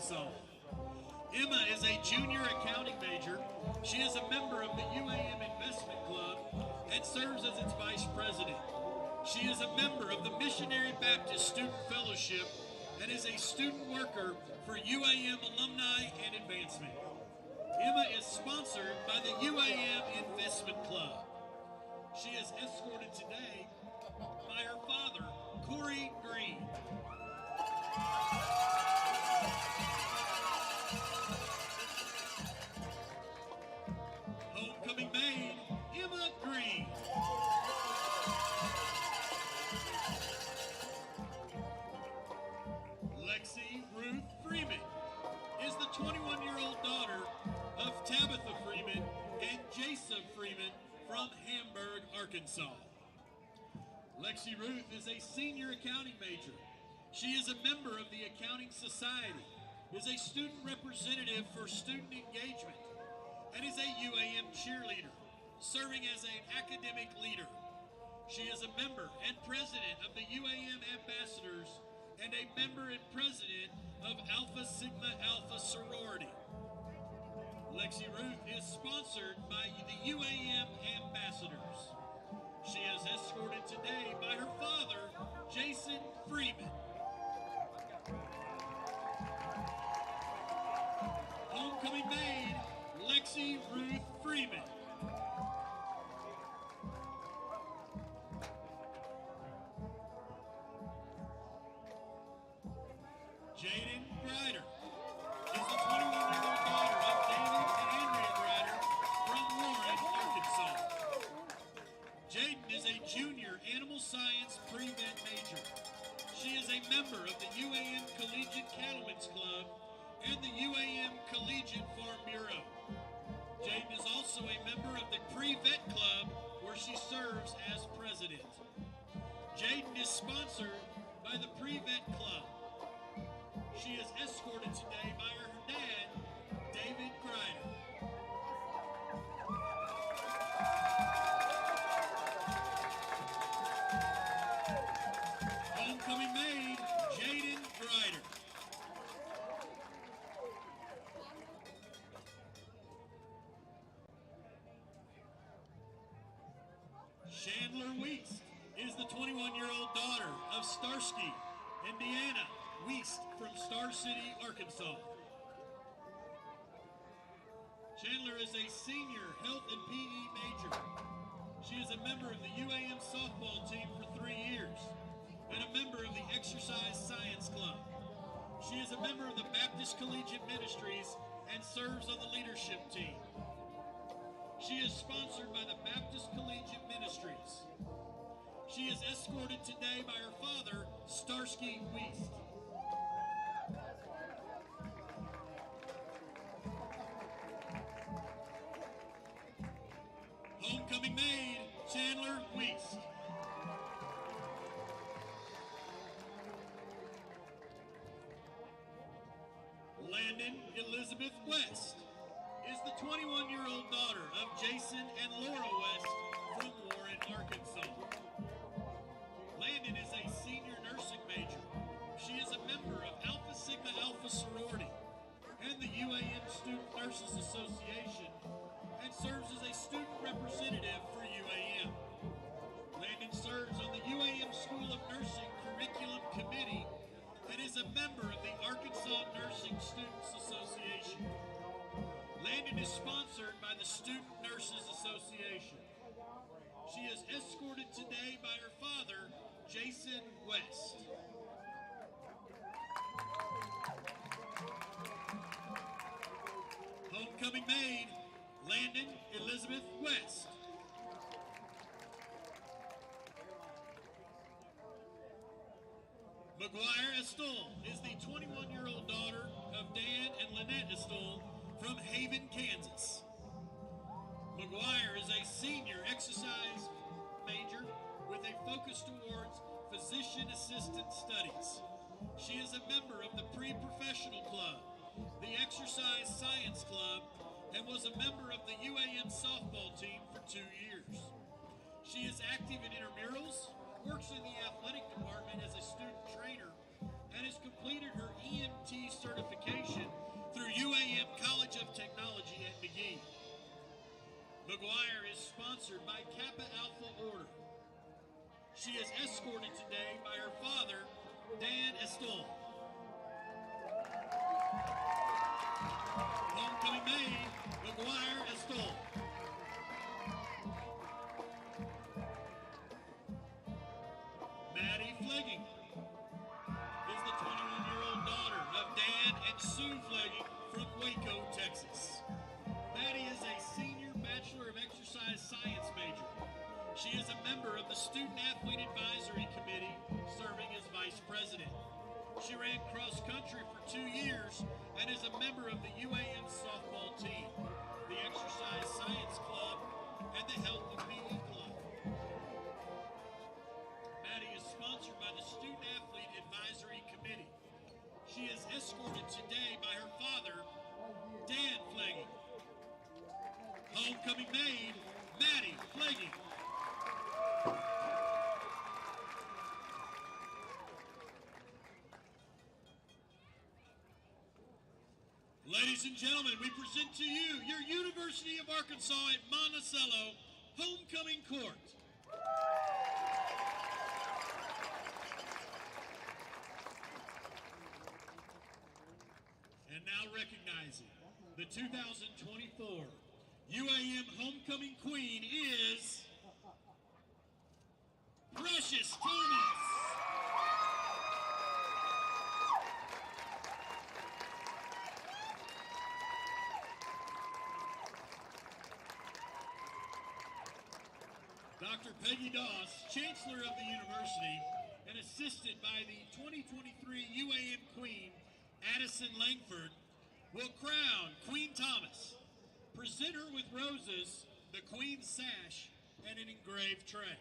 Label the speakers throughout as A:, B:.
A: Arkansas. Emma is a junior accounting major. She is a member of the UAM Investment Club and serves as its vice president. She is a member of the Missionary Baptist Student Fellowship and is a student worker for UAM Alumni and Advancement. Emma is sponsored by the UAM Investment Club. She is escorted today by her father, 𝗗𝗜𝗏𝗏. Homecoming maid, Emma Green. Lexi Ruth Freeman is the 21-year-old daughter of Tabitha Freeman and Jason Freeman from Hamburg, Arkansas. Lexi Ruth is a senior accounting major. She is a member of the Accounting Society, is a student representative for student engagement, and is a UAM cheerleader, serving as an academic leader. She is a member and president of the UAM Ambassadors and a member and president of Alpha Sigma Alpha Sorority. Lexi Ruth is sponsored by the UAM Ambassadors. She is escorted today by her father, Jason Freeman. Homecoming maid, Lexi Ruth Freeman. Jaden Grider is the 21-year-old daughter of David and Andrea Grider from Warren, Arkansas. Jaden is a junior animal science pre-vet major. She is a member of the UAM Collegiate Cattlemen's Club and the UAM Collegiate Farm Bureau. Jaden is also a member of the Pre-Vet Club, where she serves as president. Jaden is sponsored by the Pre-Vet Club. She is escorted today by her dad, David Grider. Homecoming maid, Jaden Grider. Chandler Weist is the 21-year-old daughter of Starsky, Indiana Weist from Star City, Arkansas. Chandler is a senior health and PE major. She is a member of the UAM softball team for 3 years and a member of the Exercise Science Club. She is a member of the Baptist Collegiate Ministries and serves on the leadership team. She is sponsored by the Baptist Collegiate Ministries. She is escorted today by her father, Starsky Weist. Homecoming maid, Chandler Weist. Landon Elizabeth West is the 21-year-old daughter of Jason and Laura West from Warren, Arkansas. Landon is a senior nursing major. She is a member of Alpha Sigma Alpha Sorority and the UAM Student Nurses Association and serves as a student representative for UAM. Landon serves on the UAM School of Nursing Curriculum Committee and is a member of the Arkansas Nursing Students Association. Landon is sponsored by the Student Nurses Association. She is escorted today by her father, Jason West. Homecoming maid, Landon Elizabeth West. McGuire Estelle is the 21-year-old daughter of Dan and Lynette Estelle from Haven, Kansas. McGuire is a senior exercise major with a focus towards physician assistant studies. She is a member of the Pre-Professional Club, the Exercise Science Club, and was a member of the UAM softball team for 2 years. She is active in intramurals, works in the athletic department as a student trainer, and has completed her EMT certification McGuire is sponsored by Kappa Alpha Order. She is escorted today by her father, Dan Estol. Homecoming maid, McGuire Estol. Maddie Flegging is the 21-year-old daughter of Dan and Sue Flegging from Waco, Texas. Maddie is a senior Bachelor of Exercise Science major. She is a member of the Student Athlete Advisory Committee, serving as vice president. She ran cross country for 2 years and is a member of the UAM softball team, the Exercise Science Club, and the Health and PE Club. Maddie is sponsored by the Student Athlete Advisory Committee. She is escorted today by her father, Dan Flegging. Homecoming maid, Maddie Flegging. Ladies and gentlemen, we present to you your University of Arkansas at Monticello Homecoming Court. And now recognizing the 2024 UAM Homecoming Queen is Precious Thomas. Dr. Peggy Doss, Chancellor of the University, and assisted by the 2023 UAM Queen, Addison Langford, will crown Queen Thomas. Present her with roses, the Queen's sash, and an engraved tray.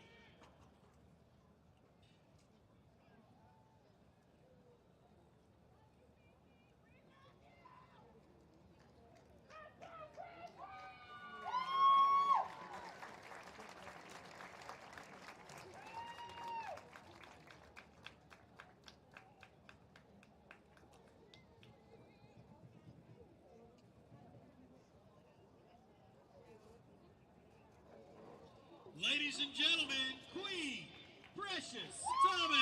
A: Ladies and gentlemen, Queen Precious Thomas.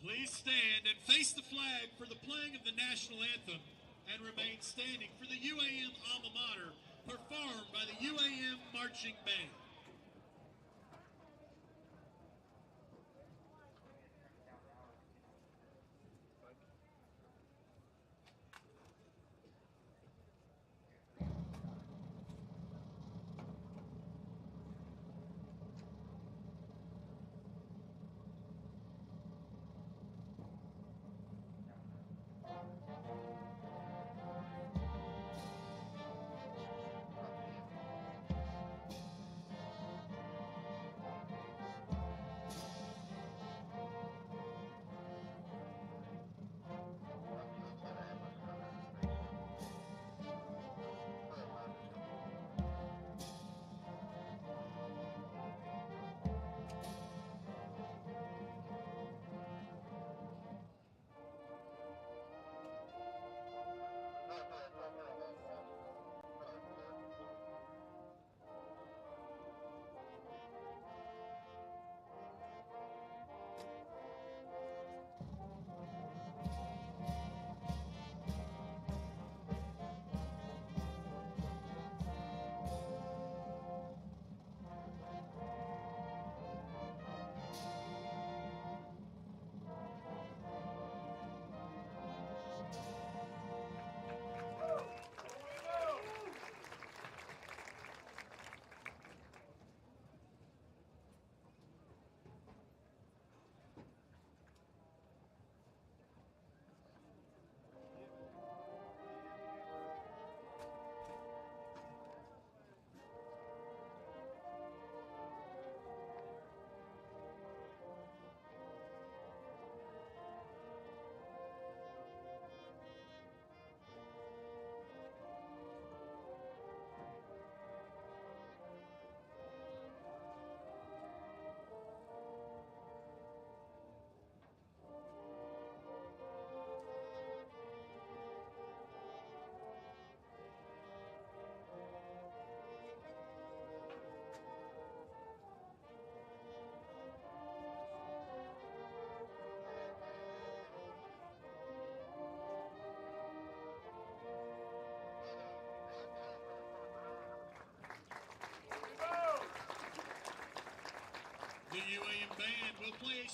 A: Please stand and face the flag for the playing of the national anthem and remain standing for the UAM alma mater performed by the UAM Marching Band.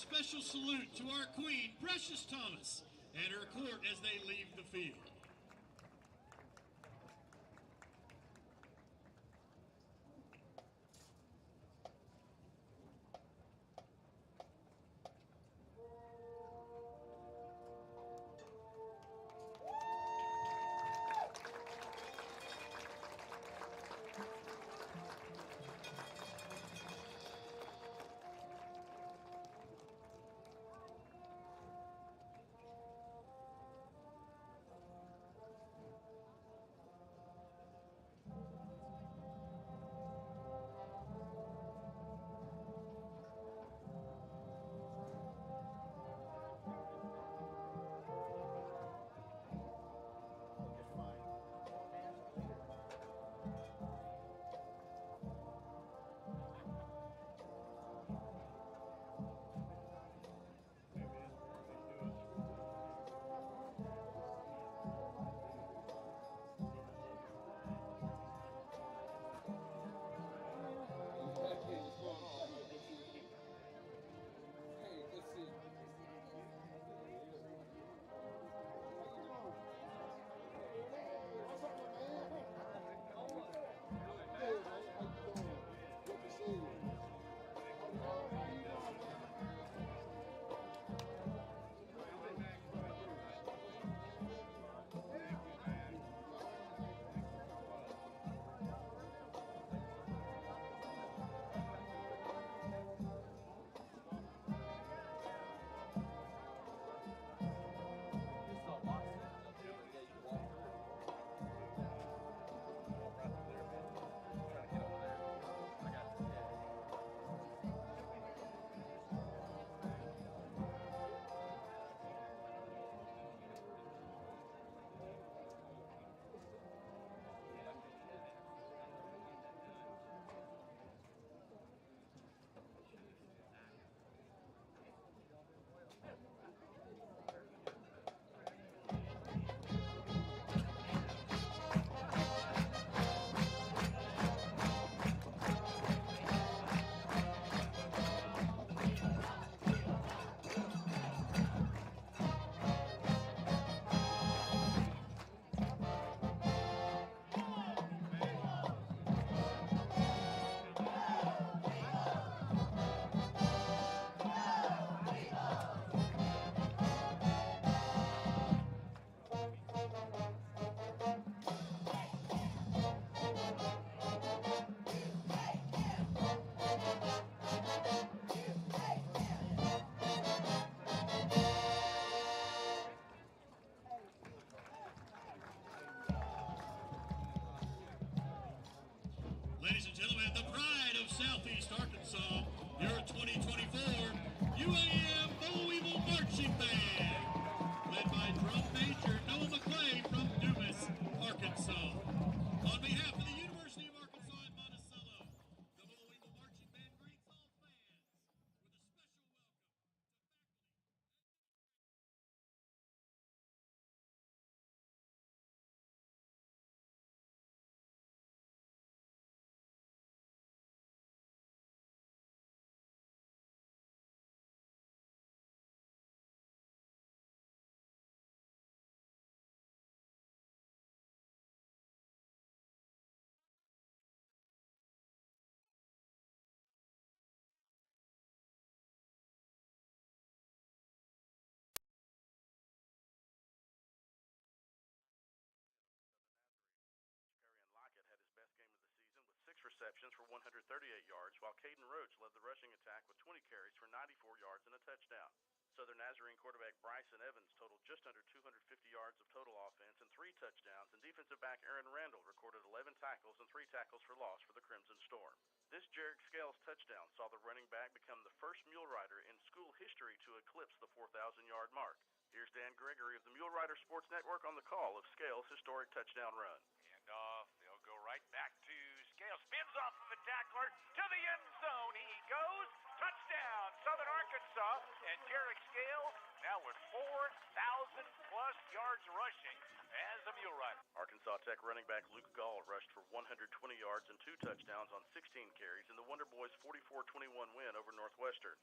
A: special salute to our queen, Precious Thomas, and her court as they leave the field. Ladies and gentlemen, the pride of Southeast Arkansas, your 2024 UAM Weevil Marching Band, led by drum major 𝗗𝗜𝗦𝗖𝗟𝗔𝗜𝗍 from Arkansas. On behalf of the University of Arkansas at Monticello, the Weevil Marching Band greets all fans with a special welcome
B: 𝗗𝗜𝗦𝗖𝗟𝗓𝗏 had his best game of the season with 6 receptions for 138 yards, while 𝗗𝗜𝗦𝗡𝗏 led the rushing attack with 20 carries for 94 yards and a touchdown. Southern Nazarene quarterback Bryson Evans totaled just under 250 yards of total offense and 3 touchdowns, and defensive back Aaron Randall recorded 11 tackles and 3 tackles for loss for the Crimson Storm. This 𝗗𝗜𝗏𝗡𝗏s touchdown saw the running back become the first mule rider in school history to eclipse the 4,000-yard mark. Here's Dan Gregory of the Mule Rider Sports Network on the call of 𝗗𝗏𝗏s' historic touchdown run.
C: Handoff, they'll go right back to 𝗗𝗏𝗏, spins off of a tackler to the end zone. He goes, touchdown, Southern Arkansas, and 𝗗𝗏𝗏𝗡𝗏 now with 4,000-plus yards rushing as a mule rider.
B: Arkansas Tech running back Luke Gall rushed for 120 yards and 2 touchdowns on 16 carries in the Wonder Boys' 44-21 win over Northwestern.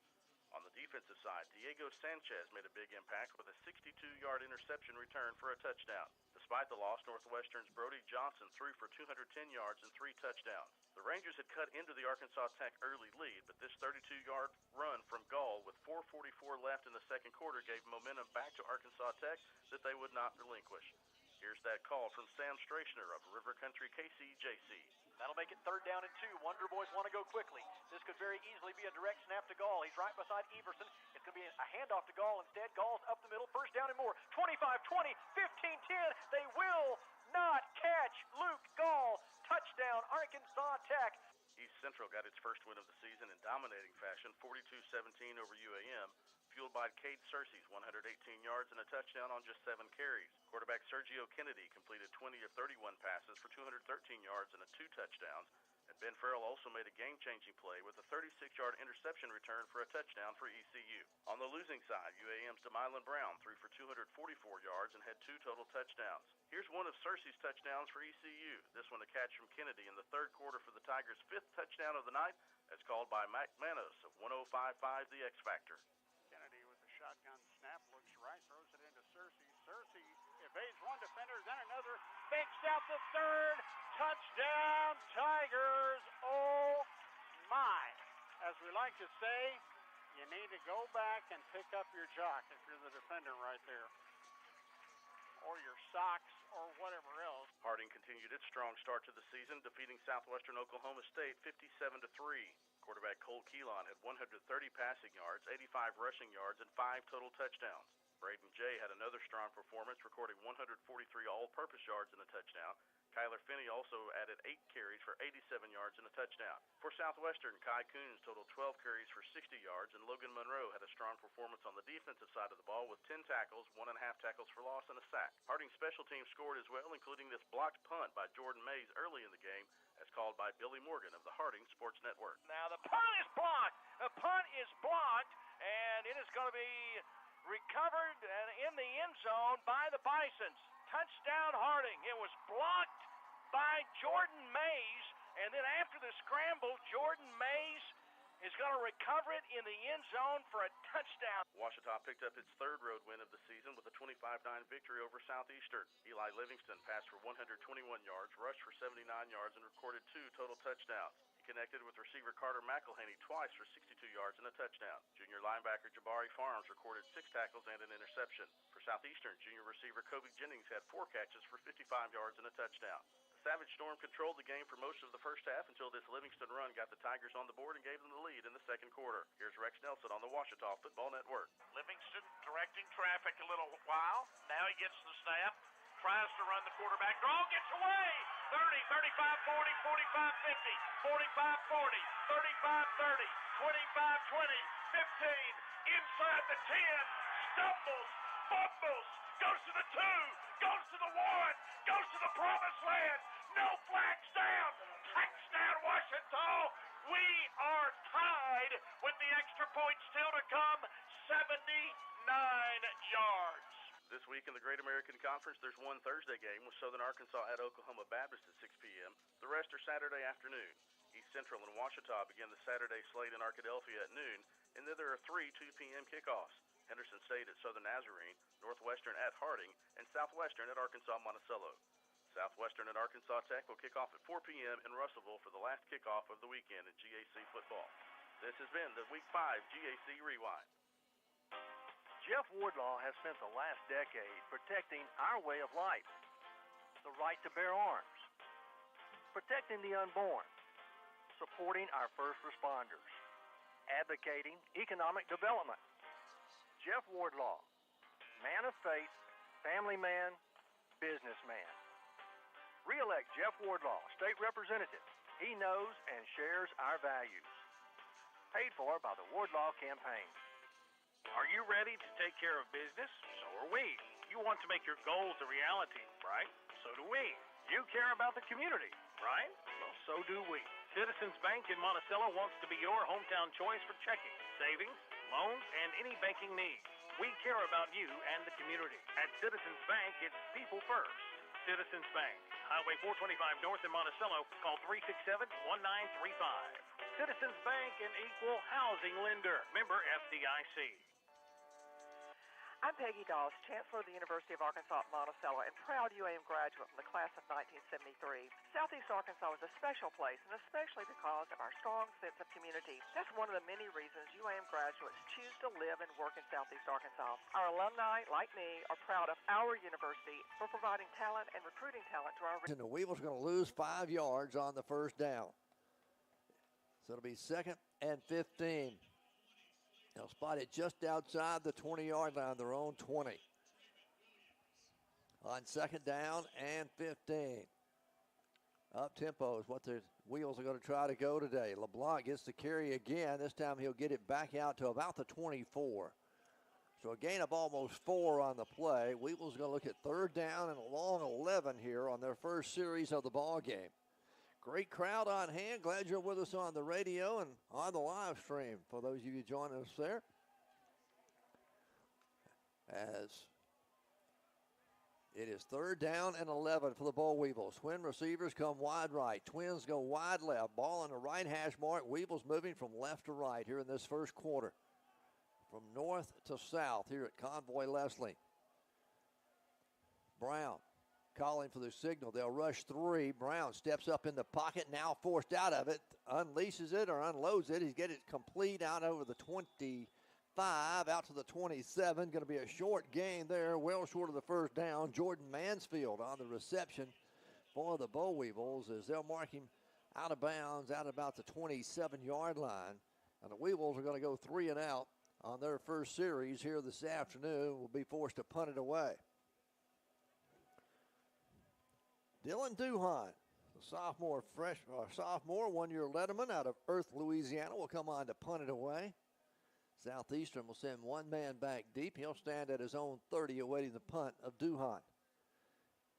B: On the defensive side, 𝗗𝗜𝗦𝗖𝗟𝗔𝗜𝗠𝗘𝗥 made a big impact with a 62-yard interception return for a touchdown. Despite the loss, Northwestern's Brody Johnson threw for 210 yards and 3 touchdowns. The Rangers had cut into the Arkansas Tech early lead, but this 32-yard run from Gall with 4:44 left in the second quarter gave momentum back to Arkansas Tech that they would not relinquish. Here's that call from Sam Strachner of River Country KCJC.
D: That'll make it 3rd down and 2. Wonder Boys want to go quickly. This could very easily be a direct snap to Gall. He's right beside Everson. It's going to be a handoff to Gall instead. Gall's up the middle. 1st down and more. 25-20, 15-10. They will not catch Luke Gall. Touchdown, Arkansas Tech.
B: East Central got its first win of the season in dominating fashion, 42-17 over UAM, fueled by 𝗗𝗜𝗦𝗖𝗟𝗔𝗜𝗠𝗘𝗥 on 118 yards and a touchdown on just 7 carries. Quarterback Sergio Kennedy completed 20 of 31 passes for 213 yards and 2 touchdowns. And Ben Farrell also made a game-changing play with a 36-yard interception return for a touchdown for ECU. On the losing side, UAM's 𝗗𝗏𝗻𝒠 Brown threw for 244 yards and had 2 total touchdowns. Here's one of Searcy's touchdowns for ECU. This one a catch from Kennedy in the 3rd quarter for the Tigers' 5th touchdown of the night, as called by Mac Manos of 105.5 The X Factor.
E: Kennedy with the shotgun snap, looks right, throws it into Searcy. Searcy evades one defender, then another, fakes out the 3rd, touchdown Tigers. Oh my. As we like to say, you need to go back and pick up your jock if you're the defender right there, or your socks or whatever else.
B: Harding continued its strong start to the season, defeating Southwestern Oklahoma State 57-3. Quarterback Cole Keelan had 130 passing yards, 85 rushing yards, and 5 total touchdowns. Braden Jay had another strong performance, recording 143 all-purpose yards and a touchdown. Kyler Finney also added 8 carries for 87 yards and a touchdown. For Southwestern, Kai Coons totaled 12 carries for 60 yards, and Logan Monroe had a strong performance on the defensive side of the ball with 10 tackles, 1.5 tackles for loss, and a sack. Harding's special teams scored as well, including this blocked punt by Jordan Mays early in the game, as called by Billy Morgan of the Harding Sports Network.
D: Now the punt is blocked. The punt is blocked, and it is going to be recovered and in the end zone by the Bisons. Touchdown Harding. It was blocked by Jordan Mays, and then after the scramble, Jordan Mays is going to recover it in the end zone for a touchdown.
B: Ouachita picked up its 3rd road win of the season with a 25-9 victory over Southeastern. Eli Livingston passed for 121 yards, rushed for 79 yards, and recorded 2 total touchdowns. He connected with receiver Carter McElhaney twice for 62 yards and a touchdown. Junior linebacker Jabari Farms recorded 6 tackles and an interception. For Southeastern, junior receiver Kobe Jennings had 4 catches for 55 yards and a touchdown. Savage Storm controlled the game for most of the first half until this Livingston run got the Tigers on the board and gave them the lead in the second quarter. Here's Rex Nelson on the Ouachita Football Network.
C: Livingston directing traffic a little while. Now he gets the snap, tries to run the quarterback draw, gets away. 30, 35, 40, 45, 50, 45, 40, 35, 30, 25, 20, 15, inside the 10, stumbles, fumbles, goes to the 2, goes to the 1, goes to the promised land. No flags down. Touchdown, Ouachita. We are tied with the extra point still to come. 79 yards.
B: This week in the Great American Conference, there's one Thursday game with Southern Arkansas at Oklahoma Baptist at 6 p.m. The rest are Saturday afternoon. East Central and Ouachita begin the Saturday slate in Arkadelphia at noon, and then there are 3 2 p.m. kickoffs. Henderson State at Southern Nazarene, Northwestern at Harding, and Southwestern at Arkansas Monticello. Southwestern and Arkansas Tech will kick off at 4 p.m. in Russellville for the last kickoff of the weekend in GAC football. This has been the Week 5 GAC Rewind.
D: Jeff Wardlaw has spent the last decade protecting our way of life, the right to bear arms, protecting the unborn, supporting our first responders, advocating economic development. Jeff Wardlaw, man of faith, family man, businessman. Re-elect Jeff Wardlaw, state representative. He knows and shares our values. Paid for by the Wardlaw campaign.
C: Are you ready to take care of business? So are we. You want to make your goals a reality, right? So do we.
D: You care about the community,
C: Right?
D: well, so do we.
C: Citizens Bank in Monticello wants to be your hometown choice for checking, savings, loans, and any banking needs. We care about you and the community. At Citizens Bank, it's people first. Citizens Bank, Highway 425 North in Monticello. Call 367-1935.
D: Citizens Bank, an equal housing lender. Member FDIC.
F: I'm Peggy Dawes, Chancellor of the University of Arkansas at Monticello and proud UAM graduate from the class of 1973. Southeast Arkansas is a special place, and especially because of our strong sense of community. That's one of the many reasons UAM graduates choose to live and work in Southeast Arkansas. Our alumni, like me, are proud of our university for providing talent and recruiting talent to our...
G: And the Weevils are going to lose 5 yards on the first down. So it'll be 2nd and 15. They'll spot it just outside the 20-yard line, their own 20. On 2nd down and 15. Up tempo is what the Wheels are going to try to go today. LeBlanc gets the carry again. This time he'll get it back out to about the 24. So a gain of almost 4 on the play. Weevils going to look at 3rd down and a long 11 here on their first series of the ball game. Great crowd on hand. Glad you're with us on the radio and on the live stream for those of you joining us there. As it is 3rd down and 11 for the Boll Weevils. Twin receivers come wide right. Twins go wide left. Ball on the right hash mark. Weevils moving from left to right here in this first quarter. From north to south here at Convoy Leslie. Brown calling for the signal. They'll rush 3. Brown steps up in the pocket, now forced out of it. Unleashes it or unloads it. He's getting it complete out over the 25, out to the 27. Going to be a short gain there, well short of the first down. Jordan Mansfield on the reception for the Boll Weevils as they'll mark him out of bounds out about the 27-yard line. And the Weevils are going to go 3 and out on their first series here this afternoon. Will be forced to punt it away. Dylan Duhan, the sophomore 1-year letterman out of Earth, Louisiana, will come on to punt it away. Southeastern will send one man back deep. He'll stand at his own 30 awaiting the punt of Duhan.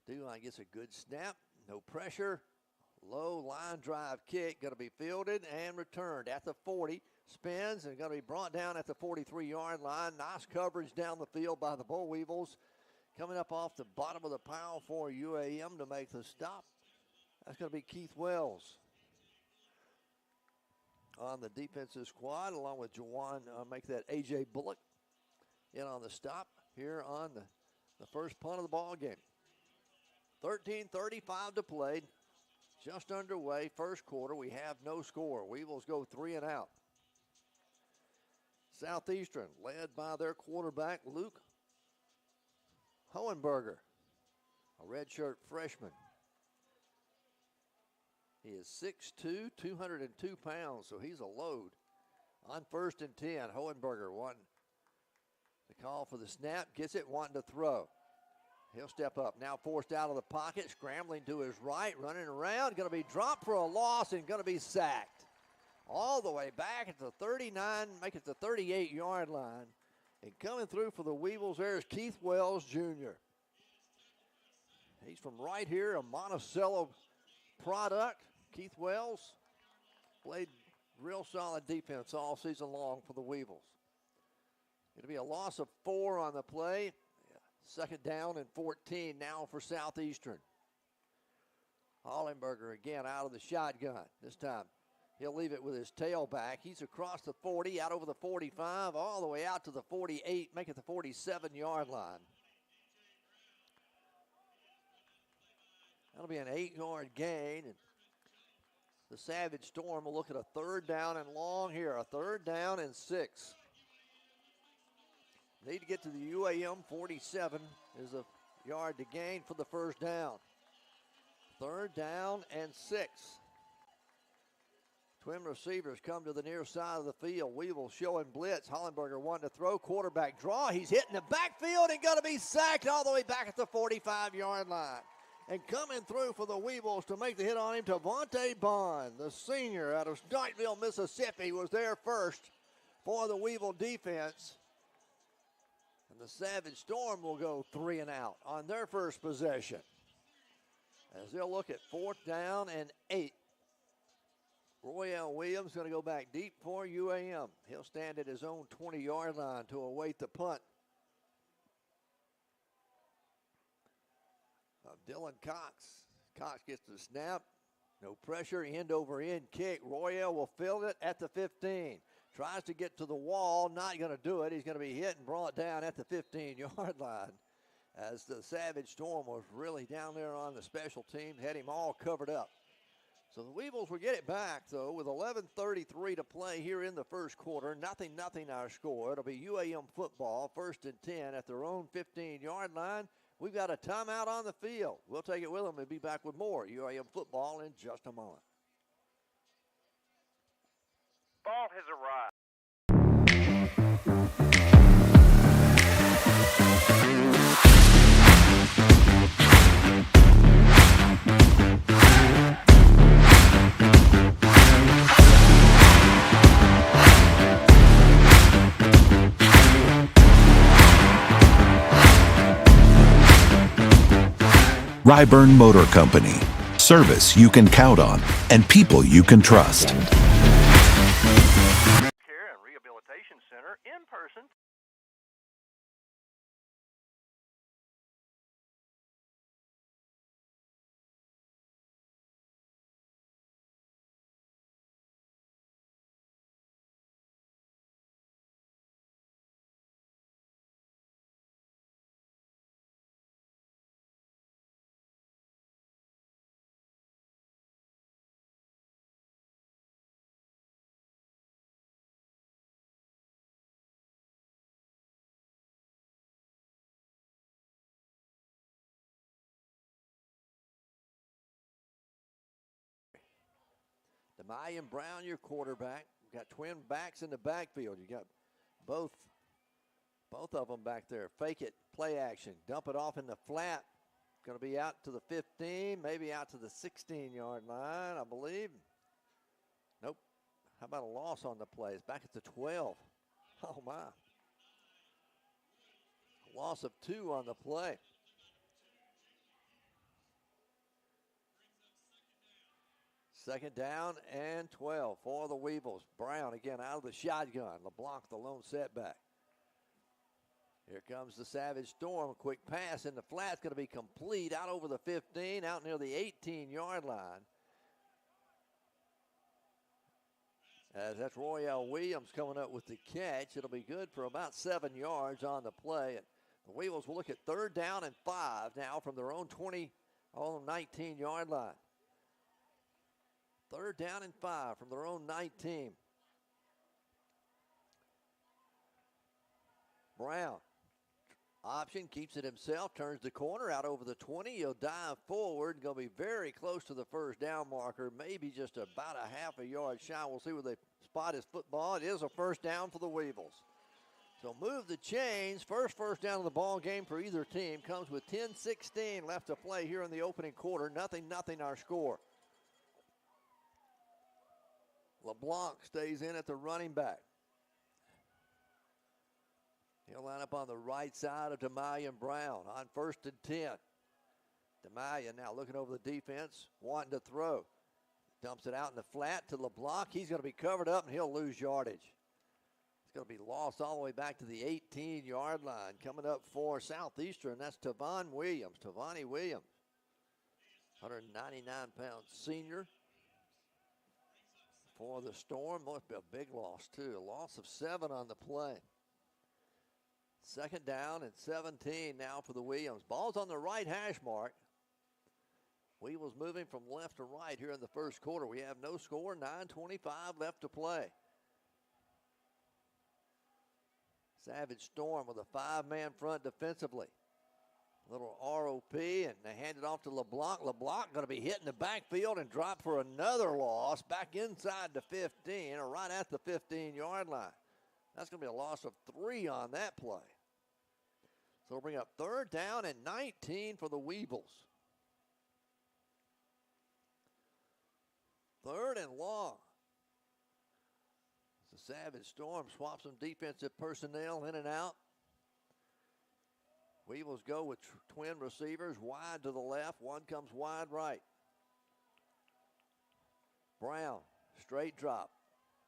G: Duhan gets a good snap, no pressure. Low line drive kick, going to be fielded and returned at the 40. Spins and going to be brought down at the 43-yard line. Nice coverage down the field by the Boll Weevils. Coming up off the bottom of the pile for UAM to make the stop. That's going to be Keith Wells on the defensive squad, along with Jawan, make that A.J. Bullock in on the stop here on the first punt of the ball game. 13:35 to play. Just underway, first quarter. We have no score. Weevils go 3 and out. Southeastern, led by their quarterback, Luke Hohenberger, a redshirt freshman. He is 6'2", 202 pounds, so he's a load. On 1st and 10, Hohenberger won the call for the snap, gets it, wanting to throw. He'll step up, now forced out of the pocket, scrambling to his right, running around, going to be dropped for a loss and going to be sacked. All the way back at the 39, make it the 38-yard line. And coming through for the Weevils there is Keith Wells, Jr. He's from right here, a Monticello product. Keith Wells played real solid defense all season long for the Weevils. It'll be a loss of 4 on the play. 2nd down and 14 now for Southeastern. Hollenberger again out of the shotgun. This time he'll leave it with his tailback. He's across the 40, out over the 45, all the way out to the 48, make it the 47-yard line. That'll be an 8-yard gain. And the Savage Storm will look at a 3rd down and long here, a 3rd down and 6. Need to get to the UAM 47 is a yard to gain for the first down. 3rd down and 6. Twin receivers come to the near side of the field. Weevil showing blitz. Hollenberger wanting to throw. Quarterback draw. He's hitting the backfield and going to be sacked all the way back at the 45-yard line. And coming through for the Weevils to make the hit on him, 𝗗𝗜𝗦𝗖𝗟𝗔𝗜𝗍𝗔, the senior out of Starkville, Mississippi, was there first for the Weevil defense. And the Savage Storm will go 3 and out on their first possession, as they'll look at 4th down and 8. Roy L. Williams going to go back deep for UAM. He'll stand at his own 20-yard line to await the punt of Dylan Cox. Cox gets the snap, No pressure, end over end kick. Royale will field it at the 15. Tries to get to the wall, not going to do it. He's going to be hit and brought down at the 15-yard line as the Savage Storm was really down there on the special teams, had him all covered up. So the Weevils will get it back, though, with 11:33 to play here in the first quarter. 0-0 our score. It'll be UAM football, 1st and 10 at their own 15-yard line. We've got a timeout on the field. We'll take it with them and be back with more UAM football in just a moment.
C: Ball has arrived.
H: Ryburn Motor Company. Service you can count on and people you can trust.
D: Care and Rehabilitation Center in person.
G: 𝗗𝗜𝗦𝗖𝗟𝗔𝗜𝗠𝗘𝗥, Brown, your quarterback. You got twin backs in the backfield. You got both of them back there. Fake it, play action, dump it off in the flat. Going to be out to the 15, maybe out to the 16-yard line, I believe. Nope. How about a loss on the play? It's back at the 12. Oh, my. Loss of 2 on the play. Second down and 12 for the Weevils. Brown again out of the shotgun. LeBlanc the lone setback. Here comes the Savage Storm. A quick pass in the flat. It's going to be complete out over the 15, out near the 18-yard line. As that's Royale Williams coming up with the catch. It'll be good for about 7 yards on the play. And the Weevils will look at 3rd down and 5 now from their own 19-yard line. 3rd down and 5 from their own 19. Brown, option, keeps it himself, turns the corner out over the 20. He'll dive forward, going to be very close to the 1st down marker, maybe just about a half a yard shy. We'll see where they spot his football. It is a 1st down for the Weevils. So move the chains. First down of the ball game for either team comes with 10:16 left to play here in the opening quarter. 0-0 our score. LeBlanc stays in at the running back. He'll line up on the right side of 𝗗𝗦𝗖𝗟𝗔𝗜𝗠𝗘𝗥 Brown on 1st and 10. 𝗗𝗦𝗖𝗟 now looking over the defense, wanting to throw. Dumps it out in the flat to LeBlanc. He's going to be covered up, and he'll lose yardage. It's going to be lost all the way back to the 18-yard line. Coming up for Southeastern, that's 𝗗𝗏𝗏𝗡 Williams. 𝗗𝗏𝗏𝗡 Williams, 199-pound senior. For the Storm, must be a big loss, too. A loss of 7 on the play. 2nd down and 17 now for the Williams. Ball's on the right hash mark. Weevils moving from left to right here in the first quarter. We have no score, 9:25 left to play. Savage Storm with a 5-man front defensively. Little ROP, and they hand it off to LeBlanc. LeBlanc going to be hit in the backfield and drop for another loss back inside the 15 or right at the 15-yard line. That's going to be a loss of 3 on that play. So we'll bring up 3rd down and 19 for the Weevils. 3rd and long. The Savage Storm swaps some defensive personnel in and out. Weevils go with twin receivers, wide to the left. One comes wide right. Brown, straight drop.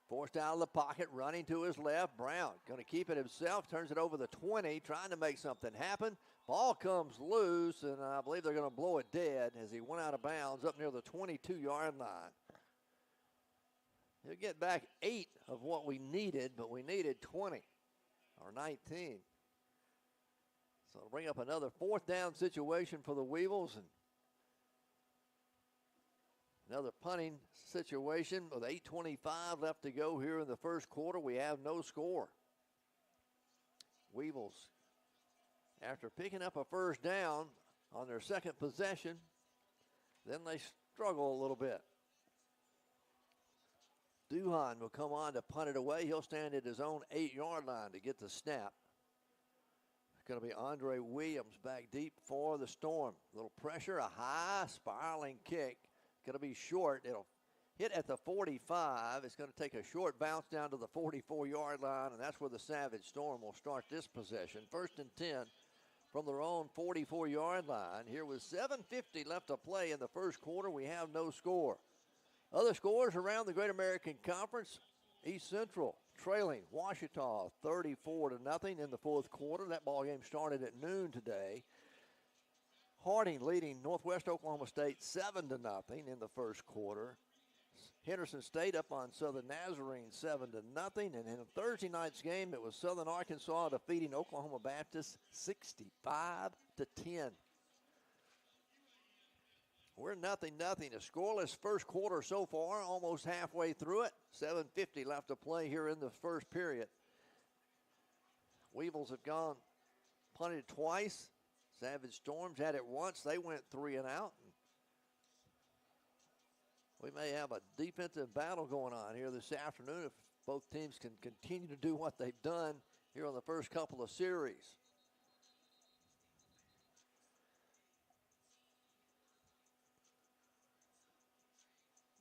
G: Forced out of the pocket, running to his left. Brown going to keep it himself, turns it over the 20, trying to make something happen. Ball comes loose, and I believe they're going to blow it dead as he went out of bounds up near the 22-yard line. He'll get back 8 of what we needed, but we needed 20 or 19. So it'll bring up another 4th down situation for the Weevils, and another punting situation with 8:25 left to go here in the first quarter. We have no score. Weevils, after picking up a first down on their second possession, then they struggle a little bit. 𝗗𝗜𝗦𝗖𝗟𝗔𝗜𝗠 will come on to punt it away. He'll stand at his own 8-yard line to get the snap. It's going to be Andre Williams back deep for the Storm. A little pressure, a high spiraling kick. Going to be short. It'll hit at the 45. It's going to take a short bounce down to the 44-yard line, and that's where the Savage Storm will start this possession. 1st and 10 from their own 44-yard line. Here with 7:50 left to play in the first quarter, we have no score. Other scores around the Great American Conference. East Central trailing Ouachita 34-0 in the fourth quarter. That ball game started at noon today. Harding leading Northwest Oklahoma State 7-0 in the first quarter. Henderson State up on Southern Nazarene 7-0. And in Thursday night's game, it was Southern Arkansas defeating Oklahoma Baptist 65-10. We're 0-0. A scoreless first quarter so far, almost halfway through it. 7:50 left to play here in the first period. Weevils have gone punted twice. Savage Storms had it once. They went 3 and out. We may have a defensive battle going on here this afternoon if both teams can continue to do what they've done here on the first couple of series.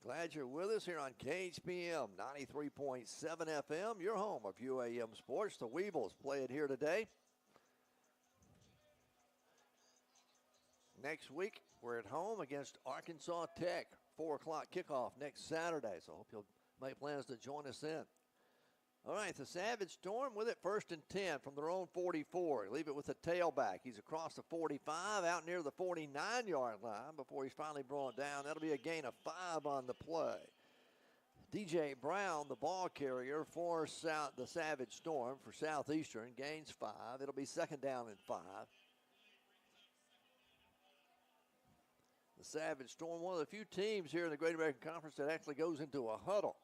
G: Glad you're with us here on KHPM 93.7 FM, your home of UAM Sports. The Weevils play it here today. Next week, we're at home against Arkansas Tech. 4 o'clock kickoff next Saturday, so I hope you'll make plans to join us then. All right, the Savage Storm with it, 1st and 10 from their own 44. Leave it with the tailback. He's across the 45, out near the 49-yard line before he's finally brought down. That'll be a gain of 5 on the play. DJ Brown, the ball carrier for the Savage Storm for Southeastern, gains 5. It'll be 2nd down and 5. The Savage Storm, one of the few teams here in the Great American Conference that actually goes into a huddle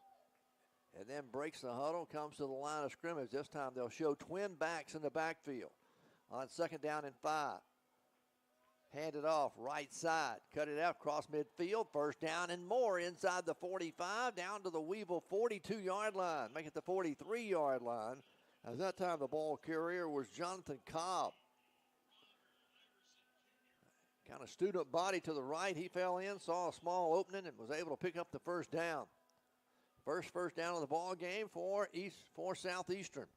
G: and then breaks the huddle, comes to the line of scrimmage. This time they'll show twin backs in the backfield on 2nd down and 5. Hand it off, right side, cut it out, cross midfield, 1st down and more inside the 45, down to the Weevil 42-yard line, make it the 43-yard line. At that time, the ball carrier was Jonathan Cobb. Kind of student body to the right. He fell in, saw a small opening, and was able to pick up the 1st down. First down of the ball game for Southeastern.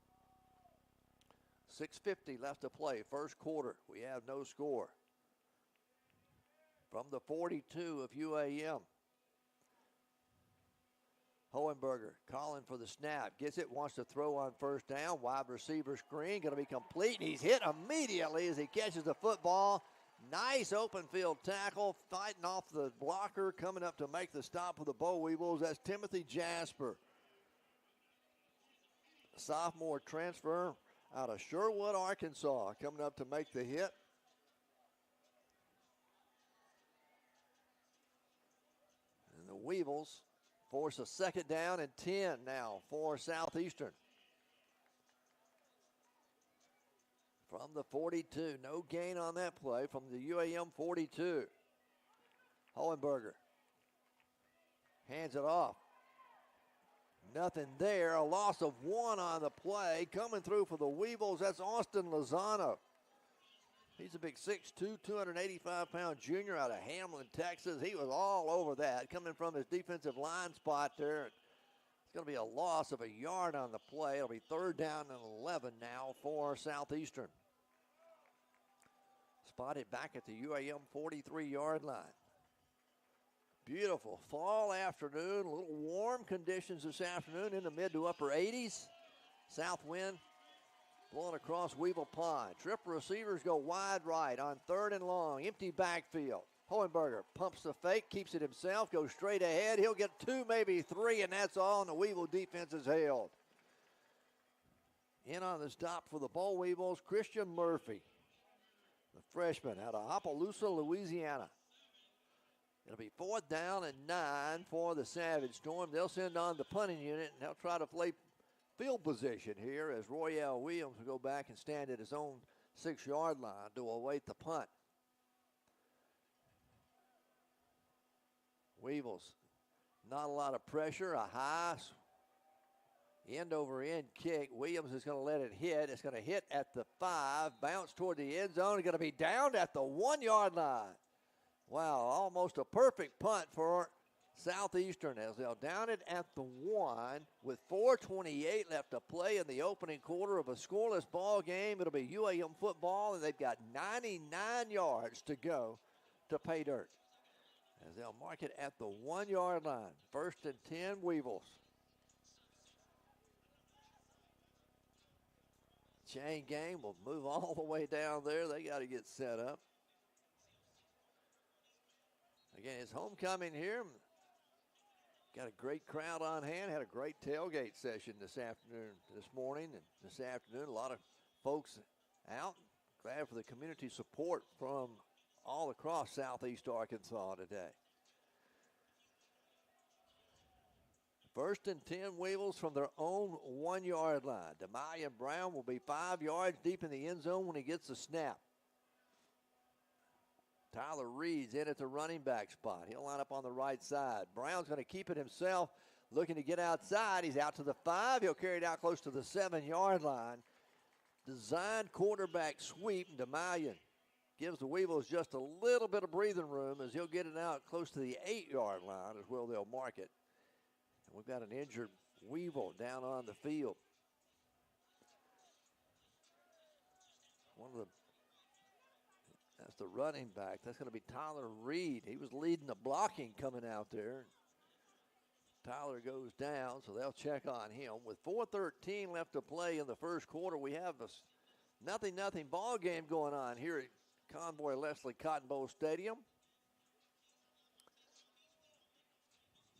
G: 6:50 left to play, first quarter. We have no score. From the 42 of UAM. Hohenberger calling for the snap. Gets it, wants to throw on 1st down. Wide receiver screen, going to be complete, and he's hit immediately as he catches the football. Nice open field tackle, fighting off the blocker, coming up to make the stop for the Boll Weevils. That's Timothy Jasper. Sophomore transfer out of Sherwood, Arkansas, coming up to make the hit. And the Weevils force a 2nd down and 10 now for Southeastern. From the 42, no gain on that play from the UAM 42. Hohenberger hands it off. Nothing there, a loss of 1 on the play. Coming through for the Weevils, that's Austin Lozano. He's a big 6'2", 285-pound junior out of Hamlin, Texas. He was all over that, coming from his defensive line spot there. It's going to be a loss of 1 yard on the play. It'll be 3rd down and 11 now for Southeastern. Spotted back at the UAM 43-yard line. Beautiful fall afternoon, a little warm conditions this afternoon in the mid to upper 80s. South wind blowing across Weevil Pond. Triple receivers go wide right on 3rd and long. Empty backfield. Hohenberger pumps the fake, keeps it himself, goes straight ahead. He'll get 2, maybe 3, and that's all, and the Weevil defense is held. In on the stop for the Boll Weevils, Christian Murphy, the freshman out of Opelousas, Louisiana. It'll be 4th down and 9 for the Savage Storm. They'll send on the punting unit, and they'll try to play field position here as Royale Williams will go back and stand at his own 6-yard line to await the punt. Weevils, not a lot of pressure, a high end-over-end kick. Williams is going to let it hit. It's going to hit at the 5, bounce toward the end zone. It's going to be down at the 1-yard line. Wow, almost a perfect punt for Southeastern as they'll down it at the 1 with 4:28 left to play in the opening quarter of a scoreless ball game. It'll be UAM football, and they've got 99 yards to go to pay dirt as they'll mark it at the 1-yard line. 1st and 10, Weevils. Chain gang will move all the way down there. They got to get set up. Again, it's homecoming here. Got a great crowd on hand. Had a great tailgate session this morning, and this afternoon. A lot of folks out. Glad for the community support from all across Southeast Arkansas today. 1st and 10, Weevils from their own 1-yard line. 𝗗𝗦𝗧𝗏 Brown will be 5 yards deep in the end zone when he gets the snap. Tyler Reed's in at the running back spot. He'll line up on the right side. Brown's going to keep it himself, looking to get outside. He's out to the 5. He'll carry it out close to the 7-yard line. Designed quarterback sweep. 𝗗𝗏𝗧𝗏 gives the Weevils just a little bit of breathing room as he'll get it out close to the 8-yard line is where they'll mark it. And we've got an injured Weevil down on the field. That's the running back. That's going to be Tyler Reed. He was leading the blocking coming out there. Tyler goes down, so they'll check on him. With 4:13 left to play in the first quarter, we have a 0-0 ball game going on here at Convoy Leslie Cotton Bowl Stadium.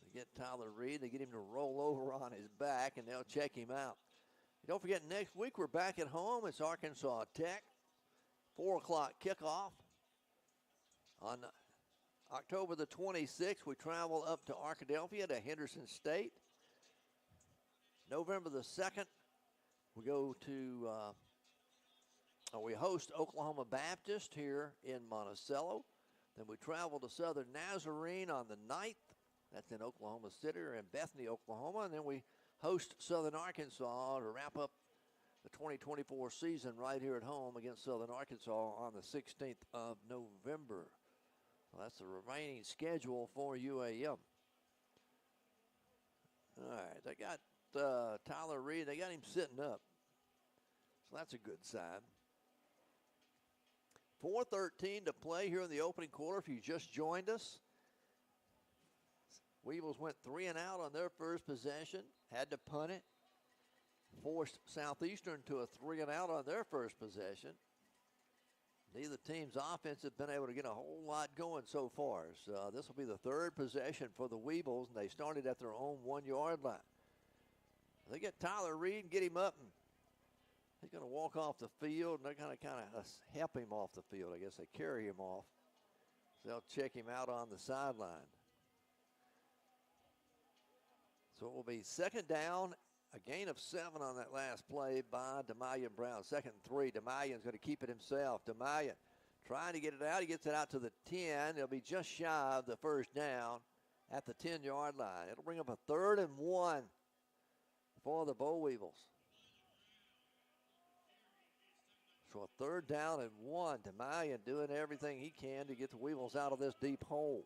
G: They get Tyler Reed. They get him to roll over on his back, and they'll check him out. Don't forget, next week we're back at home. It's Arkansas Tech. 4 o'clock kickoff. On October the 26th, we travel up to Arkadelphia to Henderson State. November the 2nd, we go to, we host Oklahoma Baptist here in Monticello. Then we travel to Southern Nazarene on the 9th. That's in Oklahoma City or in Bethany, Oklahoma. And then we host Southern Arkansas to wrap up the 2024 season right here at home against Southern Arkansas on the 16th of November. So that's the remaining schedule for UAM. All right, they got Tyler Reed. They got him sitting up. So that's a good sign. 4:13 to play here in the opening quarter if you just joined us. Weevils went 3 and out on their first possession, had to punt it. Forced Southeastern to a 3 and out on their first possession. Neither team's offense has been able to get a whole lot going so far. So this will be the 3rd possession for the Weevils, and they started at their own 1-yard line. They get Tyler Reed and get him up, and he's going to walk off the field, and they're going to kind of help him off the field. I guess they carry him off. So they'll check him out on the sideline. So it will be 2nd down. A gain of 7 on that last play by 𝗗𝗏𝗧𝗏 Brown. 2nd and 3. 𝗗𝗏𝗧𝗏 is going to keep it himself. 𝗗𝗏𝗧𝗏 trying to get it out. He gets it out to the 10. They'll be just shy of the 1st down at the 10-yard line. It'll bring up a 3rd and 1 for the Boll Weevils. So a 3rd down and 1. 𝗗𝗏𝗧𝗏 doing everything he can to get the Weevils out of this deep hole.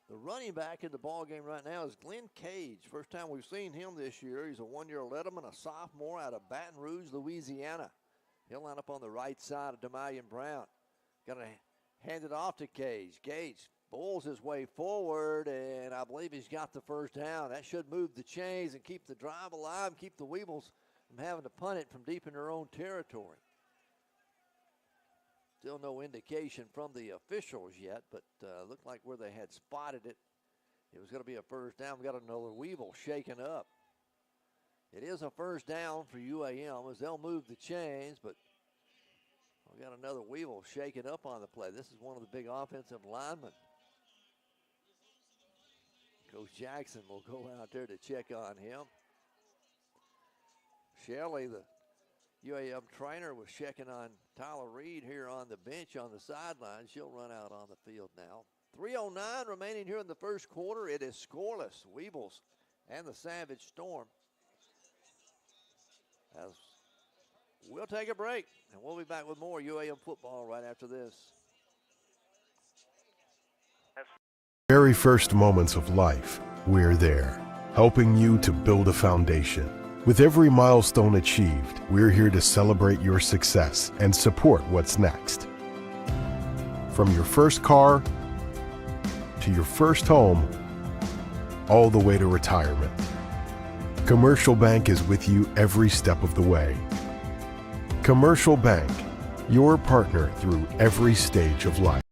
G: The running back in the ball game right now is Glenn Cage. First time we've seen him this year. He's a 1-year letterman, a sophomore out of Baton Rouge, Louisiana. He'll line up on the right side of 𝗗𝗏𝗧𝗏 Brown. Got to hand it off to Cage. Cage Bulls his way forward, and I believe he's got the first down. That should move the chains and keep the drive alive, and keep the Weevils from having to punt it from deep in their own territory. Still no indication from the officials yet, but looked like where they had spotted it, it was going to be a first down. We got another Weevil shaken up. It is a first down for UAM as they'll move the chains, but we got another Weevil shaken up on the play. This is one of the big offensive linemen. Coach Jackson will go out there to check on him. Shelley, the UAM trainer, was checking on Tyler Reed here on the bench on the sideline. She'll run out on the field now. 3:09 remaining here in the first quarter. It is scoreless. Weevils and the Savage Storm. As we'll take a break, and we'll be back with more UAM football right after this.
I: Very first moments of life, we're there, helping you to build a foundation. With every milestone achieved, we're here to celebrate your success and support what's next. From your first car to your first home, all the way to retirement. Commercial Bank is with you every step of the way. Commercial Bank, your partner through every stage of life.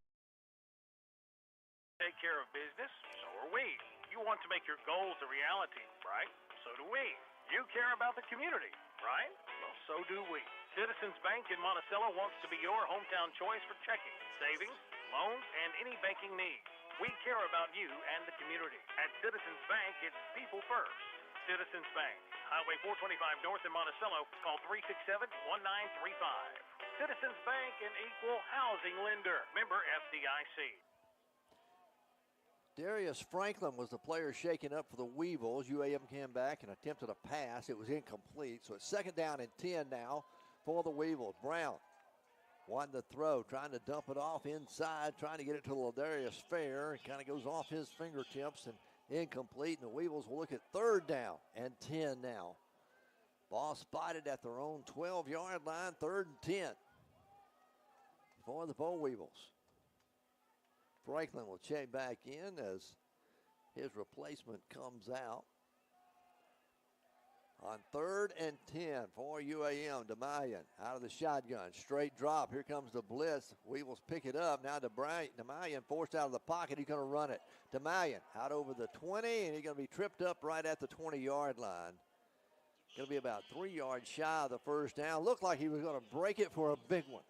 C: Take care of business, so are we. You want to make your goals a reality, right? So do we. You care about the community, right? Well, so do we. Citizens Bank in Monticello wants to be your hometown choice for checking, savings, loans, and any banking needs. We care about you and the community. At Citizens Bank, it's people first. Citizens Bank, Highway 425 North in Monticello. Call 367-1935. Citizens Bank, an equal housing lender. Member FDIC.
G: Darius Franklin was the player shaken up for the Weevils. UAM came back and attempted a pass. It was incomplete, so it's second down and 10 now for the Weevils. Brown wanting to throw, trying to dump it off inside, trying to get it to Ladarius Fair. It kind of goes off his fingertips and incomplete, and the Weevils will look at third down and 10 now. Ball spotted at their own 12-yard line, third and 10 for the Boll Weevils. Franklin will check back in as his replacement comes out. On third and 10 for UAM, 𝗗𝗜𝗦𝗖𝗟𝗔𝗜𝗠😗 out of the shotgun. Straight drop. Here comes the blitz. Weevils pick it up. Now 𝗗𝗜𝗦𝗖𝗟𝗍𝗍, forced out of the pocket. He's going to run it. 𝗗𝗑𝗏𝗧𝗏 out over the 20, and he's going to be tripped up right at the 20-yard line. Going to be about 3 yards shy of the first down. Looked like he was going to break it for a big one.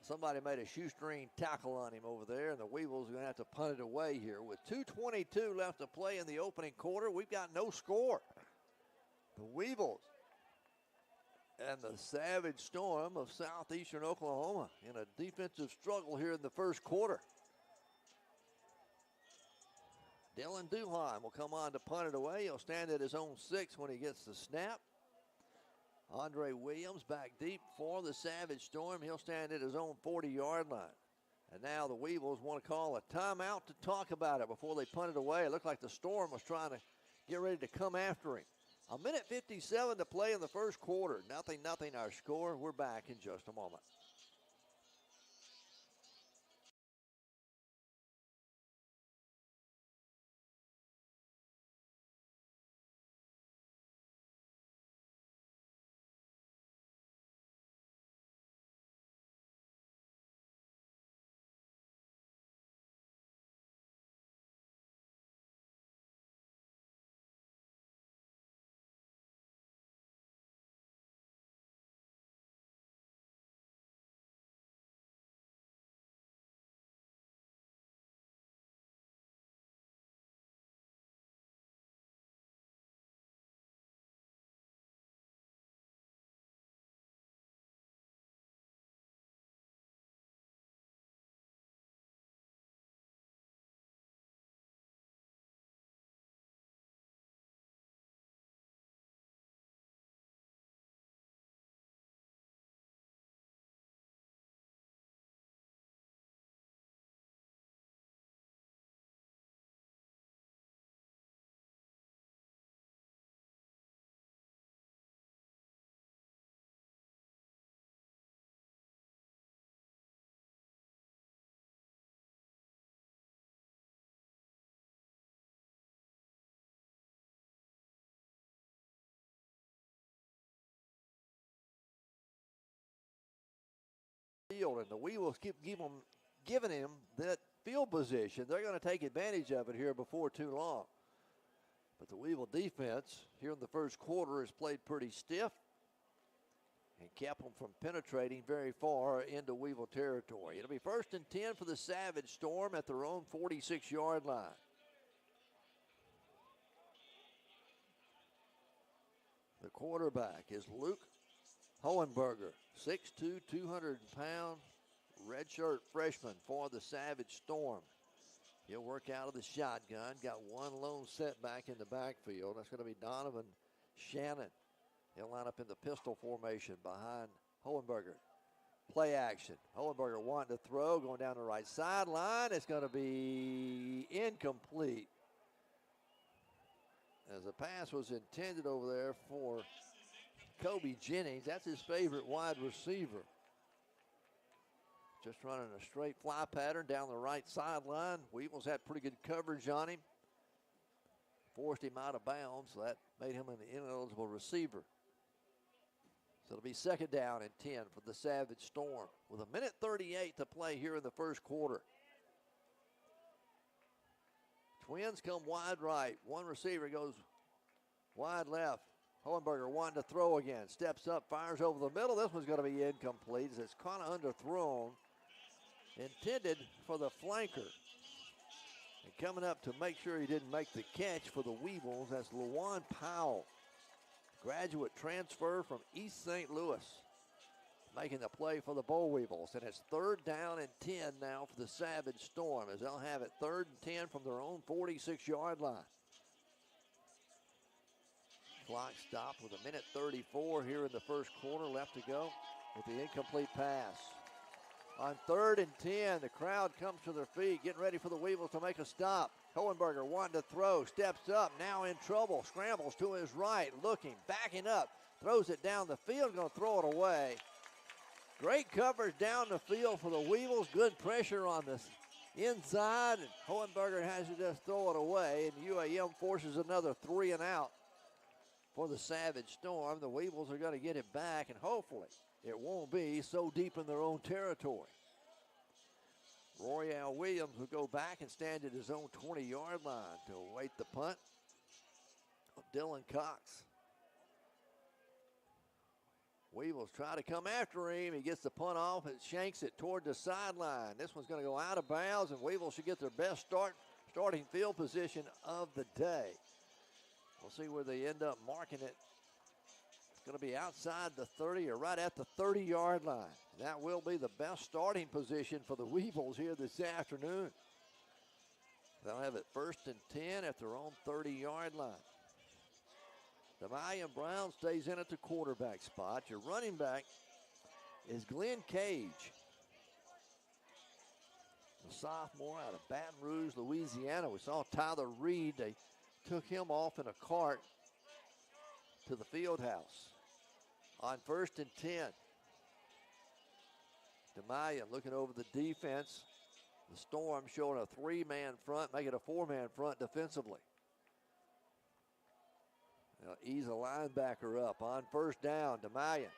G: Somebody made a shoestring tackle on him over there, and the Weevils are going to have to punt it away here. With 2:22 left to play in the opening quarter, we've got no score. The Weevils and the Savage Storm of Southeastern Oklahoma in a defensive struggle here in the first quarter. Dylan Duhan will come on to punt it away. He'll stand at his own 6 when he gets the snap. Andre Williams back deep for the Savage Storm. He'll stand at his own 40-yard line. And now the Weevils want to call a timeout to talk about it before they punt it away. It looked like the Storm was trying to get ready to come after him. 1:57 to play in the first quarter. 0-0 our score. We're back in just a moment. field, and the Weevils keep giving him that field position. They're going to take advantage of it here before too long. But the Weevil defense here in the first quarter has played pretty stiff and kept them from penetrating very far into Weevil territory. It'll be 1st and 10 for the Savage Storm at their own 46-yard line. The quarterback is Luke Hohenberger, 6'2", 200-pound redshirt freshman for the Savage Storm. He'll work out of the shotgun. Got one lone setback in the backfield. That's going to be Donovan Shannon. He'll line up in the pistol formation behind Hohenberger. Play action. Hohenberger wanting to throw, going down the right sideline. It's going to be incomplete, as the pass was intended over there for Kobe Jennings. That's his favorite wide receiver. Just running a straight fly pattern down the right sideline. Weevils had pretty good coverage on him. Forced him out of bounds, so that made him an ineligible receiver. So it'll be 2nd down and 10 for the Savage Storm with 1:38 to play here in the first quarter. Twins come wide right. One receiver goes wide left. Hohenberger wanting to throw again. Steps up, fires over the middle. This one's going to be incomplete as it's kind of underthrown. Intended for the flanker. And coming up to make sure he didn't make the catch for the Weevils, that's Lawan Powell. Graduate transfer from East St. Louis. Making the play for the Boll Weevils. And it's 3rd down and 10 now for the Savage Storm, as they'll have it 3rd and 10 from their own 46-yard line. Clock stopped with 1:34 here in the first quarter left to go with the incomplete pass. On 3rd and 10, the crowd comes to their feet, getting ready for the Weevils to make a stop. Hohenberger wanting to throw, steps up, now in trouble, scrambles to his right, looking, backing up, throws it down the field, going to throw it away. Great coverage down the field for the Weevils, good pressure on this inside, and Hohenberger has to just throw it away, and UAM forces another 3 and out for the Savage Storm. The Weevils are going to get it back, and hopefully it won't be so deep in their own territory. Royale Williams will go back and stand at his own 20-yard line to await the punt of Dylan Cox. Weevils try to come after him. He gets the punt off and shanks it toward the sideline. This one's going to go out of bounds, and Weevils should get their best starting field position of the day. We'll see where they end up marking it. It's going to be outside the 30 or right at the 30-yard line. That will be the best starting position for the Weevils here this afternoon. They'll have it 1st and 10 at their own 30-yard line. Damian Brown stays in at the quarterback spot. Your running back is Glenn Cage, the sophomore out of Baton Rouge, Louisiana. We saw Tyler Reed. They took him off in a cart to the field house on 1st and 10. Damian looking over the defense. The Storm showing a 3-man front, making a 4-man front defensively. They'll ease a linebacker up on 1st down. Damian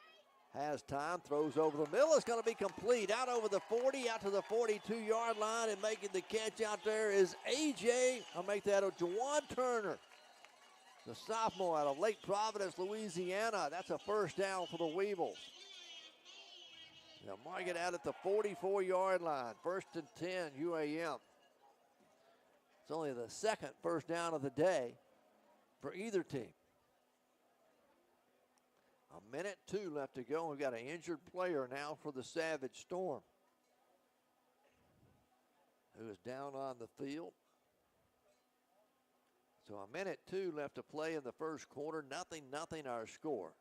G: has time, throws over the middle. It's going to be complete. Out over the 40, out to the 42-yard line, and making the catch out there is I'll make that a Juwan Turner, the sophomore out of Lake Providence, Louisiana. That's a 1st down for the Weevils. They'll mark it out at the 44-yard line. 1st and 10, UAM. It's only the 2nd 1st down of the day for either team. 1:02 left to go. We've got an injured player now for the Savage Storm, who is down on the field. So 1:02 left to play in the first quarter. 0-0 our score.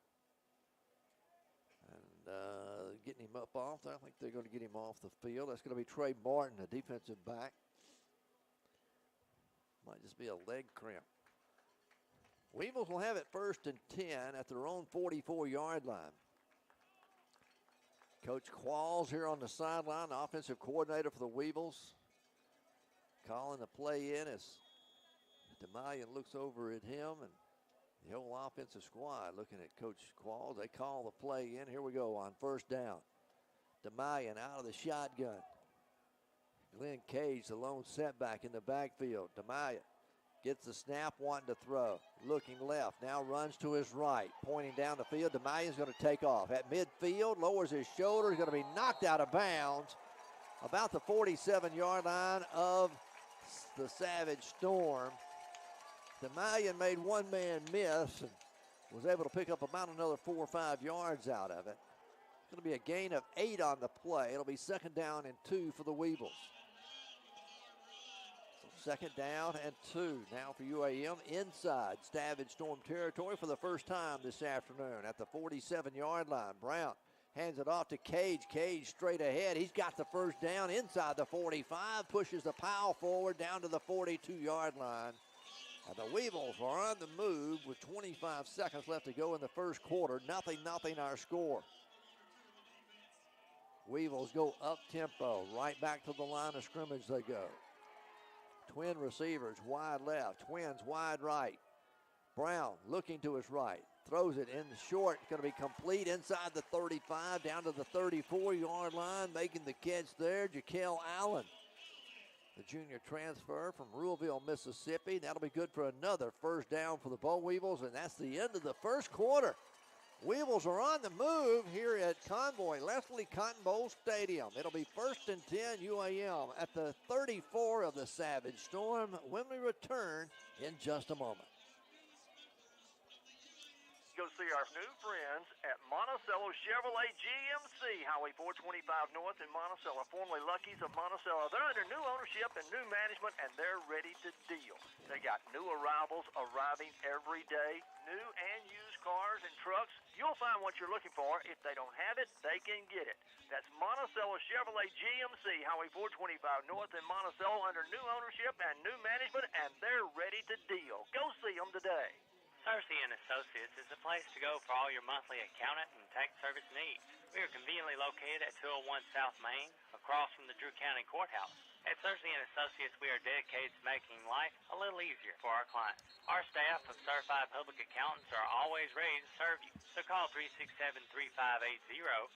G: And getting him up off. I think they're going to get him off the field. That's going to be Trey Martin, the defensive back. Might just be a leg cramp. Weevils will have it 1st and 10 at their own 44-yard line. Coach Qualls here on the sideline, the offensive coordinator for the Weevils, calling the play in as Damian looks over at him, and the whole offensive squad looking at Coach Qualls. They call the play in. Here we go on 1st down. 𝗗𝗜𝗦𝗖𝗟 out of the shotgun. Glenn Cage, the lone setback in the backfield. 𝗗𝗦𝗧𝗏 gets the snap, wanting to throw. Looking left, now runs to his right. Pointing down the field, 𝗗𝗦𝗧's going to take off. At midfield, lowers his shoulder, he's going to be knocked out of bounds. About the 47-yard line of the Savage Storm. 𝗗𝗦𝗧 made one man miss and was able to pick up about another 4 or 5 yards out of it. It's going to be a gain of 8 on the play. It'll be 2nd down and 2 for the Weevils. So 2nd down and 2 now for UAM inside Savage Storm territory for the first time this afternoon at the 47-yard line. Brown hands it off to Cage. Cage straight ahead. He's got the first down inside the 45. Pushes the pile forward down to the 42-yard line. And the Weevils are on the move with 25 seconds left to go in the first quarter. 0-0 our score. Weevils go up-tempo. Right back to the line of scrimmage they go. Twin receivers wide left. Twins wide right. Brown looking to his right. Throws it in the short. Going to be complete inside the 35 down to the 34-yard line. Making the catch there, 𝗗𝗜𝗦𝗟, the junior transfer from Louisville, Mississippi. That'll be good for another first down for the Bo Weevils, and that's the end of the first quarter. Weevils are on the move here at Convoy Leslie Cotton Bowl Stadium. It'll be 1st and 10 UAM at the 34 of the Savage Storm when we return in just a moment.
D: Go see our new friends at Monticello Chevrolet GMC, Highway 425 North in Monticello, formerly Lucky's of Monticello. They're under new ownership and new management, and they're ready to deal. They got new arrivals arriving every day, new and used cars and trucks. You'll find what you're looking for. If they don't have it, they can get it. That's Monticello Chevrolet GMC, Highway 425 North in Monticello, under new ownership and new management, and they're ready to deal. Go see them today.
J: 𝗗𝗏 and Associates is the place to go for all your monthly accountant and tax service needs. We are conveniently located at 201 South Main, across from the Drew County Courthouse. At 𝗗𝗏 and Associates, we are dedicated to making life a little easier for our clients. Our staff of certified public accountants are always ready to serve you. So call 367-3580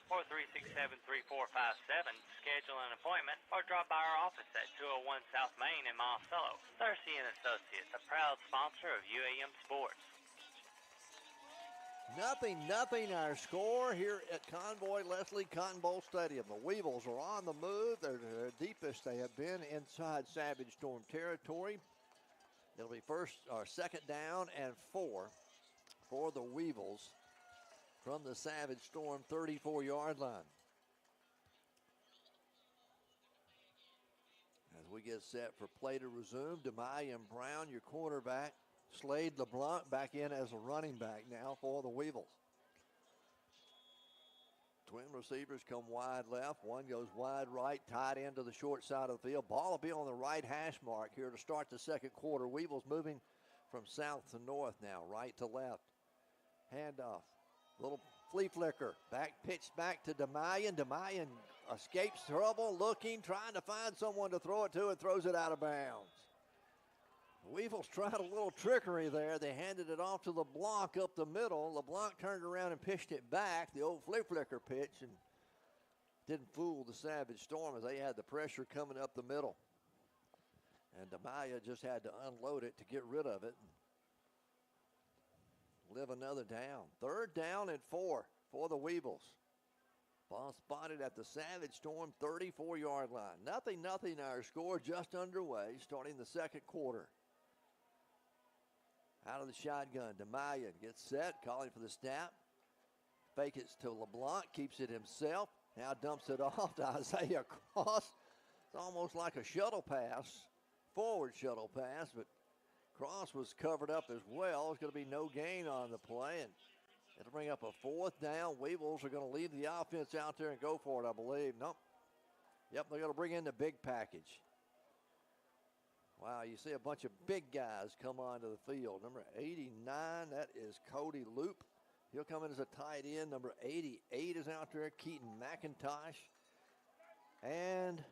J: or 367-3457 to schedule an appointment, or drop by our office at 201 South Main in Monticello. 𝗗𝗏 and Associates, a proud sponsor of UAM Sports.
G: 0-0 our score here at Convoy Leslie Cotton Bowl Stadium. The Weevils are on the move. They're the deepest they have been inside Savage Storm territory. It'll be 2nd down and 4 for the Weevils from the Savage Storm 34-yard line. As we get set for play to resume, 𝗗𝗦𝗧 and Brown, your quarterback. Slade LeBlanc back in as a running back now for the Weevils. Twin receivers come wide left. One goes wide right, tied into the short side of the field. Ball will be on the right hash mark here to start the second quarter. Weevils moving from south to north now, right to left. Handoff. Little flea flicker. Back pitch back to 𝗗𝗦𝗧. 𝗗𝗦𝗧 escapes trouble, looking, trying to find someone to throw it to, and throws it out of bounds. The Weevils tried a little trickery there. They handed it off to LeBlanc up the middle. LeBlanc turned around and pitched it back, the old flea flicker pitch, and didn't fool the Savage Storm as they had the pressure coming up the middle. And 𝗗𝗦𝗧 just had to unload it to get rid of it. Live another down. 3rd down and 4 for the Weevils. Ball spotted at the Savage Storm 34-yard line. 0-0 our score, just underway, starting the second quarter. Out of the shotgun, 𝗗𝗦𝗧 gets set, calling for the snap. Fake it to LeBlanc, keeps it himself. Now dumps it off to Isaiah Cross. It's almost like a shuttle pass, forward shuttle pass, but Cross was covered up as well. There's going to be no gain on the play, and it'll bring up a 4th down. Weevils are going to leave the offense out there and go for it, I believe. Nope. Yep, they're going to bring in the big package. Wow, you see a bunch of big guys come onto the field. Number 89, that is Cody Loop. He'll come in as a tight end. Number 88 is out there, Keaton McIntosh. And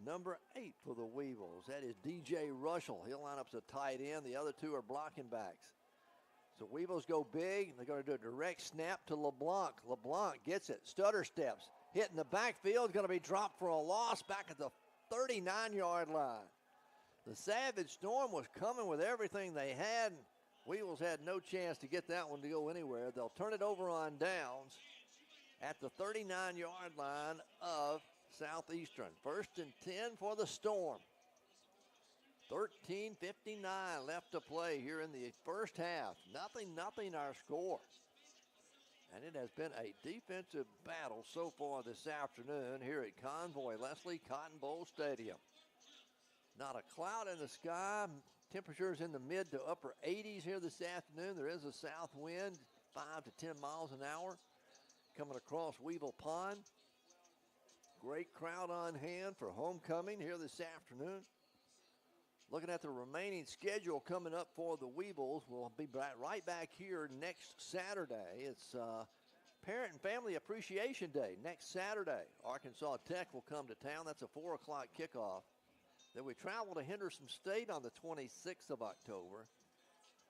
G: number 8 for the Weevils, that is DJ Russell. He'll line up as a tight end. The other 2 are blocking backs. So Weevils go big. They're going to do a direct snap to LeBlanc. LeBlanc gets it, stutter steps. hit in the backfield, going to be dropped for a loss back at the 39-yard line. The Savage Storm was coming with everything they had. Weevils had no chance to get that one to go anywhere. They'll turn it over on downs at the 39-yard line of Southeastern. 1st and 10 for the Storm. 13:59 left to play here in the first half. Nothing our score. And it has been a defensive battle so far this afternoon here at Convoy Leslie Cotton Bowl Stadium. Not a cloud in the sky. Temperatures in the mid to upper 80s here this afternoon. There is a south wind, 5 to 10 miles an hour, coming across Weevil Pond. Great crowd on hand for homecoming here this afternoon. Looking at the remaining schedule coming up for the Weevils, we'll be right back here next Saturday. It's Parent and Family Appreciation Day next Saturday. Arkansas Tech will come to town. That's a 4 o'clock kickoff. Then we travel to Henderson State on the 26th of October.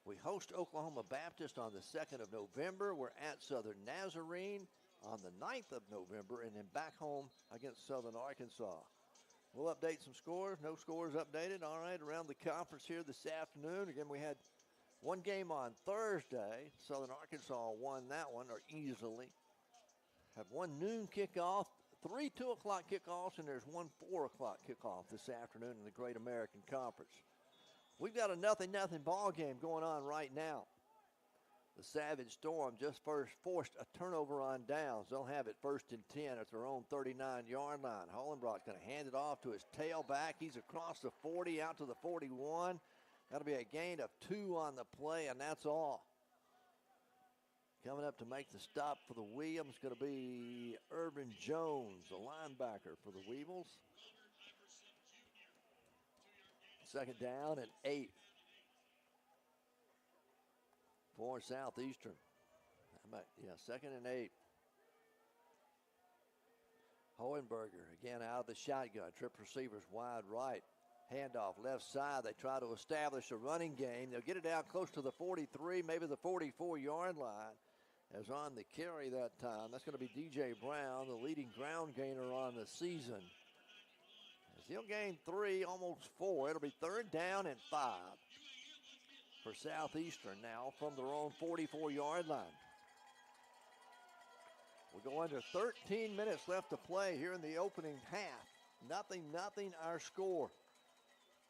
G: We host Oklahoma Baptist on the 2nd of November. We're at Southern Nazarene on the 9th of November, and then back home against Southern Arkansas. We'll update some scores. No scores updated. All right, around the conference here this afternoon. Again, we had one game on Thursday. Southern Arkansas won that one, or easily. Have one noon kickoff, 3 2 o'clock kickoffs, and there's one 4 o'clock kickoff this afternoon in the Great American Conference. We've got a 0-0 ball game going on right now. The Savage Storm just forced a turnover on downs. They'll have it 1st and 10 at their own 39-yard line. 𝗗𝗜𝗦𝗖𝗟𝗏𝗏's going to hand it off to his tailback. He's across the 40 out to the 41. That'll be a gain of 2 on the play, and that's all. Coming up to make the stop for the Williams going to be Urban Jones, the linebacker for the Weevils. 2nd down and 8. For Southeastern. 2nd and 8. 𝗗𝗜𝗦𝗏𝗏ger again out of the shotgun. Trip receivers wide right. Handoff left side. They try to establish a running game. They'll get it out close to the 43, maybe the 44-yard line. As on the carry that time, that's going to be DJ Brown, the leading ground gainer on the season. As he'll gain 3, almost 4. It'll be 3rd down and 5. For Southeastern now from their own 44-yard line. We'll go under 13 minutes left to play here in the opening half. 0-0 our score.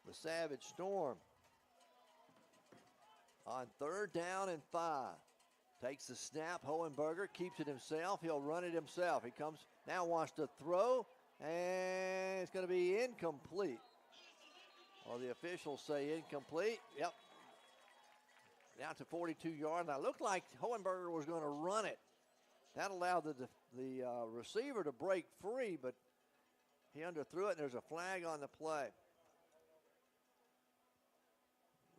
G: The Savage Storm on 3rd down and 5. Takes the snap. 𝗗𝗜𝗦𝗏𝗏ger keeps it himself. He'll run it himself. He comes now, wants to throw, and it's going to be incomplete. Well, the officials say incomplete. Yep. Down to 42-yard line. Looked like 𝗗𝗜𝗏𝗏𝗏ger was going to run it. That allowed the receiver to break free, but he underthrew it, and there's a flag on the play.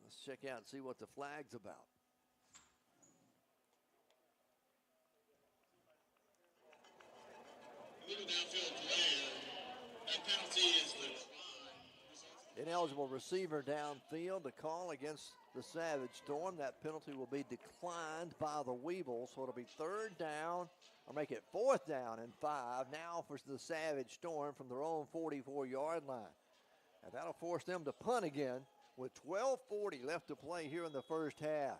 G: Let's check out and see what the flag's about.
A: That penalty is
G: Ineligible receiver downfield. The call against the Savage Storm. That penalty will be declined by the Weevils, so it'll be 3rd down, or make it 4th down and 5. Now for the Savage Storm from their own 44-yard line. And that'll force them to punt again with 12:40 left to play here in the first half.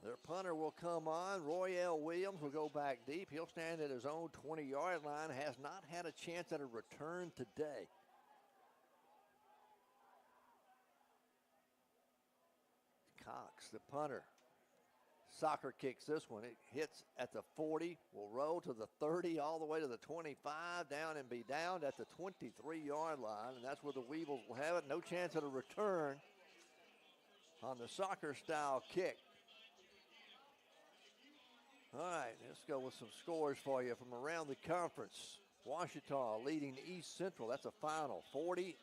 G: Their punter will come on. Roy L. Williams will go back deep. He'll stand at his own 20-yard line. Has not had a chance at a return today. Cox, the punter. Soccer kicks this one. It hits at the 40. Will roll to the 30, all the way to the 25, down and be downed at the 23-yard line. And that's where the Weevils will have it. No chance at a return on the soccer-style kick. All right, let's go with some scores for you from around the conference. Ouachita leading East Central. That's a final, 40-0.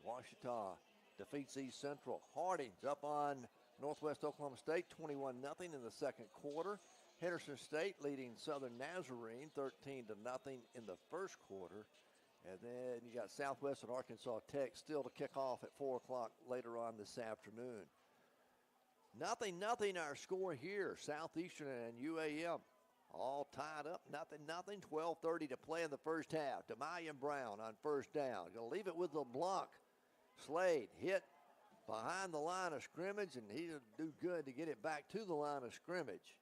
G: Ouachita defeats East Central. Harding's up on Northwest Oklahoma State, 21-0 in the second quarter. Henderson State leading Southern Nazarene, 13-0 in the first quarter. And then you got Southwestern Arkansas Tech still to kick off at 4 o'clock later on this afternoon. 0-0 our score here. Southeastern and UAM all tied up, 0-0. 12:30 to play in the first half. 𝗗𝗦𝗧𝗏 Brown on first down. Going to leave it with LeBlanc. Slade hit behind the line of scrimmage, and he'll do good to get it back to the line of scrimmage.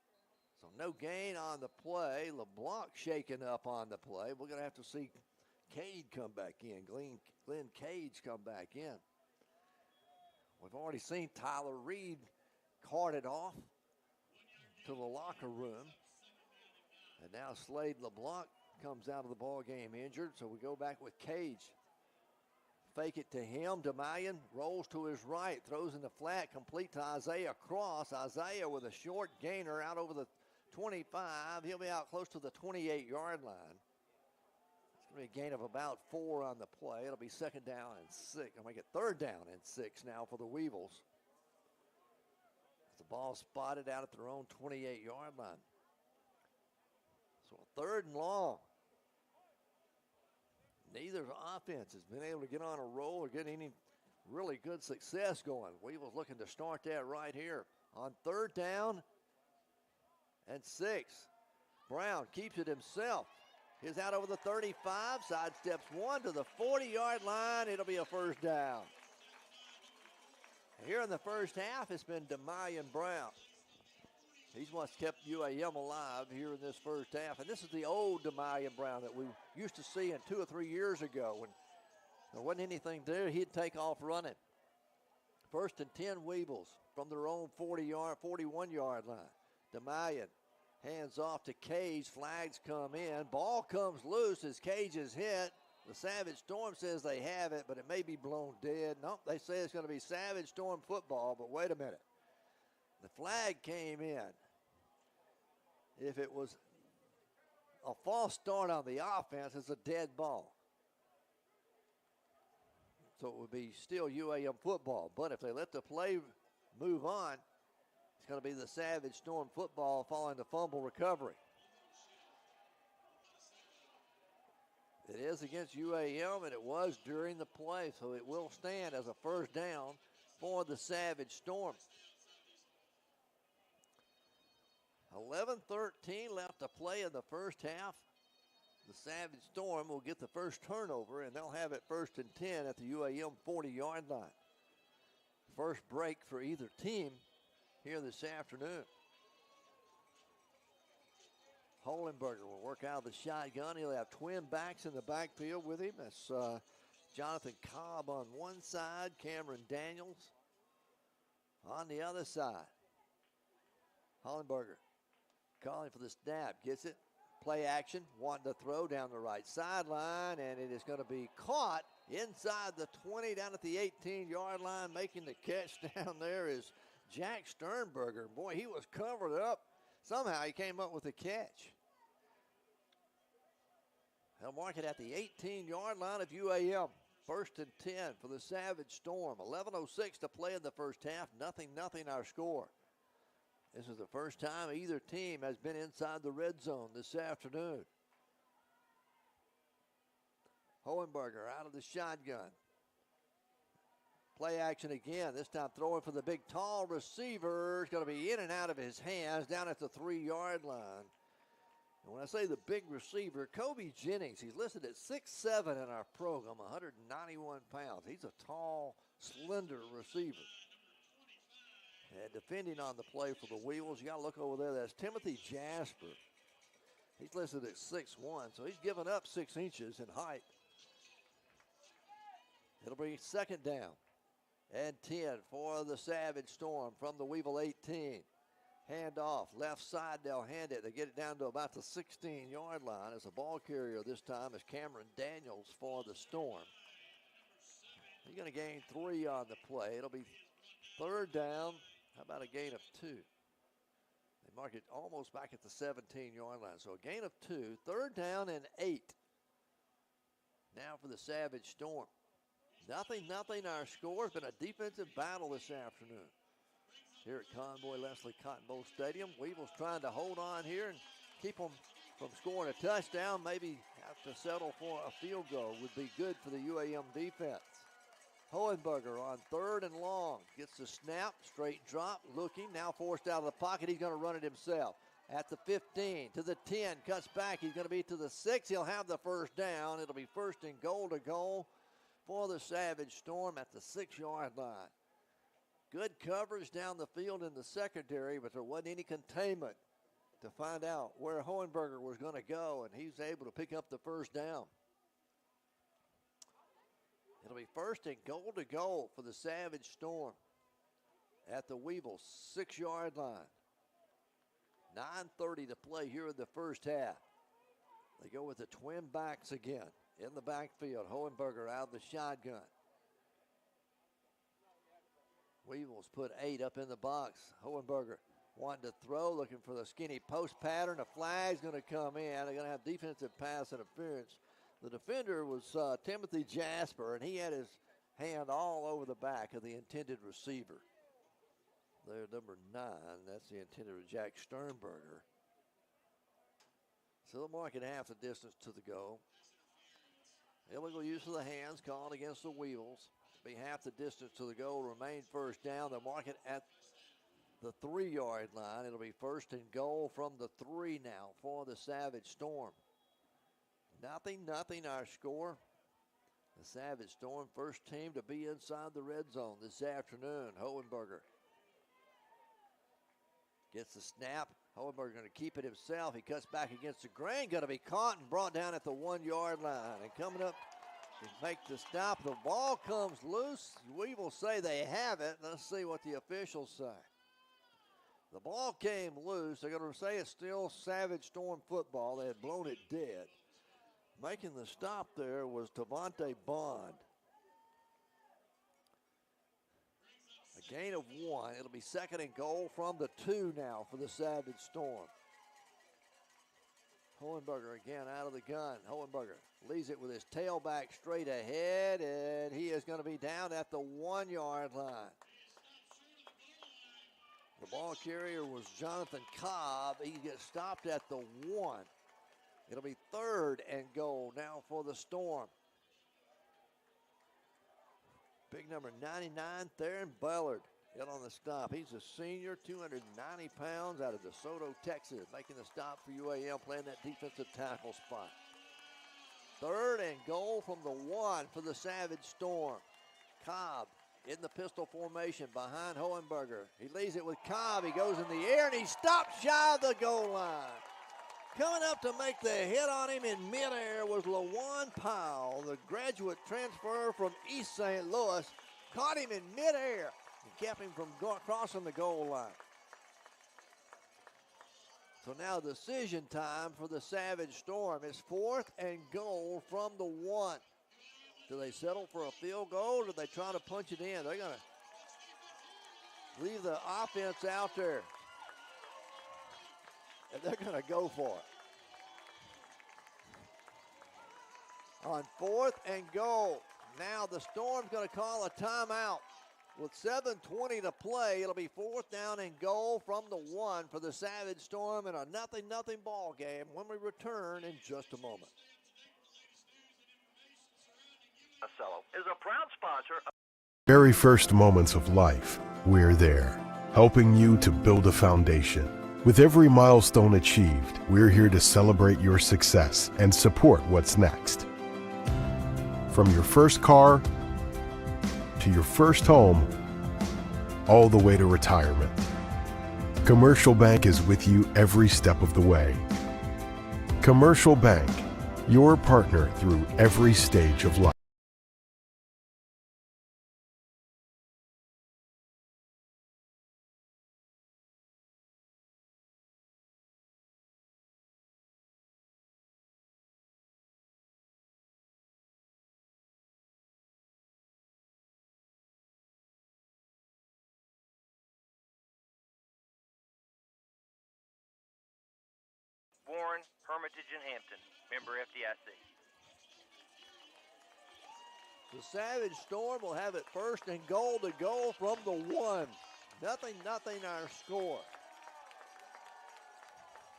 G: So no gain on the play. LeBlanc shaken up on the play. We're going to have to see Cade come back in. Glenn Cage come back in. We've already seen Tyler Reed carted off to the locker room. And now Slade LeBlanc comes out of the ball game injured, so we go back with Cage. Fake it to him. 𝗗𝗦𝗧𝗏 rolls to his right, throws in the flat, complete to Isaiah Cross. Isaiah with a short gainer out over the 25. He'll be out close to the 28-yard line. It's going to be a gain of about 4 on the play. It'll be second down and 6. I'll make it third down and 6 now for the Weevils. The ball spotted out at their own 28-yard line. So a third and long. Neither offense has been able to get on a roll or get any really good success going. Weevils looking to start that right here on third down and 6. Brown keeps it himself. He's out over the 35, sidesteps one to the 40-yard line. It'll be a first down. Here in the first half, it's been 𝗗𝗦𝗧𝗏 Brown. He's what's kept UAM alive here in this first half. And this is the old 𝗗𝗦𝗧𝗏 Brown that we used to see 2 or 3 years ago. When there wasn't anything there, he'd take off running. First and 10 Weevils from their own 41-yard line. 𝗗𝗏𝗧𝗏 hands off to Cage. Flags come in. Ball comes loose as Cage is hit. The Savage Storm says they have it, but it may be blown dead. Nope, they say it's going to be Savage Storm football, but wait a minute. The flag came in. If it was a false start on the offense, it's a dead ball. So it would be still UAM football. But if they let the play move on, it's going to be the Savage Storm football following the fumble recovery. It is against UAM, and it was during the play, so it will stand as a first down for the Savage Storm. 11:13 left to play in the first half. The Savage Storm will get the first turnover, and they'll have it first and 10 at the UAM 40-yard line. First break for either team here this afternoon. Holenberger will work out of the shotgun. He'll have twin backs in the backfield with him. That's Jonathan Cobb on one side, Cameron Daniels on the other side. Holenberger calling for the snap, gets it. Play action, wanting to throw down the right sideline, and it is going to be caught inside the 20 down at the 18-yard line. Making the catch down there is Jack Sternberger. Boy, he was covered up. Somehow he came up with a catch. They'll mark it at the 18-yard line of UAM. First and 10 for the Savage Storm. 11:06 to play in the first half. 0-0 our score. This is the first time either team has been inside the red zone this afternoon. Hohenberger out of the shotgun. Play action again, this time throwing for the big tall receiver. It's going to be in and out of his hands down at the 3-yard line. And when I say the big receiver, Kobe Jennings, he's listed at 6'7" in our program, 191 pounds. He's a tall, slender receiver. And defending on the play for the Weevils, you got to look over there. That's Timothy Jasper. He's listed at 6'1", so he's given up 6 inches in height. It'll be second down and 10 for the Savage Storm from the Weevil 18. Hand off, left side, they'll hand it. They get it down to about the 16-yard line as a ball carrier this time is Cameron Daniels for the Storm. He's going to gain 3 on the play. It'll be third down. How about a gain of 2? They mark it almost back at the 17-yard line. So a gain of 2, third down and 8. Now for the Savage Storm. 0-0 our score. It's been a defensive battle this afternoon here at Convoy Leslie Cotton Bowl Stadium. Weevils trying to hold on here and keep them from scoring a touchdown. Maybe have to settle for a field goal would be good for the UAM defense. Hohenberger on 3rd and long. Gets the snap, straight drop, looking, now forced out of the pocket. He's going to run it himself. At the 15, to the 10, cuts back. He's going to be to the 6. He'll have the first down. It'll be 1st and goal to goal for the Savage Storm at the 6-yard line. Good coverage down the field in the secondary, but there wasn't any containment to find out where Hohenberger was going to go, and he was able to pick up the first down. It'll be 1st and goal to goal for the Savage Storm at the Weevils 6-yard line. 9:30 to play here in the first half. They go with the twin backs again in the backfield. Hohenberger out of the shotgun. Weevils put 8 up in the box. Hohenberger wanting to throw, looking for the skinny post pattern. A flag's going to come in. They're going to have defensive pass interference. The defender was Timothy Jasper, and he had his hand all over the back of the intended receiver. There, number 9, that's the intended of Jack Sternberger. So they'll mark it half the distance to the goal. Illegal use of the hands called against the Weevils. Be half the distance to the goal, remain first down. They'll mark it at the 3-yard line. It'll be 1st and goal from the 3 now for the Savage Storm. 0-0 our score. The Savage Storm, first team to be inside the red zone this afternoon. Hohenberger gets the snap. Hohenberger going to keep it himself. He cuts back against the grain. Going to be caught and brought down at the 1-yard line. And coming up to make the stop, the ball comes loose. Weevils say they have it. Let's see what the officials say. The ball came loose. They're going to say it's still Savage Storm football. They had blown it dead. Making the stop there was Devontae Bond. A gain of 1. It'll be 2nd and goal from the 2 now for the Savage Storm. Hohenberger again out of the gun. Hohenberger leaves it with his tailback straight ahead, and he is going to be down at the 1-yard line. The ball carrier was Jonathan Cobb. He gets stopped at the 1. It'll be 3rd and goal now for the Storm. Big number 99, Theron Ballard, in on the stop. He's a senior, 290 pounds, out of DeSoto, Texas, making the stop for UAM, playing that defensive tackle spot. 3rd and goal from the 1 for the Savage Storm. Cobb in the pistol formation behind Hohenberger. He leaves it with Cobb. He goes in the air, and he stops shy of the goal line. Coming up to make the hit on him in midair was LaJuan Powell, the graduate transfer from East St. Louis. Caught him in midair and kept him from crossing the goal line. So now decision time for the Savage Storm. It's 4th and goal from the 1. Do they settle for a field goal, or do they try to punch it in? They're going to leave the offense out there, and they're going to go for it. On 4th and goal, now the Storm's going to call a timeout. With 7:20 to play, it'll be 4th down and goal from the 1 for the Savage Storm in a 0-0 ball game when we return in just a moment.
D: Monticello is a proud sponsor of
I: Very first moments of life, we're there, helping you to build a foundation. With every milestone achieved, we're here to celebrate your success and support what's next. From your first car to your first home, all the way to retirement. Commercial Bank is with you every step of the way. Commercial Bank, your partner through every stage of life.
D: Warren, Hermitage, and Hampton, member FDIC.
G: The Savage Storm will have it 1st and goal to goal from the 1. 0-0 our score.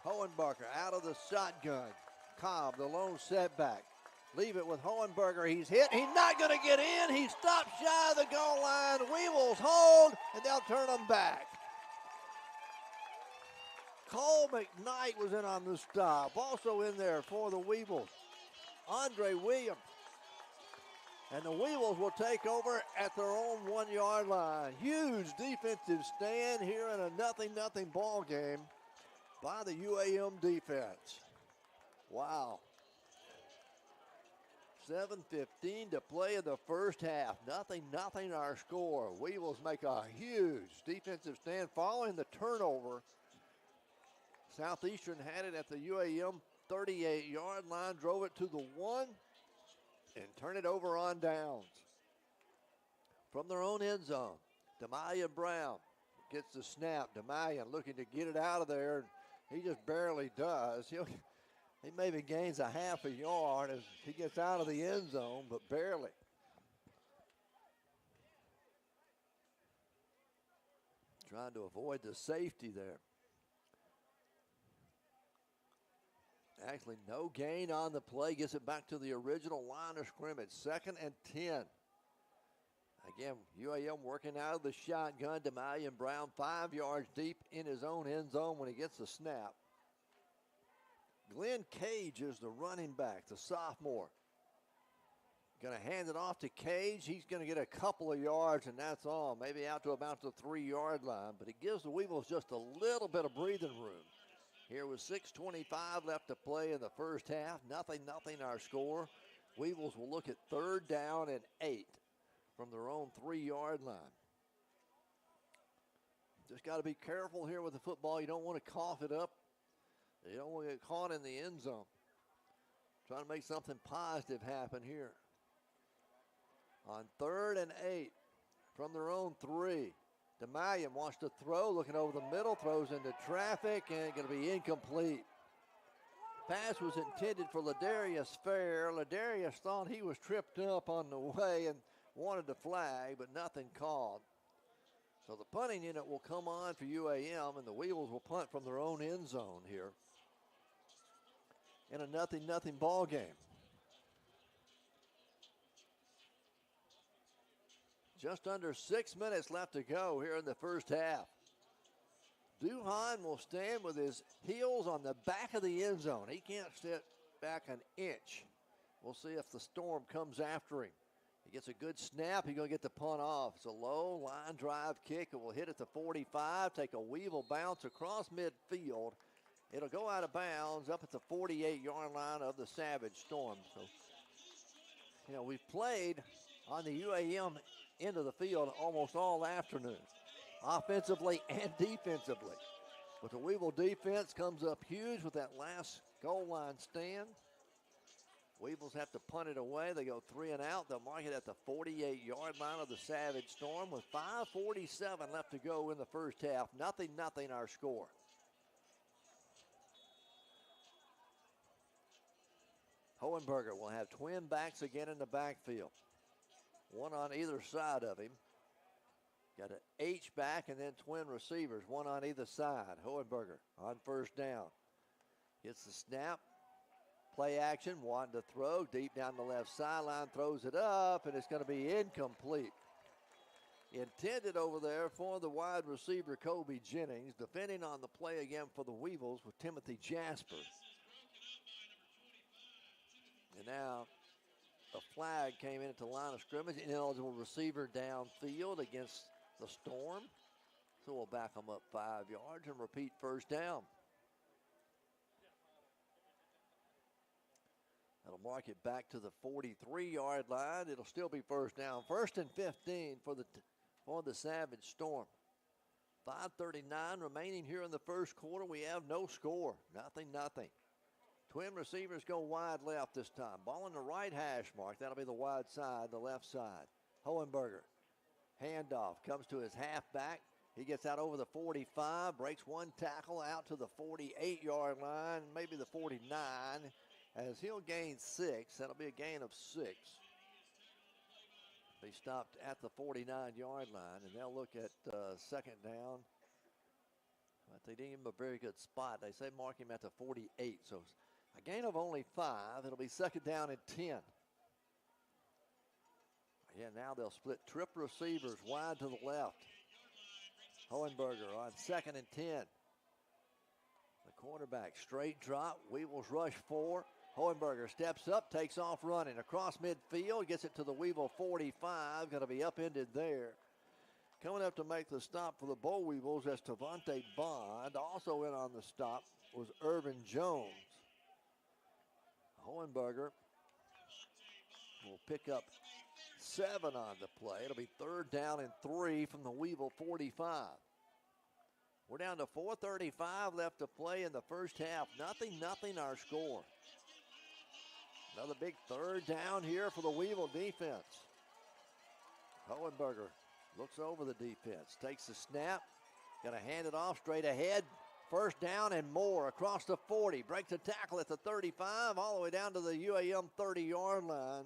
G: Hohenberger out of the shotgun. Cobb, the lone setback. leave it with Hohenberger. He's hit. He's not going to get in. He stopped shy of the goal line. Weevils hold, and they'll turn them back. 𝗗𝗜𝗦𝗖𝗟𝗔𝗜𝗠𝗘𝗥 was in on the stop. Also in there for the Weevils, Andre Williams. And the Weevils will take over at their own 1-yard line. Huge defensive stand here in a 0-0 ball game by the UAM defense. Wow. 7:15 to play in the first half. 0-0 our score. Weevils make a huge defensive stand following the turnover. Southeastern had it at the UAM 38-yard line, drove it to the 1, and turned it over on downs. From their own end zone, 𝗗𝗜𝗦𝗖𝗟𝗔𝗜𝗠𝗘𝗥 gets the snap. 𝗗𝗜𝗦𝗖𝗟𝗔𝗜𝗠𝗘𝗥 looking to get it out of there. He just barely does. He maybe gains a half a yard as he gets out of the end zone, but barely. Trying to avoid the safety there. Actually, no gain on the play. Gets it back to the original line of scrimmage. 2nd and 10. Again, UAM working out of the shotgun. 𝗗𝗜𝗦𝗖𝗟𝗔𝗜𝗠 5 yards deep in his own end zone when he gets the snap. Glenn Cage is the running back, the sophomore. Going to hand it off to Cage. He's going to get a couple of yards, and that's all. Maybe out to about the 3-yard line, but it gives the Weevils just a little bit of breathing room. Here with 6:25 left to play in the first half. 0-0 our score. Weevils will look at 3rd down and 8 from their own 3-yard line. Just got to be careful here with the football. You don't want to cough it up. You don't want to get caught in the end zone. Trying to make something positive happen here. On 3rd and 8 from their own 3. 𝗗𝗦𝗖𝗟𝗔𝗜𝗠𝗘𝗥 wants to throw, looking over the middle, throws into traffic, and going to be incomplete. Pass was intended for Ladarius Fair. Ladarius thought he was tripped up on the way and wanted to flag, but nothing called. So the punting unit will come on for UAM, and the Weevils will punt from their own end zone here in a 0-0 ball game. Just under 6 minutes left to go here in the first half. 𝗗𝗜𝗦𝗖𝗟𝗔𝗜𝗍𝗏 will stand with his heels on the back of the end zone. He can't sit back an inch. We'll see if the Storm comes after him. He gets a good snap. He's going to get the punt off. It's a low line drive kick. It will hit at the 45, take a Weevil bounce across midfield. It'll go out of bounds up at the 48-yard line of the Savage Storm. So, you know, we've played on the UAM end of the field almost all afternoon, offensively and defensively. But the Weevil defense comes up huge with that last goal line stand. Weevils have to punt it away. They go 3 and out. They'll mark it at the 48-yard line of the Savage Storm with 5:47 left to go in the first half. 0-0 our score. Hohenberger will have twin backs again in the backfield. One on either side of him. Got an H-back and then twin receivers, one on either side. Hohenberger on 1st down. Gets the snap. Play action, wanting to throw deep down the left sideline, throws it up, and it's going to be incomplete. Intended over there for the wide receiver, Kobe Jennings. Defending on the play again for the Weevils with Timothy Jasper. And now a flag came into the line of scrimmage. Ineligible receiver downfield against the Storm. So we'll back them up 5 yards and repeat 1st down. That'll mark it back to the 43-yard line. It'll still be 1st down. 1st and 15 for the Savage Storm. 5:39 remaining here in the first quarter. We have no score. 0-0. Twin receivers go wide left this time. Ball in the right hash mark. That'll be the wide side, the left side. Hohenberger. Handoff. Comes to his halfback. He gets out over the 45. Breaks one tackle out to the 48-yard line. Maybe the 49. As he'll gain 6. That'll be a gain of 6. He stopped at the 49-yard line. And they'll look at 2nd down. But they didn't give him a very good spot. They say mark him at the 48. So A gain of only 5. It'll be second down and 10. Again, now they'll split trip receivers wide to the left. Hohenberger on second and 10. The quarterback straight drop. Weevils rush 4. Hohenberger steps up, takes off running across midfield, gets it to the Weevil 45. Going to be upended there. Coming up to make the stop for the Boll Weevils, that's Tavante Bond. Also in on the stop was Irvin Jones. Hohenberger will pick up 7 on the play. It'll be third down and 3 from the Weevil 45. We're down to 4:35 left to play in the first half. Nothing our score. Another big third down here for the Weevil defense. Hohenberger looks over the defense, takes the snap, gonna hand it off straight ahead. First down and more across the 40. Breaks the tackle at the 35 all the way down to the UAM 30-yard line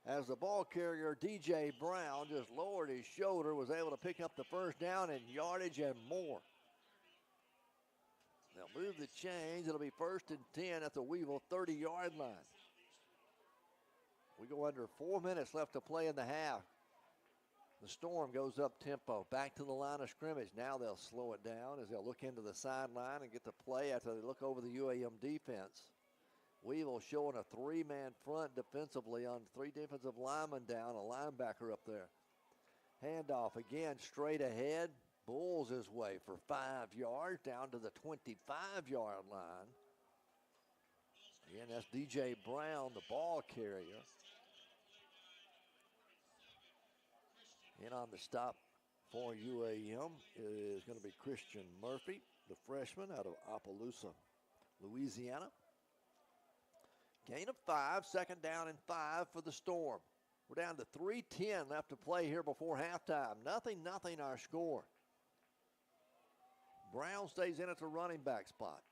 G: as the ball carrier DJ Brown just lowered his shoulder, was able to pick up the first down and yardage and more. They'll move the chains. It'll be first and 10 at the Weevil 30-yard line. We go under 4 minutes left to play in the half. The Storm goes up tempo, back to the line of scrimmage. Now they'll slow it down as they'll look into the sideline and get the play after they look over the UAM defense. Weevil showing a 3-man front defensively on 3 defensive linemen down, a linebacker up there. Handoff again straight ahead. Bulls his way for 5 yards down to the 25-yard line. Again, that's DJ Brown, the ball carrier. In on the stop for UAM is going to be Christian Murphy, the freshman out of Opelousas, Louisiana. Gain of 5, second down and 5 for the Storm. We're down to 3:10 left to play here before halftime. Nothing our score. Brown stays in at the running back spot.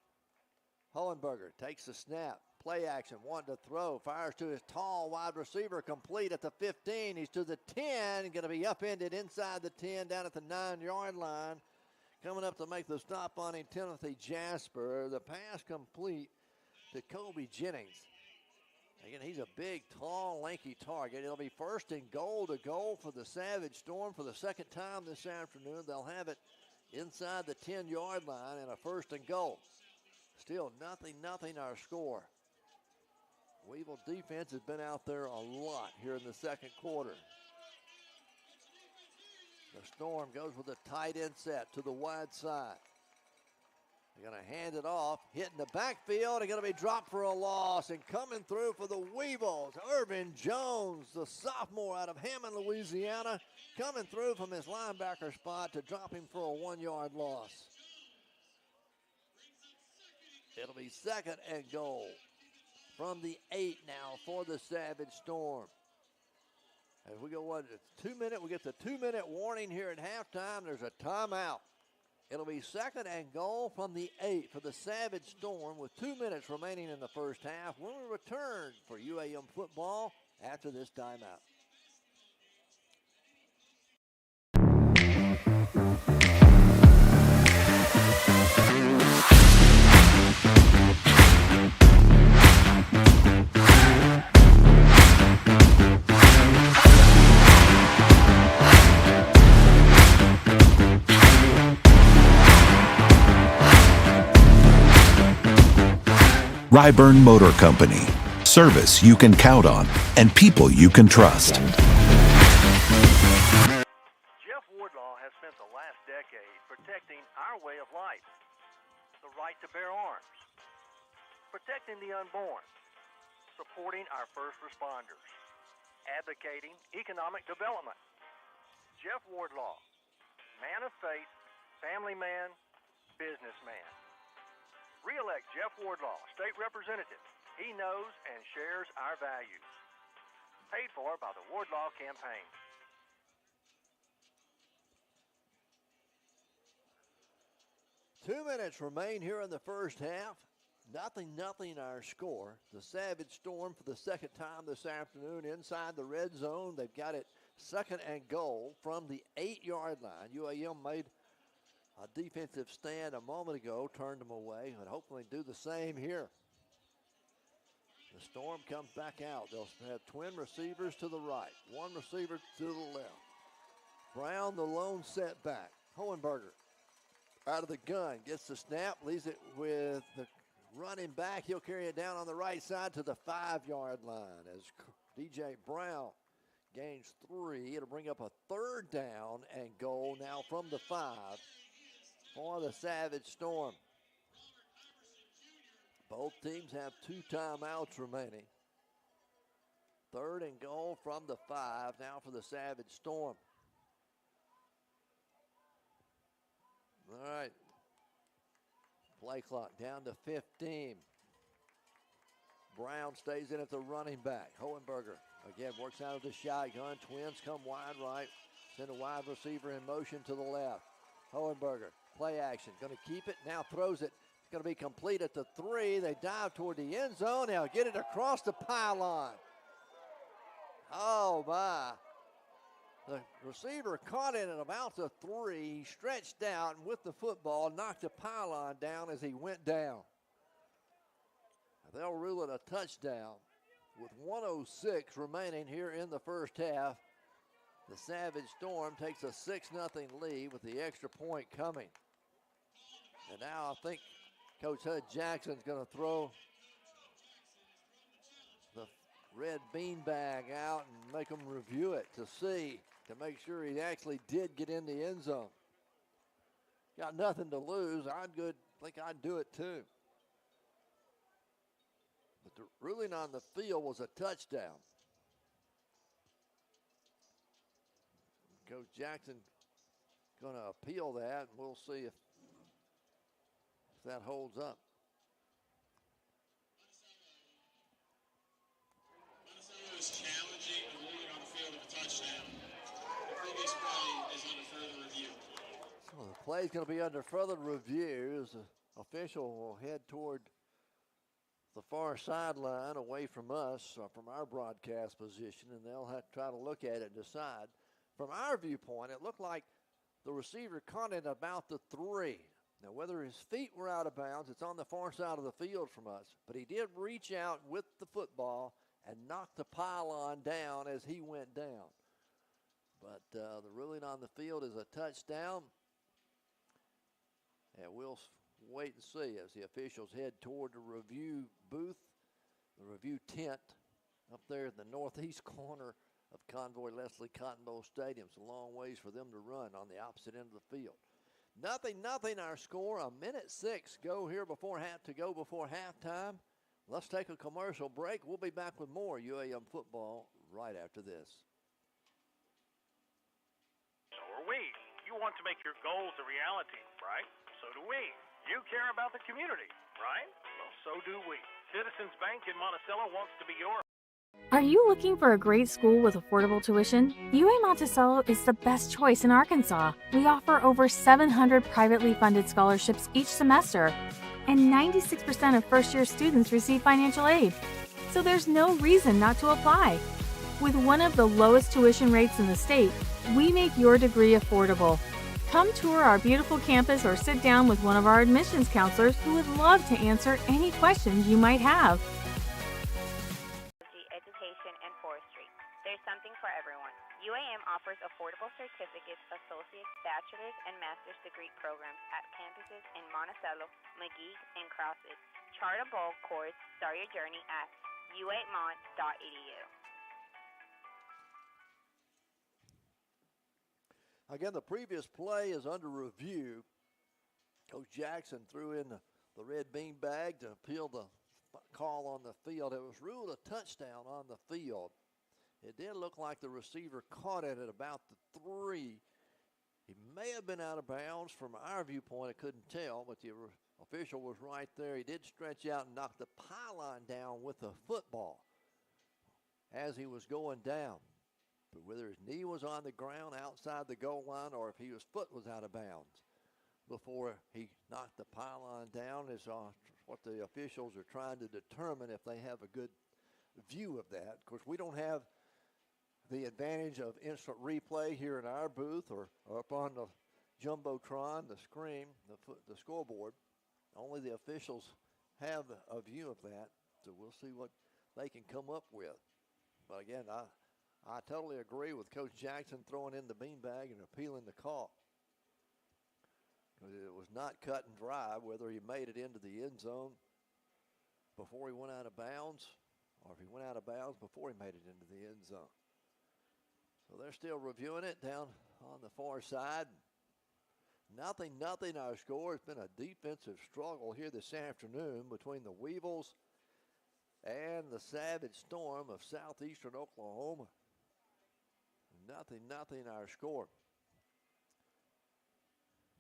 G: Hohenberger takes the snap. Play action, wanting to throw, fires to his tall wide receiver, complete at the 15. He's to the 10, going to be upended inside the 10, down at the 9-yard line. Coming up to make the stop on him, Timothy Jasper. The pass complete to Kobe Jennings. Again, he's a big, tall, lanky target. It'll be first and goal to go for the Savage Storm for the second time this afternoon. They'll have it inside the 10-yard line and a first and goal. Still nothing our score. Weevil defense has been out there a lot here in the second quarter. The Storm goes with a tight end set to the wide side. They're going to hand it off, hitting the backfield. They're going to be dropped for a loss, and coming through for the Weevils, Irvin Jones, the sophomore out of Hammond, Louisiana, coming through from his linebacker spot to drop him for a 1-yard loss. It'll be second and goal from the 8 now for the Savage Storm. As we go under 2 minute, we get the 2-minute warning here at halftime. There's a timeout. It'll be second and goal from the 8 for the Savage Storm with 2 minutes remaining in the first half when we return for UAM football after this timeout.
H: 𝗗𝗚𝗦𝗖𝗟𝗔𝗜𝗠𝗘𝗥 Motor Company. Service you can count on and people you can trust.
D: Jeff Wardlaw has spent the last decade protecting our way of life, the right to bear arms, protecting the unborn, supporting our first responders, advocating economic development. Jeff Wardlaw, man of faith, family man, businessman. Re-elect Jeff Wardlaw, state representative. He knows and shares our values. Paid for by the Wardlaw campaign.
G: Two minutes remain here in the first half. Nothing our score. The Savage Storm for the second time this afternoon inside the red zone. They've got it second and goal from the 8-yard line. UAM made a defensive stand a moment ago, turned them away, and hopefully do the same here. The Storm comes back out. They'll have twin receivers to the right, one receiver to the left. Brown, the lone setback. Hohenberger out of the gun, gets the snap, leaves it with the running back. He'll carry it down on the right side to the 5-yard line as DJ Brown gains 3. It'll bring up a 3rd down and goal now from the 5 for the Savage Storm. Both teams have 2 timeouts remaining. 3rd and goal from the 5 now for the Savage Storm. All right. Play clock down to 15. Brown stays in at the running back. Hohenberger again works out of the shotgun. Twins come wide right. Send a wide receiver in motion to the left. Hohenberger, play action. Going to keep it. Now throws it. It's going to be complete at the 3. They dive toward the end zone. They'll get it across the pylon. Oh, my. The receiver caught it at about the 3. He stretched out and with the football knocked the pylon down as he went down. They'll rule it a touchdown with 1:06 remaining here in the first half. The Savage Storm takes a 6-0 lead with the extra point coming. And now I think Coach Hud Jackson's going to throw the red beanbag out and make them review it to make sure he actually did get in the end zone. Got nothing to lose. Think I'd do it too. But the ruling on the field was a touchdown. Coach Jackson going to appeal that, and we'll see if that holds up.
A: Monticello is challenging the ruling on the field of a touchdown. The previous play is under further review.
G: So the play is going to be under further review as the official will head toward the far sideline away from us, from our broadcast position, and they'll have to try to look at it and decide. From our viewpoint, it looked like the receiver caught it about the 3. Now, whether his feet were out of bounds, it's on the far side of the field from us, but he did reach out with the football and knock the pylon down as he went down. But the ruling on the field is a touchdown. And we'll wait and see as the officials head toward the review booth, the review tent up there in the northeast corner of Convoy Leslie Cotton Bowl Stadium. It's a long ways for them to run on the opposite end of the field. 0-0 our score. 1:06 to go before halftime. Let's take a commercial break. We'll be back with more UAM football right after this.
C: So are we. You want to make your goals a reality, right? So do we. You care about the community, right? Well, so do we. Citizens Bank in Monticello wants to be your.
K: Are you looking for a great school with affordable tuition? UAM Monticello is the best choice in Arkansas. We offer over 700 privately funded scholarships each semester, and 96% of first-year students receive financial aid. So there's no reason not to apply. With one of the lowest tuition rates in the state, we make your degree affordable. Come tour our beautiful campus or sit down with one of our admissions counselors who would love to answer any questions you might have.
L: Education and forestry. There's something for everyone. UAM offers affordable certificates, associate's, bachelor's, and master's degree programs at campuses in Monticello, McGee, and Crossett. Chart a bowl course. Start your journey at u8mont.edu.
G: Again, the previous play is under review. Coach Jackson threw in the red beanbag to appeal the call on the field. It was ruled a touchdown on the field. It did look like the receiver caught it at about the 3. He may have been out of bounds. From our viewpoint, I couldn't tell, but the official was right there. He did stretch out and knock the pylon down with the football as he was going down. But whether his knee was on the ground outside the goal line or if his foot was out of bounds before he knocked the pylon down is what the officials are trying to determine if they have a good view of that. Of course, we don't have the advantage of instant replay here in our booth or up on the Jumbotron, the screen, the scoreboard. Only the officials have a view of that. So we'll see what they can come up with. But again, I totally agree with Coach Jackson throwing in the beanbag and appealing the call. It was not cut and dry whether he made it into the end zone before he went out of bounds or if he went out of bounds before he made it into the end zone. So they're still reviewing it down on the far side. 0-0 our score. It's been a defensive struggle here this afternoon between the Weevils and the Savage Storm of Southeastern Oklahoma. 0-0 our score.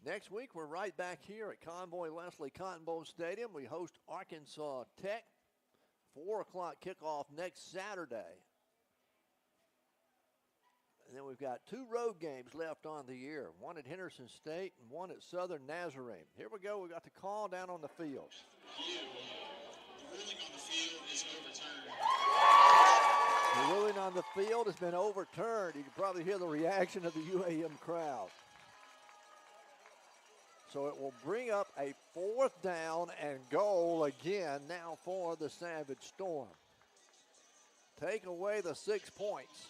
G: Next week, we're right back here at Convoy Leslie Cotton Bowl Stadium. We host Arkansas Tech. 4 o'clock kickoff next Saturday. And then we've got 2 road games left on the year. One at Henderson State and one at Southern Nazarene. Here we go. We got the call down on the field.
A: The ruling on the field is overturned.
G: The ruling on the field has been overturned. You can probably hear the reaction of the UAM crowd. So it will bring up a 4th down and goal again now for the Savage Storm. Take away the 6 points.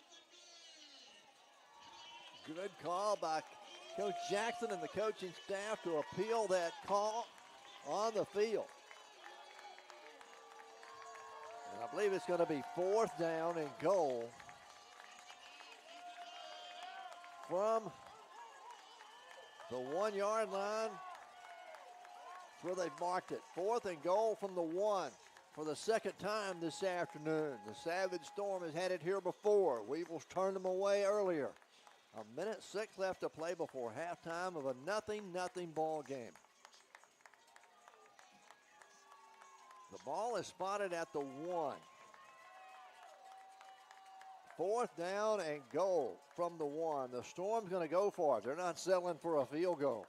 G: Good call by Coach Jackson and the coaching staff to appeal that call on the field. And I believe it's going to be 4th down and goal from the 1-yard line. That's where they've marked it. 4th and goal from the 1 for the second time this afternoon. The Savage Storm has had it here before. Weevils turned them away earlier. 1:06 left to play before halftime of a 0-0 ball game. The ball is spotted at the 1. 4th down and goal from the 1. The Storm's going to go for it. They're not settling for a field goal.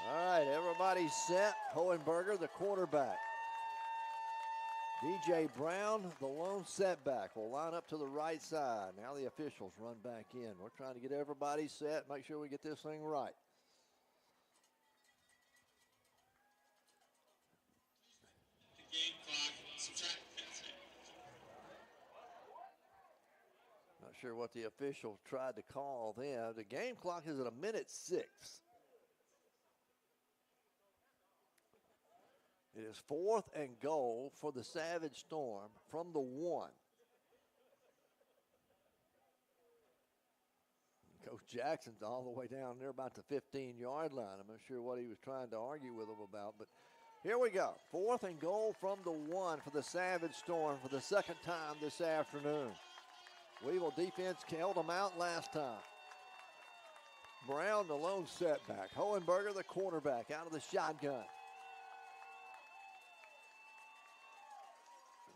G: All right, everybody's set. Hohenberger, the quarterback. DJ Brown, the lone setback, will line up to the right side. Now the officials run back in. We're trying to get everybody set, make sure we get this thing right.
A: The game clock, subtract.
G: Not sure what the official tried to call then. The game clock is at 1:06. It is 4th and goal for the Savage Storm from the 1. Coach Jackson's all the way down there about the 15-yard line. I'm not sure what he was trying to argue with them about, but here we go. 4th and goal from the 1 for the Savage Storm for the second time this afternoon. Weevil defense held them out last time. Brown, the lone setback. Hohenberger, the quarterback, out of the shotgun.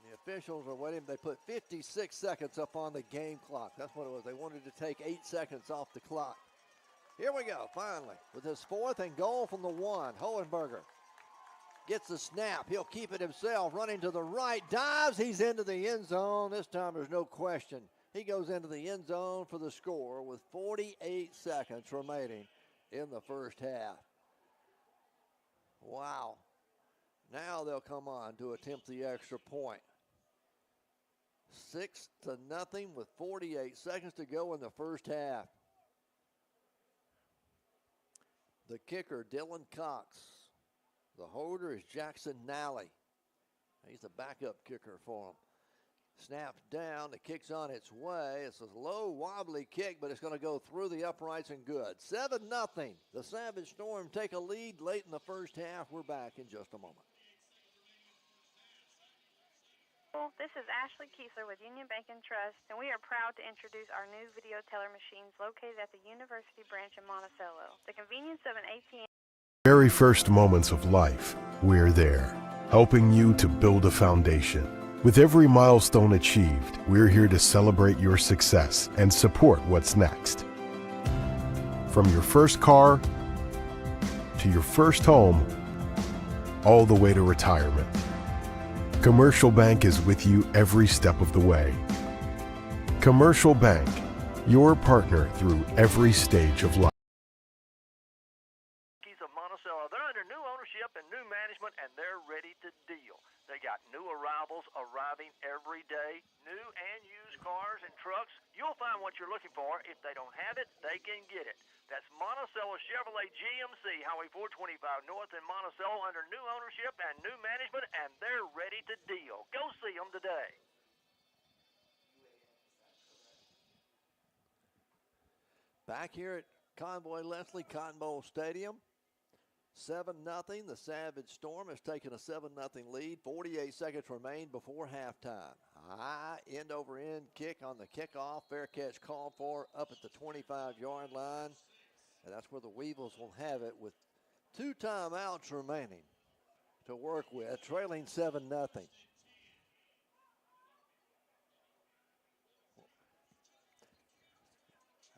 G: The officials are waiting. They put 56 seconds up on the game clock. That's what it was. They wanted to take 8 seconds off the clock. Here we go, finally, with this 4th and goal from the 1. Hohenberger gets the snap. He'll keep it himself, running to the right, dives. He's into the end zone. This time there's no question. He goes into the end zone for the score with 48 seconds remaining in the first half. Wow. Now they'll come on to attempt the extra point. 6-0 with 48 seconds to go in the first half. The kicker, Dylan Cox. The holder is Jackson Nally. He's the backup kicker for him. Snaps down, the kick's on its way. It's a low, wobbly kick, but it's going to go through the uprights and good. 7-0. The Savage Storm take a lead late in the first half. We're back in just a moment.
L: This is Ashley Kiesler with Union Bank and Trust, and we are proud to introduce our new video teller machines located at the University branch in Monticello. The convenience of an ATM.
I: Very first moments of life, we're there, helping you to build a foundation. With every milestone achieved, we're here to celebrate your success and support what's next. From your first car to your first home, all the way to retirement. Commercial Bank is with you every step of the way. Commercial Bank, your partner through every stage of life.
D: Of Monticello, they're under new ownership and new management, and they're ready to deal. They got new arrivals arriving every day, new and used cars and trucks. You'll find what you're looking for. If they don't have it, they can get it. That's Monticello Chevrolet GMC, Highway 425 North in Monticello, under new ownership and new management, and they're ready to deal. Go see them today.
G: Back here at Convoy Leslie Cotton Bowl Stadium, 7-0. The Savage Storm has taken a 7-0 lead. 48 seconds remain before halftime. High end-over-end kick on the kickoff. Fair catch called for up at the 25-yard line. And that's where the Weevils will have it with 2 timeouts remaining to work with, trailing 7-0.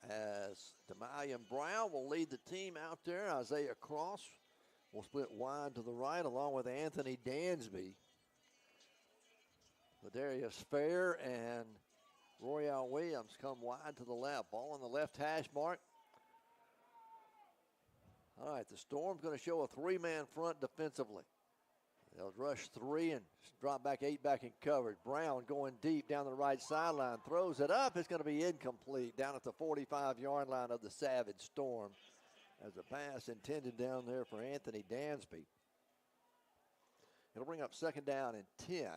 G: As 𝗗𝗜𝗦𝗖𝗟𝗓 will lead the team out there. Isaiah Cross will split wide to the right along with Anthony Dansby. Ladarius Fair and Royale Williams come wide to the left. Ball on the left hash mark. All right, the Storm's going to show a 3-man front defensively. They'll rush 3 and drop back 8 back in coverage. Brown going deep down the right sideline. Throws it up. It's going to be incomplete down at the 45-yard line of the Savage Storm, as a pass intended down there for Anthony Dansby. It'll bring up 2nd down and 10.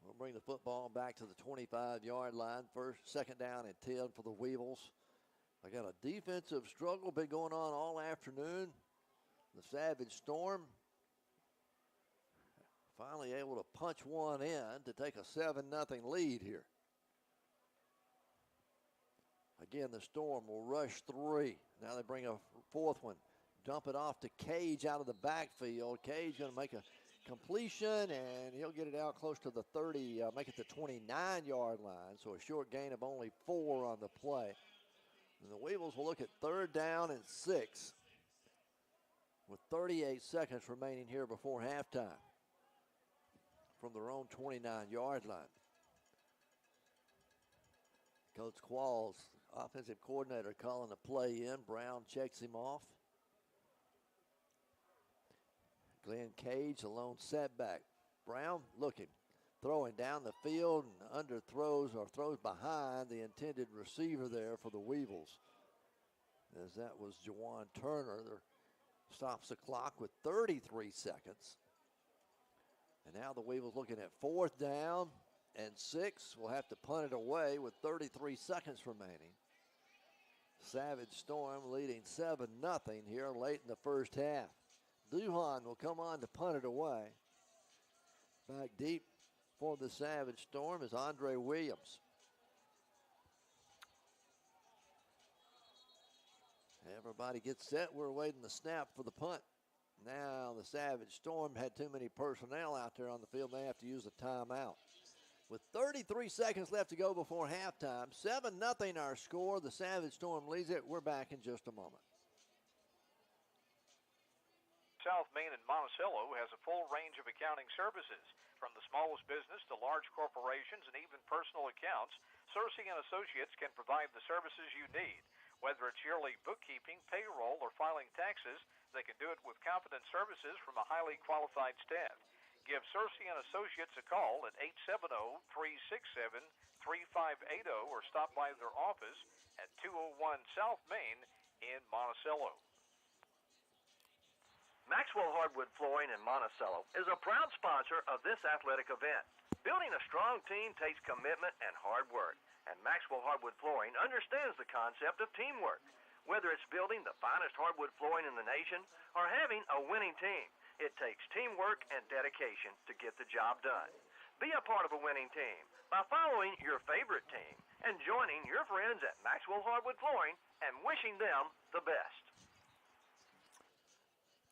G: We'll bring the football back to the 25-yard line. 2nd down and 10 for the Weevils. I got a defensive struggle been going on all afternoon. The Savage Storm finally able to punch one in to take a 7-0 lead here. Again, the Storm will rush 3. Now they bring a 4th one. Dump it off to Cage out of the backfield. Cage going to make a completion, and he'll get it out close to the 30, make it the 29-yard line. So a short gain of only 4 on the play. And the Weevils will look at 3rd down and 6 with 38 seconds remaining here before halftime from their own 29-yard line. Coach Qualls, offensive coordinator, calling the play in. Brown checks him off. Glenn Cage, a lone setback. Brown looking, throwing down the field and underthrows or throws behind the intended receiver there for the Weevils. As that was Jawan Turner. There stops the clock with 33 seconds. And now the Weevils looking at 4th down and 6. Will have to punt it away with 33 seconds remaining. Savage Storm leading 7-0 here late in the first half. 𝗗𝗜𝗦𝗖𝗟𝗔𝗜𝗍𝗓 will come on to punt it away. Back deep for the Savage Storm is Andre Williams. Everybody gets set. We're waiting the snap for the punt. Now the Savage Storm had too many personnel out there on the field. They have to use a timeout. With 33 seconds left to go before halftime, 7-0 our score. The Savage Storm leads it. We're back in just a moment.
C: South Main in Monticello has a full range of accounting services. From the smallest business to large corporations and even personal accounts, 𝗟𝗟 & Associates can provide the services you need. Whether it's yearly bookkeeping, payroll, or filing taxes, they can do it with competent services from a highly qualified staff. Give 𝗟𝗟 & Associates a call at 870-367-3580 or stop by their office at 201 South Main in Monticello.
D: Maxwell Hardwood Flooring in Monticello is a proud sponsor of this athletic event. Building a strong team takes commitment and hard work, and Maxwell Hardwood Flooring understands the concept of teamwork. Whether it's building the finest hardwood flooring in the nation or having a winning team, it takes teamwork and dedication to get the job done. Be a part of a winning team by following your favorite team and joining your friends at Maxwell Hardwood Flooring and wishing them the best.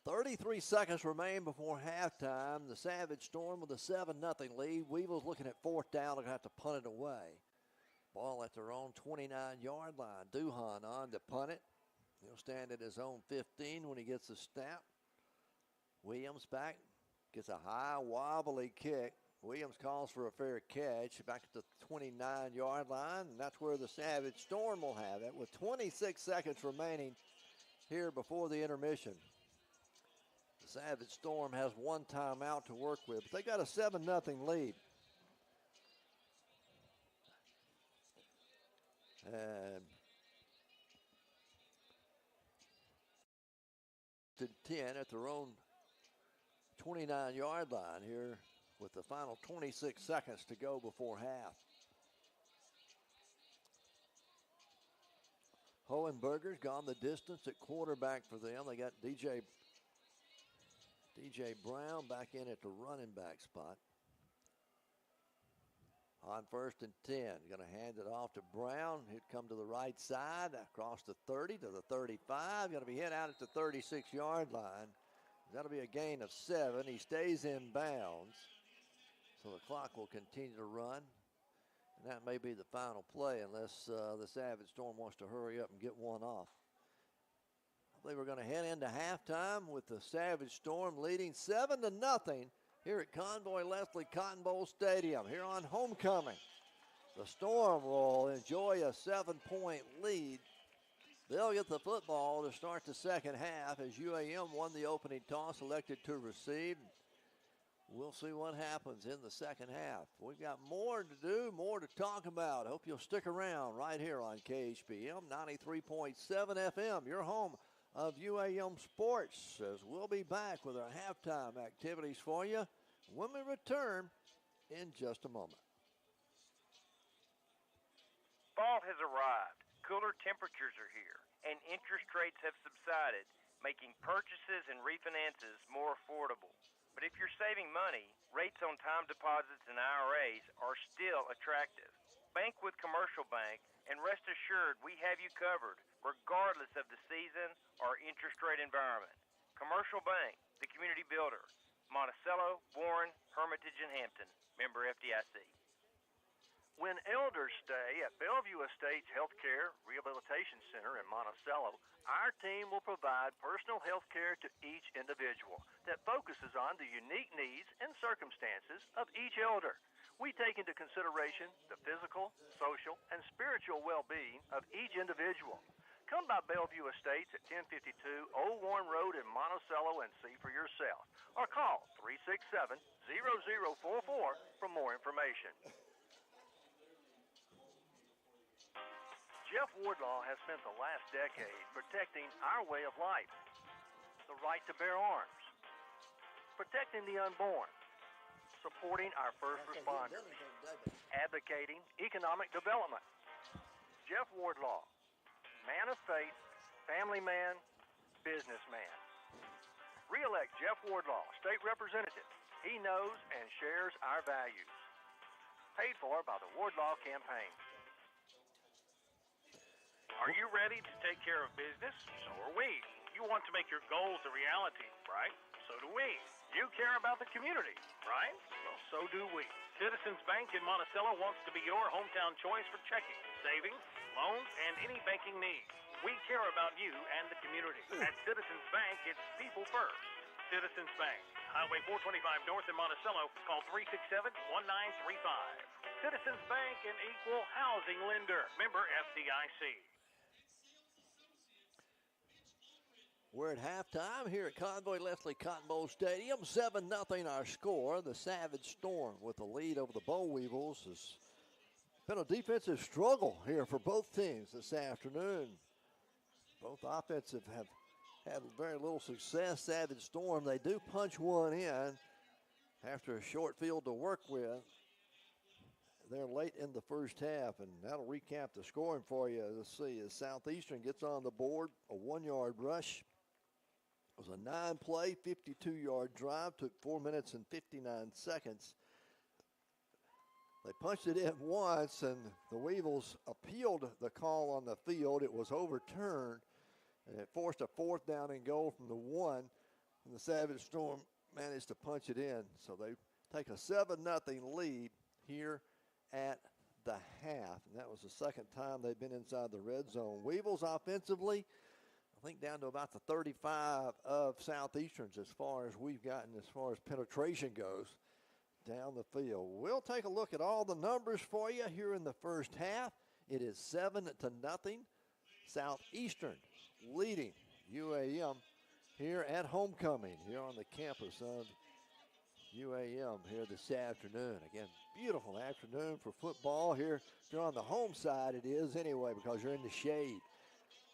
G: 33 seconds remain before halftime. The Savage Storm with a 7-0 lead. Weevils looking at 4th down. They're going to have to punt it away. Ball at their own 29-yard line. 𝗗𝗜𝗦𝗖𝗟𝗔𝗜𝗍𝗓 on to punt it. He'll stand at his own 15 when he gets the snap. Williams back. Gets a high, wobbly kick. Williams calls for a fair catch back at the 29-yard line. And that's where the Savage Storm will have it with 26 seconds remaining here before the intermission. Savage Storm has one timeout to work with, but they got a 7-0 lead. And to 10 at their own 29-yard line here with the final 26 seconds to go before half. Hohenberger's gone the distance at quarterback for them. They got DJ Brown back in at the running back spot. On 1st and 10, going to hand it off to Brown. He'd come to the right side, across the 30 to the 35. Going to be hit out at the 36-yard line. That'll be a gain of 7. He stays in bounds. So the clock will continue to run. And that may be the final play unless the Savage Storm wants to hurry up and get one off. I believe we're going to head into halftime with the Savage Storm leading 7-0 here at Convoy Leslie Cotton Bowl Stadium here on homecoming. The Storm will enjoy a 7-point lead. They'll get the football to start the second half as UAM won the opening toss, elected to receive. We'll see what happens in the second half. We've got more to do, more to talk about. Hope you'll stick around right here on KHPM 93.7 FM, your home of UAM Sports, as we'll be back with our halftime activities for you when we return in just a moment.
M: Fall has arrived. Cooler temperatures are here, and interest rates have subsided, making purchases and refinances more affordable. But if you're saving money, rates on time deposits and IRAs are still attractive. Bank with Commercial Bank, and rest assured we have you covered, regardless of the season or interest rate environment. Commercial Bank, the community builder. Monticello, Warren, Hermitage, and Hampton. Member FDIC.
D: When elders stay at Bellevue Estates Healthcare Rehabilitation Center in Monticello, our team will provide personal health care to each individual that focuses on the unique needs and circumstances of each elder. We take into consideration the physical, social, and spiritual well-being of each individual. Come by Bellevue Estates at 1052 Old Warren Road in Monticello and see for yourself. Or call 367-0044 for more information. Jeff Wardlaw has spent the last decade protecting our way of life, the right to bear arms, protecting the unborn, supporting our first responders, advocating economic development. Jeff Wardlaw, man of faith, family man, businessman. Re-elect Jeff Wardlaw, state representative. He knows and shares our values. Paid for by the Wardlaw campaign.
C: Are you ready to take care of business? So are we. You want to make your goals a reality, right? So do we. You care about the community, right? Well, so do we. Citizens Bank in Monticello wants to be your hometown choice for checking, savings, loans, and any banking needs. We care about you and the community. At Citizens Bank, it's people first. Citizens Bank, Highway 425 North in Monticello. Call 367-1935. Citizens Bank, an equal housing lender. Member FDIC.
G: We're at halftime here at Convoy Leslie Cotton Bowl Stadium. 7-0 our score. The Savage Storm with the lead over the Boll Weevils. Has been a defensive struggle here for both teams this afternoon. Both offensive have had very little success. Savage Storm, they do punch one in after a short field to work with. They're late in the first half, and that'll recap the scoring for you. Let's see, as Southeastern gets on the board, a 1-yard rush. It was a 9-play, 52-yard drive, took 4 minutes and 59 seconds. They punched it in once, and the Weevils appealed the call on the field. It was overturned, and it forced a 4th down and goal from the 1, and the Savage Storm managed to punch it in. So they take a 7-0 lead here at the half, and that was the second time they've been inside the red zone. Weevils offensively, I think down to about the 35 of Southeastern's as far as we've gotten as far as penetration goes down the field. We'll take a look at all the numbers for you here in the first half. It is 7-0. Southeastern leading UAM here at homecoming here on the campus of UAM here this afternoon. Again, beautiful afternoon for football here. If you're on the home side, it is anyway, because you're in the shade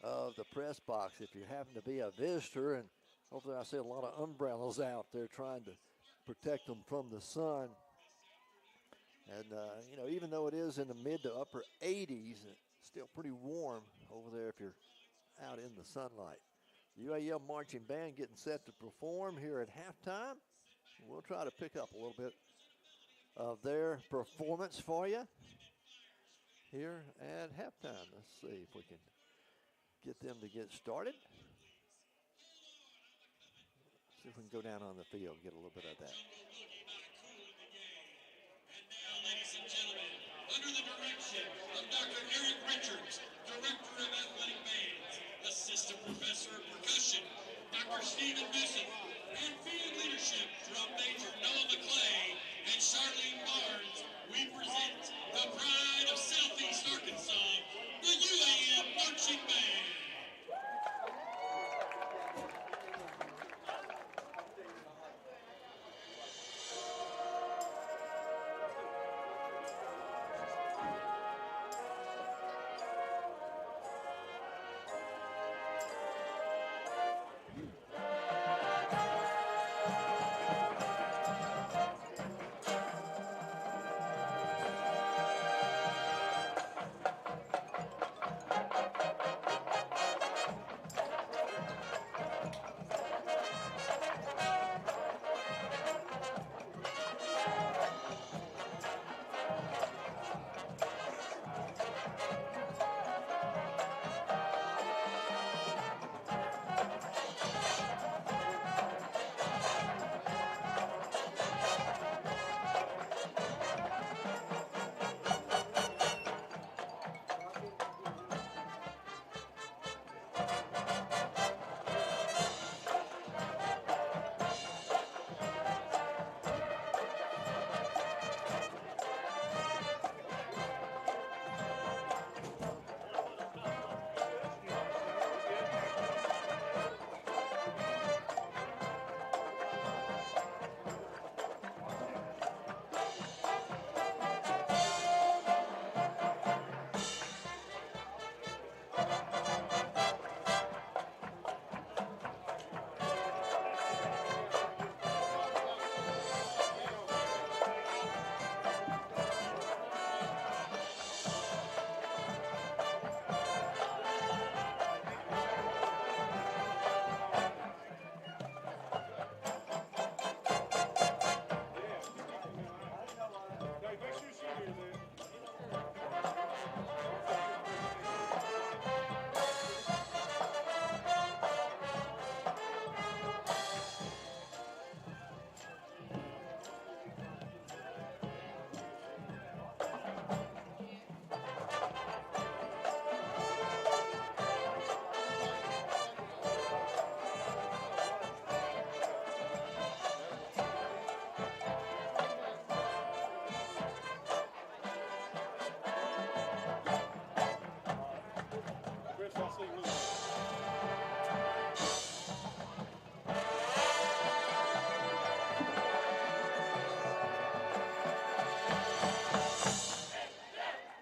G: of the press box. If you happen to be a visitor, and hopefully I see a lot of umbrellas out there trying to protect them from the sun. And, you know, even though it is in the mid to upper 80s, it's still pretty warm over there if you're out in the sunlight. The UAM Marching Band getting set to perform here at halftime. We'll try to pick up a little bit of their performance for you here at halftime. Let's see if we can get them to get started. See if we can go down on the field and get a little bit of that.
A: Ladies and gentlemen, under the direction of Dr. Eric Richards, Director of Athletic Bands, Assistant Professor of Percussion, Dr. Stephen Bishop, and field leadership from Major Noah McClay and Charlene Barnes, we present the pride of Southeast Arkansas, the UAM Marching Band.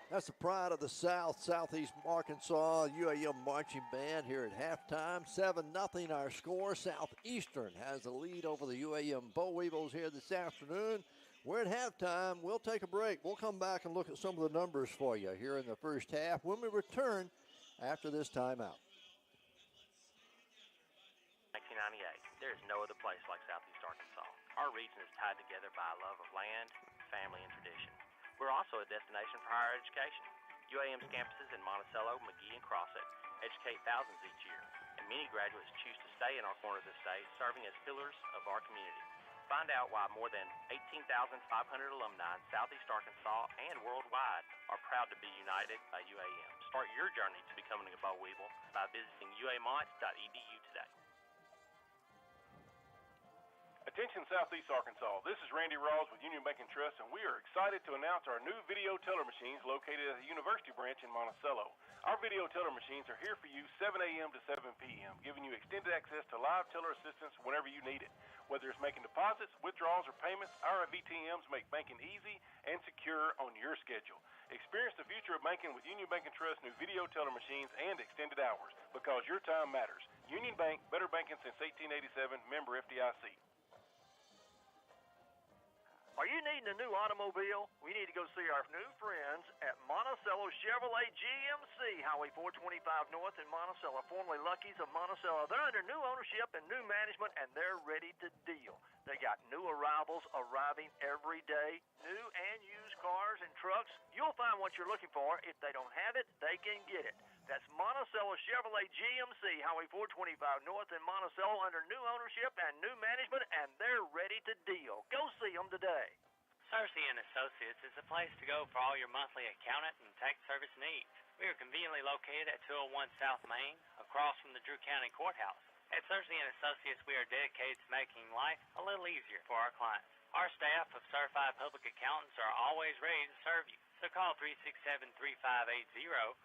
G: That's the pride of the South, Southeast Arkansas UAM Marching Band here at halftime. 7-0 our score. Southeastern has the lead over the UAM Weevils here this afternoon. We're at halftime. We'll take a break. We'll come back and look at some of the numbers for you here in the first half when we return after this timeout.
N: 1998. There is no other place like Southeast Arkansas. Our region is tied together by a love of land, family, and tradition. We're also a destination for higher education. UAM's campuses in Monticello, McGee, and Crossett educate thousands each year, and many graduates choose to stay in our corner of the state, serving as pillars of our community. Find out why more than 18,500 alumni in Southeast Arkansas and worldwide are proud to be united by UAM. Start your journey to becoming a Bo Weevil by visiting uamont.edu today.
O: Attention Southeast Arkansas, this is Randy Rawls with Union Bank and Trust, and we are excited to announce our new video teller machines located at the University branch in Monticello. Our video teller machines are here for you 7 a.m. to 7 p.m., giving you extended access to live teller assistance whenever you need it. Whether it's making deposits, withdrawals, or payments, our VTMs make banking easy and secure on your schedule. Experience the future of banking with Union Bank & Trust's new video teller machines and extended hours, because your time matters. Union Bank, better banking since 1887, member FDIC.
D: Are you needing a new automobile? We need to go see our new friends at Monticello Chevrolet GMC, Highway 425 North in Monticello, formerly Lucky's of Monticello. They're under new ownership and new management, and they're ready to deal. They got new arrivals arriving every day, new and used cars and trucks. You'll find what you're looking for. If they don't have it, they can get it. That's Monticello Chevrolet GMC, Highway 425 North in Monticello, under new ownership and new management, and they're ready to deal. Go see them today.
J: 𝗗𝗜𝗦𝗖𝗟𝗔𝗜𝗠𝗘𝗥 is a place to go for all your monthly accountant and tax service needs. We are conveniently located at 201 South Main, across from the Drew County Courthouse. At 𝗗𝗜𝗦𝗖𝗟𝗍𝒡𝗻s, we are dedicated to making life a little easier for our clients. Our staff of certified public accountants are always ready to serve you. So call 367-3580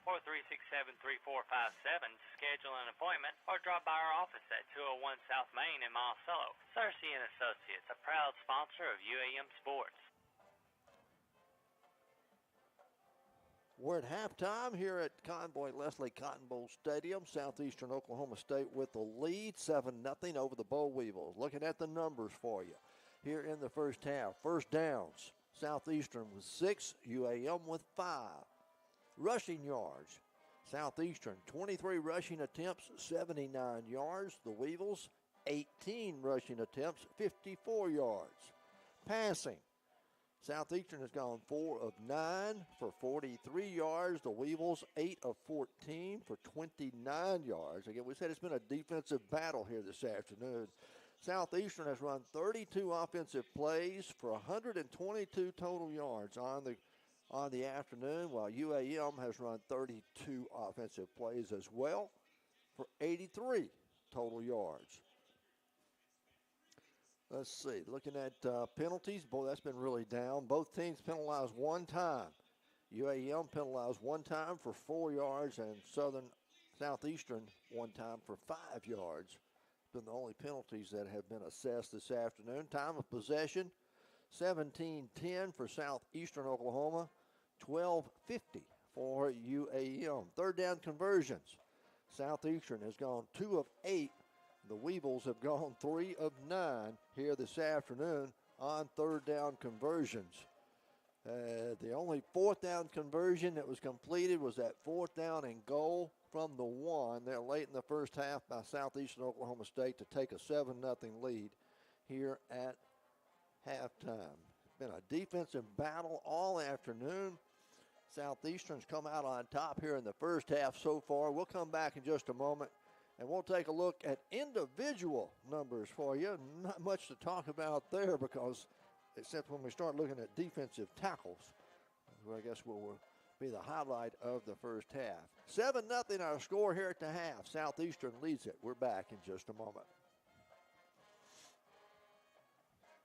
J: or 367-3457 to schedule an appointment, or drop by our office at 201 South Main in Monticello. 𝗗𝗜𝗦𝗖𝗟𝗍𝒡𝗻s, a proud sponsor of UAM Sports.
G: We're at halftime here at Convoy Leslie Cotton Bowl Stadium. Southeastern Oklahoma State with the lead, 7-0 over the Boll Weevils. Looking at the numbers for you here in the first half. First downs, Southeastern with 6, UAM with 5. Rushing yards, Southeastern 23 rushing attempts, 79 yards. The Weevils 18 rushing attempts, 54 yards. Passing, Southeastern has gone 4 of 9 for 43 yards. The Weevils 8 of 14 for 29 yards. Again, we said it's been a defensive battle here this afternoon. Southeastern has run 32 offensive plays for 122 total yards on the afternoon, while UAM has run 32 offensive plays as well for 83 total yards. Let's see, looking at penalties, boy, that's been really down. Both teams penalized one time. UAM penalized one time for 4 yards, and Southeastern one time for 5 yards. Been the only penalties that have been assessed this afternoon. Time of possession, 17:10 for Southeastern Oklahoma, 12:50 for UAM. Third down conversions, Southeastern has gone 2 of 8. The Weevils have gone 3 of 9 here this afternoon on third down conversions. The only fourth down conversion that was completed was that fourth down and goal from the 1 there late in the first half by Southeastern Oklahoma State to take a 7-0 lead here at halftime. Been a defensive battle all afternoon. Southeastern's come out on top here in the first half so far. We'll come back in just a moment, and we'll take a look at individual numbers for you. Not much to talk about there, because except when we start looking at defensive tackles, I guess will be the highlight of the first half. 7-0 our score here at the half. Southeastern leads it. We're back in just a moment.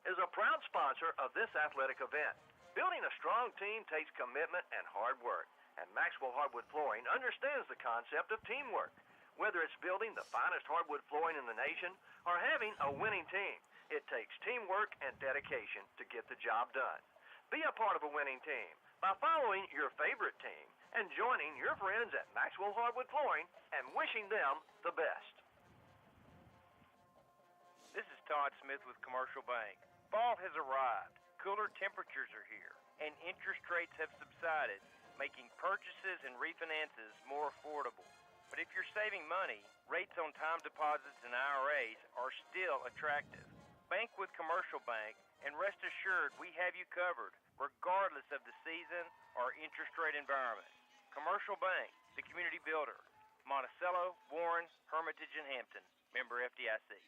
D: Is a proud sponsor of this athletic event. Building a strong team takes commitment and hard work, and Maxwell Hardwood Flooring understands the concept of teamwork. Whether it's building the finest hardwood flooring in the nation or having a winning team, it takes teamwork and dedication to get the job done. Be a part of a winning team by following your favorite team and joining your friends at Maxwell Hardwood Flooring and wishing them the best.
M: This is Todd Smith with Commercial Bank. Fall has arrived. Cooler temperatures are here, and interest rates have subsided, making purchases and refinances more affordable. But if you're saving money, rates on time deposits and IRAs are still attractive. Bank with Commercial Bank, and rest assured we have you covered, regardless of the season or interest rate environment. Commercial Bank, the community builder. Monticello, Warren, Hermitage, and Hampton. Member FDIC.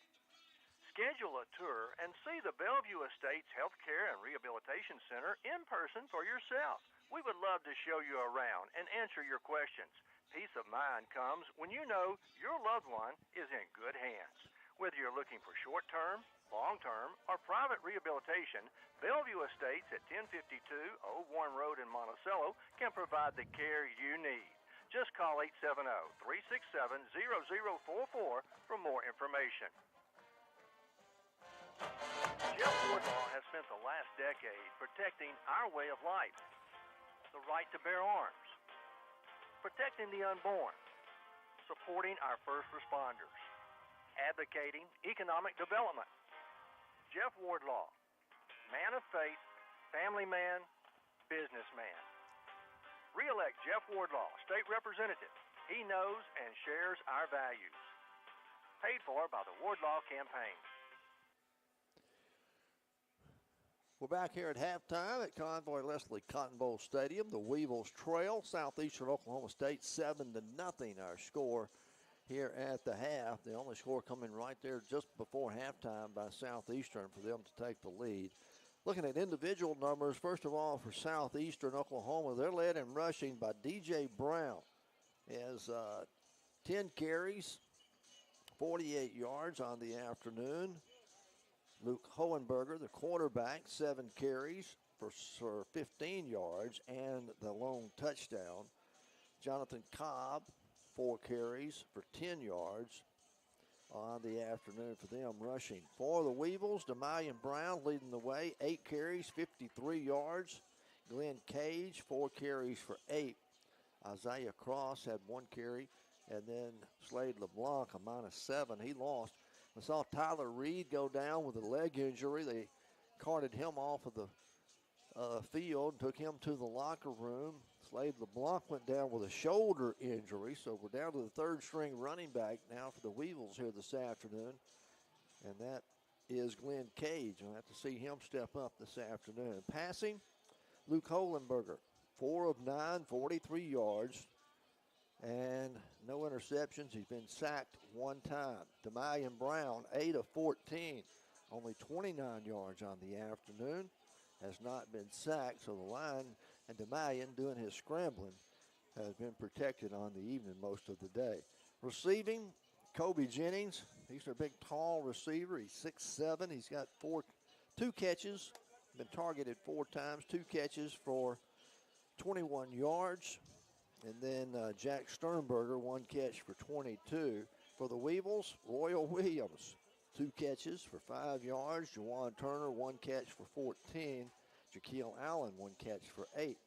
D: Schedule a tour and see the Bellevue Estates Healthcare and Rehabilitation Center in person for yourself. We would love to show you around and answer your questions. Peace of mind comes when you know your loved one is in good hands. Whether you're looking for short-term, long-term, or private rehabilitation, Bellevue Estates at 1052 Old Warren Road in Monticello can provide the care you need. Just call 870-367-0044 for more information. Jeff Wardlaw has spent the last decade protecting our way of life, the right to bear arms, protecting the unborn, supporting our first responders, advocating economic development. Jeff Wardlaw, man of faith, family man, businessman. Re-elect Jeff Wardlaw, state representative. He knows and shares our values. Paid for by the Wardlaw campaign.
G: We're back here at halftime at Convoy Leslie Cotton Bowl Stadium. The Weevils trail Southeastern Oklahoma State 7-0. Our score here at the half. The only score coming right there just before halftime by Southeastern for them to take the lead. Looking at individual numbers, first of all, for Southeastern Oklahoma, they're led in rushing by DJ Brown. He has 10 carries, 48 yards on the afternoon. Luke Hohenberger, the quarterback, 7 carries for 15 yards and the lone touchdown. Jonathan Cobb, 4 carries for 10 yards on the afternoon for them rushing. For the Weevils, 𝗗𝗜𝗦𝗖𝗟𝗔𝗜𝗠𝗘𝗥, Brown leading the way, 8 carries, 53 yards. Glenn Cage, 4 carries for 8. Isaiah Cross had 1 carry, and then Slade LeBlanc, a -7. He lost. We saw Tyler Reed go down with a leg injury. They carted him off of the field, took him to the locker room. Slade LeBlanc went down with a shoulder injury, so we're down to the third-string running back now for the Weevils here this afternoon, and that is Glenn Cage. I'll have to see him step up this afternoon. Passing, Luke Hohenberger, 4 of 9, 43 yards, and no interceptions. He's been sacked 1 time. 𝗗𝗜𝗦𝗖𝗟𝗔𝗜𝗠𝗘𝗥, Brian, 8 of 14, only 29 yards on the afternoon. Has not been sacked, so the line and 𝗗𝗜𝗦𝗢𝗏 doing his scrambling has been protected on the evening most of the day. Receiving, Kobe Jennings. He's a big, tall receiver. He's 6'7". He's got 2 catches, been targeted 4 times, 2 catches for 21 yards. And then Jack Sternberger, 1 catch for 22. For the Weevils, Royal Williams, 2 catches for 5 yards. Juwan Turner, 1 catch for 14. Jaquil Allen, 1 catch for 8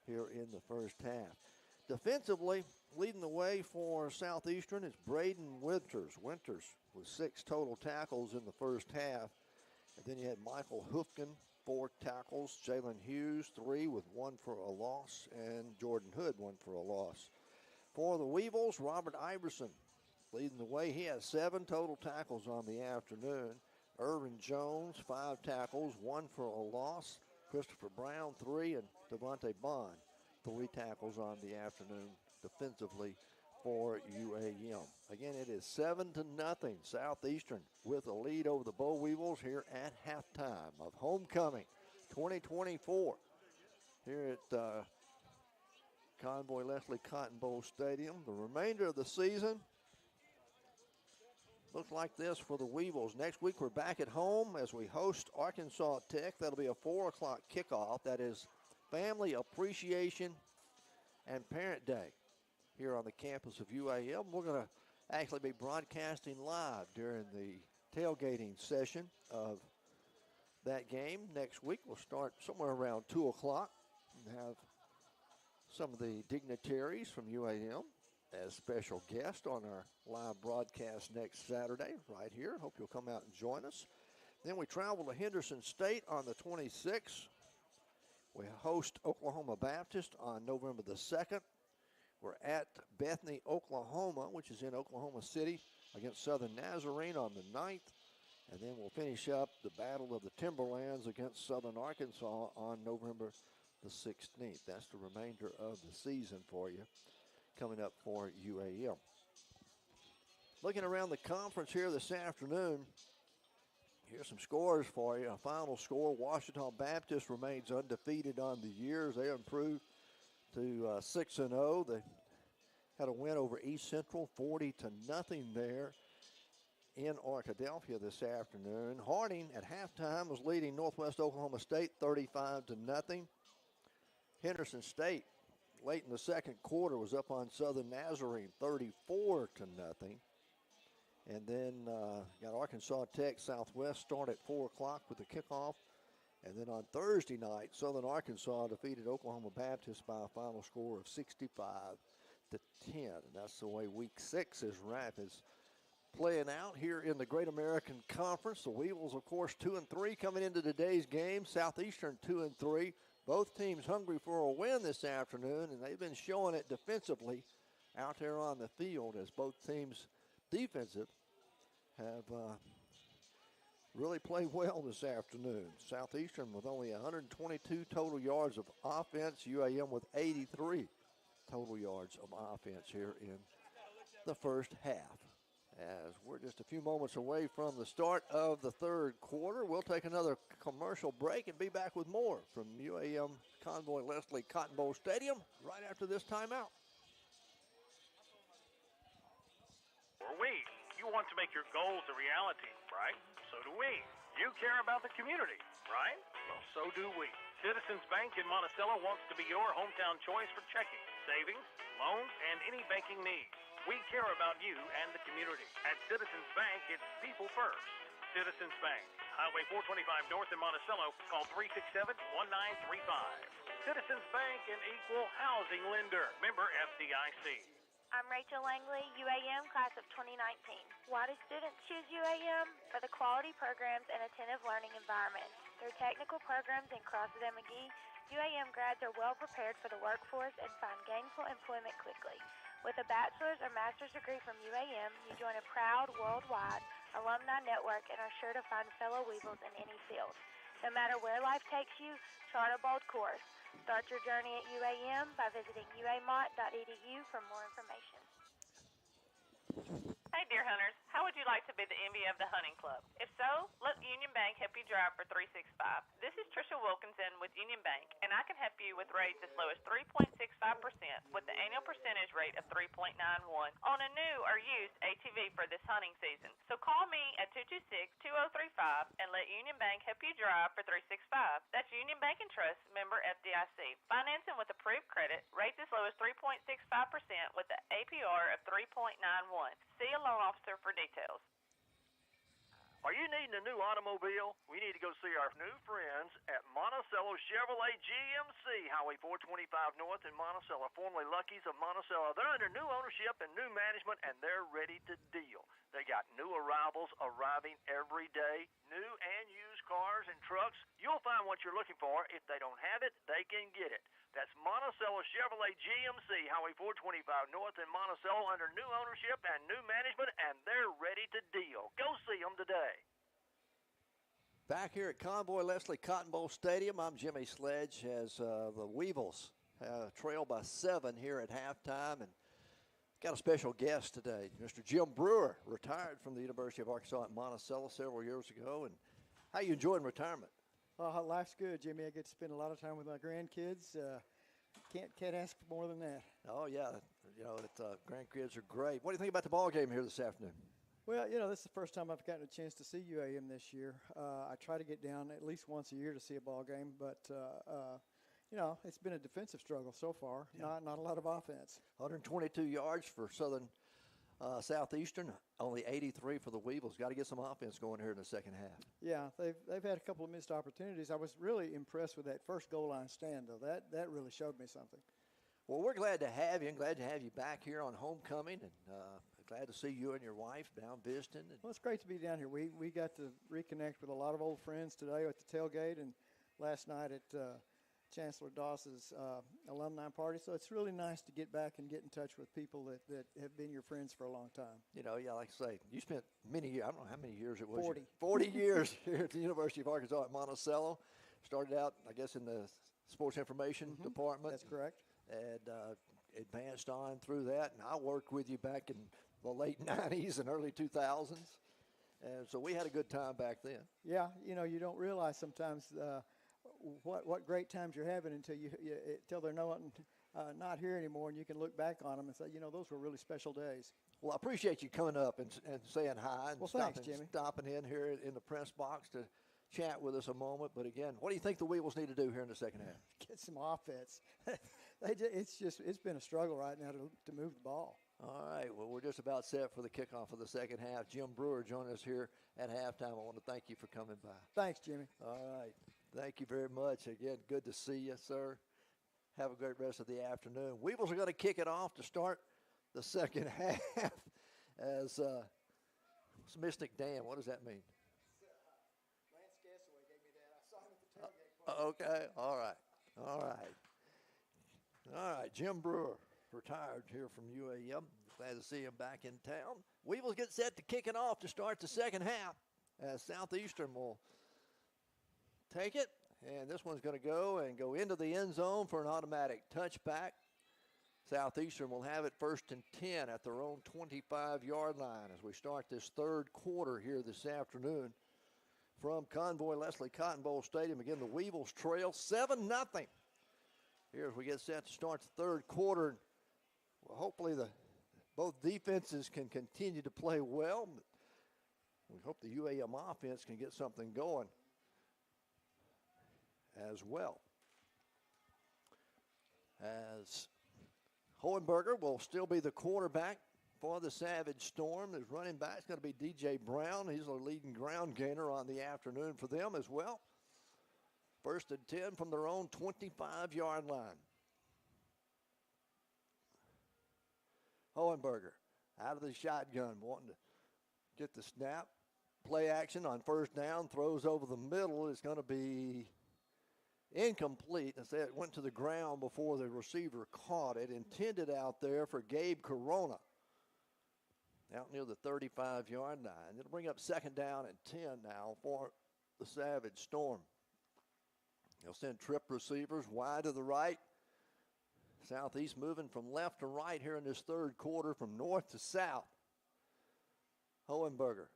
G: here in the first half. Defensively, leading the way for Southeastern is Braden Winters. Winters with 6 total tackles in the first half. And then you had Michael Hoofkin, 4 tackles. Jalen Hughes, 3 with 1 for a loss. And Jordan Hood, 1 for a loss. For the Weevils, Robert Iverson leading the way. He has 7 total tackles on the afternoon. Irvin Jones, 5 tackles, 1 for a loss. Christopher Brown, 3, and Devontae Bond, 3 tackles on the afternoon defensively for UAM. Again, it is 7-0 Southeastern with a lead over the Boll Weevils here at halftime of homecoming 2024 here at Convoy Leslie Cotton Bowl Stadium. The remainder of the season looks like this for the Weevils. Next week we're back at home as we host Arkansas Tech. That'll be a 4 o'clock kickoff. That is Family Appreciation and Parent Day here on the campus of UAM. We're going to actually be broadcasting live during the tailgating session of that game. Next week we'll start somewhere around 2 o'clock and have some of the dignitaries from UAM as special guests on our live broadcast next Saturday right here. Hope you'll come out and join us. Then we travel to Henderson State on the 26th. We host Oklahoma Baptist on November the 2nd. We're at Bethany, Oklahoma, which is in Oklahoma City, against Southern Nazarene on the 9th. And then we'll finish up the Battle of the Timberlands against Southern Arkansas on November the 16th. That's the remainder of the season for you coming up for UAM. Looking around the conference here this afternoon, here's some scores for you. A final score, Ouachita Baptist remains undefeated on the years. They improved to 6-0. They had a win over East Central, 40-0 there in Arkadelphia this afternoon. Harding at halftime was leading Northwest Oklahoma State 35-0. Henderson State late in the second quarter was up on Southern Nazarene 34-0. And then got Arkansas Tech Southwest start at 4 o'clock with the kickoff. And then on Thursday night, Southern Arkansas defeated Oklahoma Baptist by a final score of 65-10. And that's the way Week 6 is playing out here in the Great American Conference. The Weevils, of course, 2-3 coming into today's game. Southeastern 2-3. Both teams hungry for a win this afternoon, and they've been showing it defensively out there on the field as both teams defensive have really played well this afternoon. Southeastern with only 122 total yards of offense. UAM with 83 total yards of offense here in the first half. As we're just a few moments away from the start of the third quarter, we'll take another commercial break and be back with more from UAM Convoy Leslie Cotton Bowl Stadium right after this timeout.
C: You want to make your goals a reality, right? So do we. You care about the community, right? Well, so do we. Citizens Bank in Monticello wants to be your hometown choice for checking, savings, loans, and any banking needs. We care about you and the community. At Citizens Bank, it's people first. Citizens Bank, Highway 425 North in Monticello. Call 367-1935. Citizens Bank, an equal housing lender. Member FDIC.
P: I'm Rachel Langley, UAM class of 2019. Why do students choose UAM? For the quality programs and attentive learning environment. Through technical programs in Crossett and McGee, UAM grads are well prepared for the workforce and find gainful employment quickly. With a bachelor's or master's degree from UAM, you join a proud worldwide alumni network and are sure to find fellow Weevils in any field. No matter where life takes you, chart a bold course. Start your journey at UAM by visiting uamont.edu for more information.
Q: Hey, deer hunters, how would you like to be the envy of the hunting club? If so, let Union Bank help you drive for 365. This is Tricia Wilkinson with Union Bank, and I can help you with rates as low as 3.65% with the annual percentage rate of 3.91 on a new or used ATV for this hunting season. So call me at 226-2035 and let Union Bank help you drive for 365. That's Union Bank and Trust, member FDIC. Financing with approved credit, rates as low as 3.65% with the APR of 3.91. See a loan officer for details.
D: Are you needing a new automobile? We need to go see our new friends at Monticello Chevrolet GMC, Highway 425 North in Monticello, formerly Lucky's of Monticello. They're under new ownership and new management, and they're ready to deal. They got new arrivals arriving every day, new and used cars and trucks. You'll find what you're looking for. If they don't have it, they can get it. That's Monticello Chevrolet GMC, Highway 425 North in Monticello, under new ownership and new management, and they're ready to deal. Go see them today.
G: Back here at Convoy Leslie Cotton Bowl Stadium, I'm Jimmy Sledge as the Weevils trail by 7 here at halftime, and got a special guest today. Mr. Jim Brewer, retired from the University of Arkansas at Monticello several years ago. And how you enjoying retirement?
R: Life's good, Jimmy. I get to spend a lot of time with my grandkids. Can't ask for more than that.
G: Oh, yeah. You know, grandkids are great. What do you think about the ball game here this afternoon?
R: Well, this is the first time I've gotten a chance to see UAM this year. I try to get down at least once a year to see a ball game, but it's been a defensive struggle so far. Yeah. Not a lot of offense.
G: 122 yards for Southeastern, only 83 for the Weevils. Got to get some offense going here in the second half.
R: Yeah, they've had a couple of missed opportunities. I was really impressed with that first goal line stand, though. That really showed me something.
G: Well, we're glad to have you, and glad to have you back here on homecoming, and glad to see you and your wife down visiting.
R: Well, it's great to be down here. We got to reconnect with a lot of old friends today at the tailgate, and last night at Chancellor Doss's alumni party. So it's really nice to get back and get in touch with people that have been your friends for a long time.
G: Like I say, you spent many years, I don't know how many years it was.
R: 40.
G: 40 years here at the University of Arkansas at Monticello. Started out, I guess, in the sports information department.
R: That's correct.
G: And advanced on through that. And I worked with you back in the late 90s and early 2000s. And so we had a good time back then.
R: Yeah, you don't realize sometimes what great times you're having until they're not here anymore, and you can look back on them and say, those were really special days.
G: Well, I appreciate you coming up and saying hi and
R: thanks, Jimmy.
G: Stopping in here in the press box to chat with us a moment. But again, what do you think the Weevils need to do here in the second half?
R: Get some offense. It's been a struggle right now to move the ball.
G: All right, well, we're just about set for the kickoff of the second half. Jim Brewer joining us here at halftime. I want to thank you for coming by.
R: Thanks, Jimmy.
G: All right, thank you very much. Again, good to see you, sir. Have a great rest of the afternoon. Weevils are going to kick it off to start the second half as Mystic Dan. What does that mean?
R: Lance Gasaway gave me that. I saw him at the tailgate.
G: Okay, all right. All right, Jim Brewer, retired here from UAM. Glad to see him back in town. Weevils get set to kick it off to start the second half as Southeastern will take it. And this one's going to go into the end zone for an automatic touchback. Southeastern will have it 1st and 10 at their own 25-yard line as we start this third quarter here this afternoon. From Convoy Leslie Cotton Bowl Stadium, again, the Weevils trail 7-0. Here as we get set to start the third quarter. Well, hopefully both defenses can continue to play well. We hope the UAM offense can get something going as well. As Hohenberger will still be the quarterback for the Savage Storm. His running back is going to be DJ Brown. He's the leading ground gainer on the afternoon for them as well. 1st and 10 from their own 25-yard line. Hohenberger out of the shotgun, wanting to get the snap. Play action on 1st down, throws over the middle. It's going to be incomplete. Instead, it went to the ground before the receiver caught it. Intended out there for 𝗗𝗜𝗦𝗖𝗟𝗔𝗜𝗍𝗍. Out near the 35-yard line. It'll bring up 2nd down and 10 now for the Savage Storm. They'll send trip receivers wide to the right. Southeast moving from left to right here in this third quarter, from north to south. Hohenberger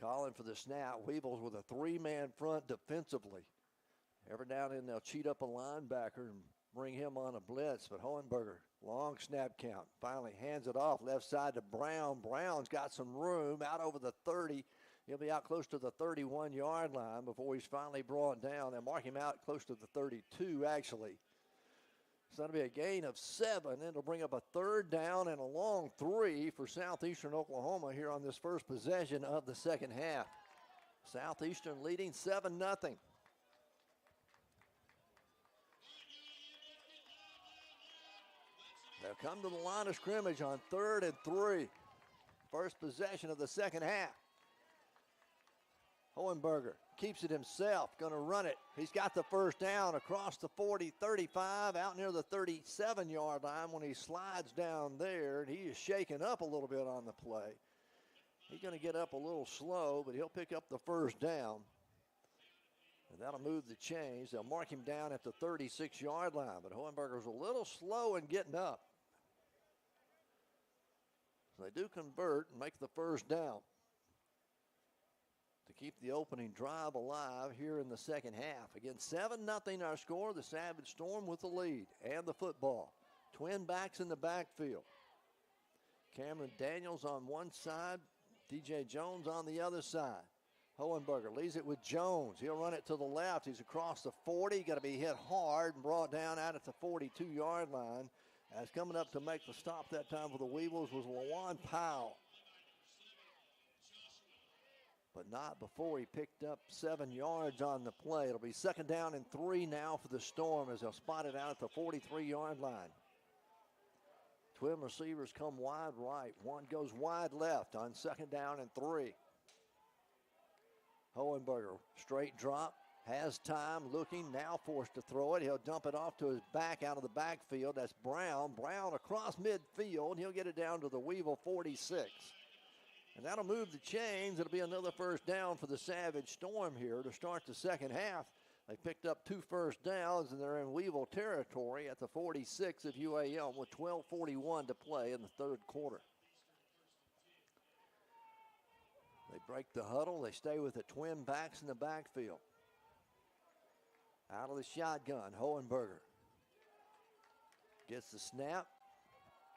G: calling for the snap. Weevils with a 3-man front defensively. Every now and then they'll cheat up a linebacker and bring him on a blitz, but Hohenberger, long snap count, finally hands it off left side to Brown. Brown's got some room out over the 30. He'll be out close to the 31-yard line before he's finally brought down. They'll mark him out close to the 32, actually. It's going to be a gain of 7. It'll bring up a 3rd down and a long 3 for Southeastern Oklahoma here on this first possession of the second half. Southeastern leading 7-0. They'll come to the line of scrimmage on 3rd and 3. First possession of the second half. Hohenberger keeps it himself, going to run it. He's got the 1st down across the 40, 35, out near the 37-yard line when he slides down there, and he is shaken up a little bit on the play. He's going to get up a little slow, but he'll pick up the 1st down. And that'll move the chains. They'll mark him down at the 36-yard line, but Hohenberger's a little slow in getting up. So they do convert and make the 1st down to keep the opening drive alive here in the second half. Again, 7-0 our score. The Savage Storm with the lead and the football. Twin backs in the backfield. Cameron Daniels on one side, DJ Jones on the other side. Hohenberger leaves it with Jones. He'll run it to the left. He's across the 40. Got to be hit hard and brought down out at the 42-yard line. As coming up to make the stop that time for the Weevils was Lawan Powell. But not before he picked up 7 yards on the play. It'll be 2nd down and 3 now for the Storm as they'll spot it out at the 43-yard line. Twin receivers come wide right. One goes wide left on 2nd down and 3. Hohenberger, straight drop, has time, looking, now forced to throw it. He'll dump it off to his back out of the backfield. That's Brown. Brown across midfield. He'll get it down to the Weevil 46. And that'll move the chains. It'll be another 1st down for the Savage Storm here to start the second half. They picked up 2 1st downs, and they're in Weevil territory at the 46 of UAM with 12:41 to play in the third quarter. They break the huddle. They stay with the twin backs in the backfield. Out of the shotgun, Hohenberger gets the snap,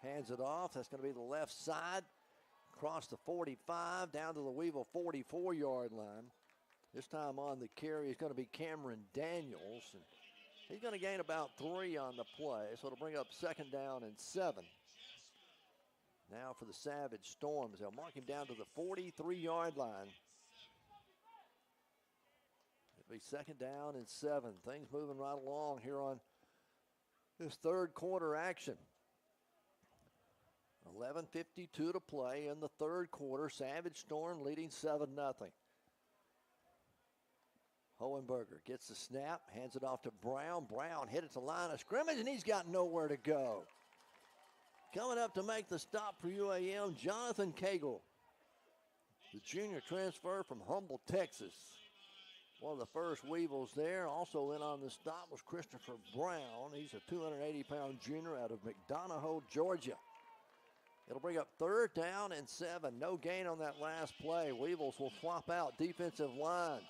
G: hands it off. That's going to be the left side. Across the 45, down to the Weevil 44-yard line. This time on the carry is going to be Cameron Daniels. And He's going to gain about 3 on the play, so it'll bring up 2nd down and 7. Now for the Savage Storms. They'll mark him down to the 43-yard line. It'll be 2nd down and 7. Things moving right along here on this third quarter action. 11:52 to play in the third quarter. Savage Storm leading 7-0. Hohenberger gets the snap, hands it off to Brown. Brown hit it to line of scrimmage, and he's got nowhere to go. Coming up to make the stop for UAM, Jonathan Cagle, the junior transfer from Humble, Texas. One of the first Weevils there. Also in on the stop was Christopher Brown. He's a 280-pound junior out of McDonough, Georgia. It'll bring up 3rd down and 7. No gain on that last play. Weevils will swap out defensive lines.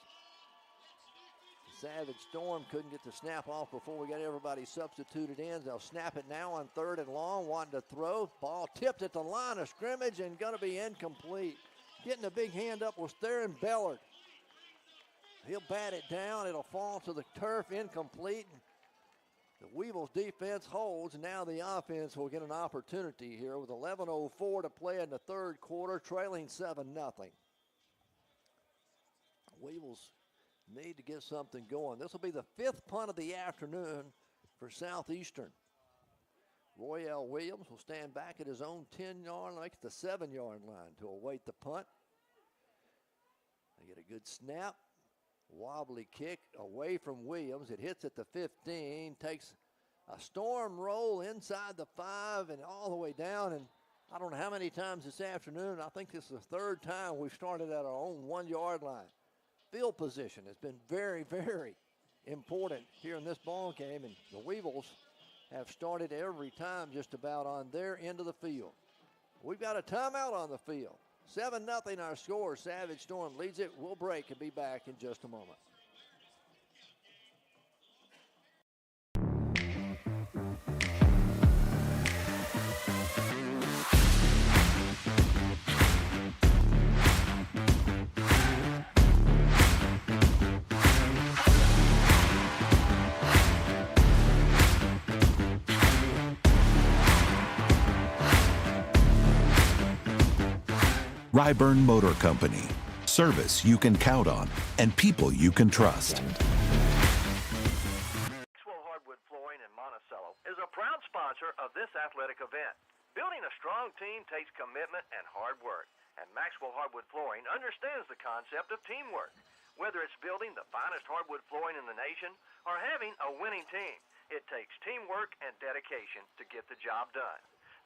G: Savage Storm couldn't get the snap off before we got everybody substituted in. They'll snap it now on 3rd and long, wanting to throw. Ball tipped at the line of scrimmage and going to be incomplete. Getting a big hand up was Theron Bellard. He'll bat it down. It'll fall to the turf, incomplete. The Weevils defense holds. Now the offense will get an opportunity here with 11:04 to play in the third quarter, trailing 7-0. Weevils need to get something going. This will be the 5th punt of the afternoon for Southeastern. Roy L. Williams will stand back at his own 10-yard line, the 7-yard line to await the punt. They get a good snap. Wobbly kick away from Williams. It hits at the 15, takes a storm roll inside the 5 and all the way down. And I don't know how many times this afternoon, I think this is the 3rd time we've started at our own 1-yard line. Field position has been very, very important here in this ball game, and the Weevils have started every time just about on their end of the field. We've got a timeout on the field. 7-0 our score. Savage Storm leads it. We'll break and be back in just a moment.
H: 𝗗𝗚𝗦𝗖𝗟𝗔𝗜𝗠𝗘𝗥 Motor Company. Service you can count on and people you can trust.
D: Maxwell Hardwood Flooring in Monticello is a proud sponsor of this athletic event. Building a strong team takes commitment and hard work, and Maxwell Hardwood Flooring understands the concept of teamwork. Whether it's building the finest hardwood flooring in the nation or having a winning team, it takes teamwork and dedication to get the job done.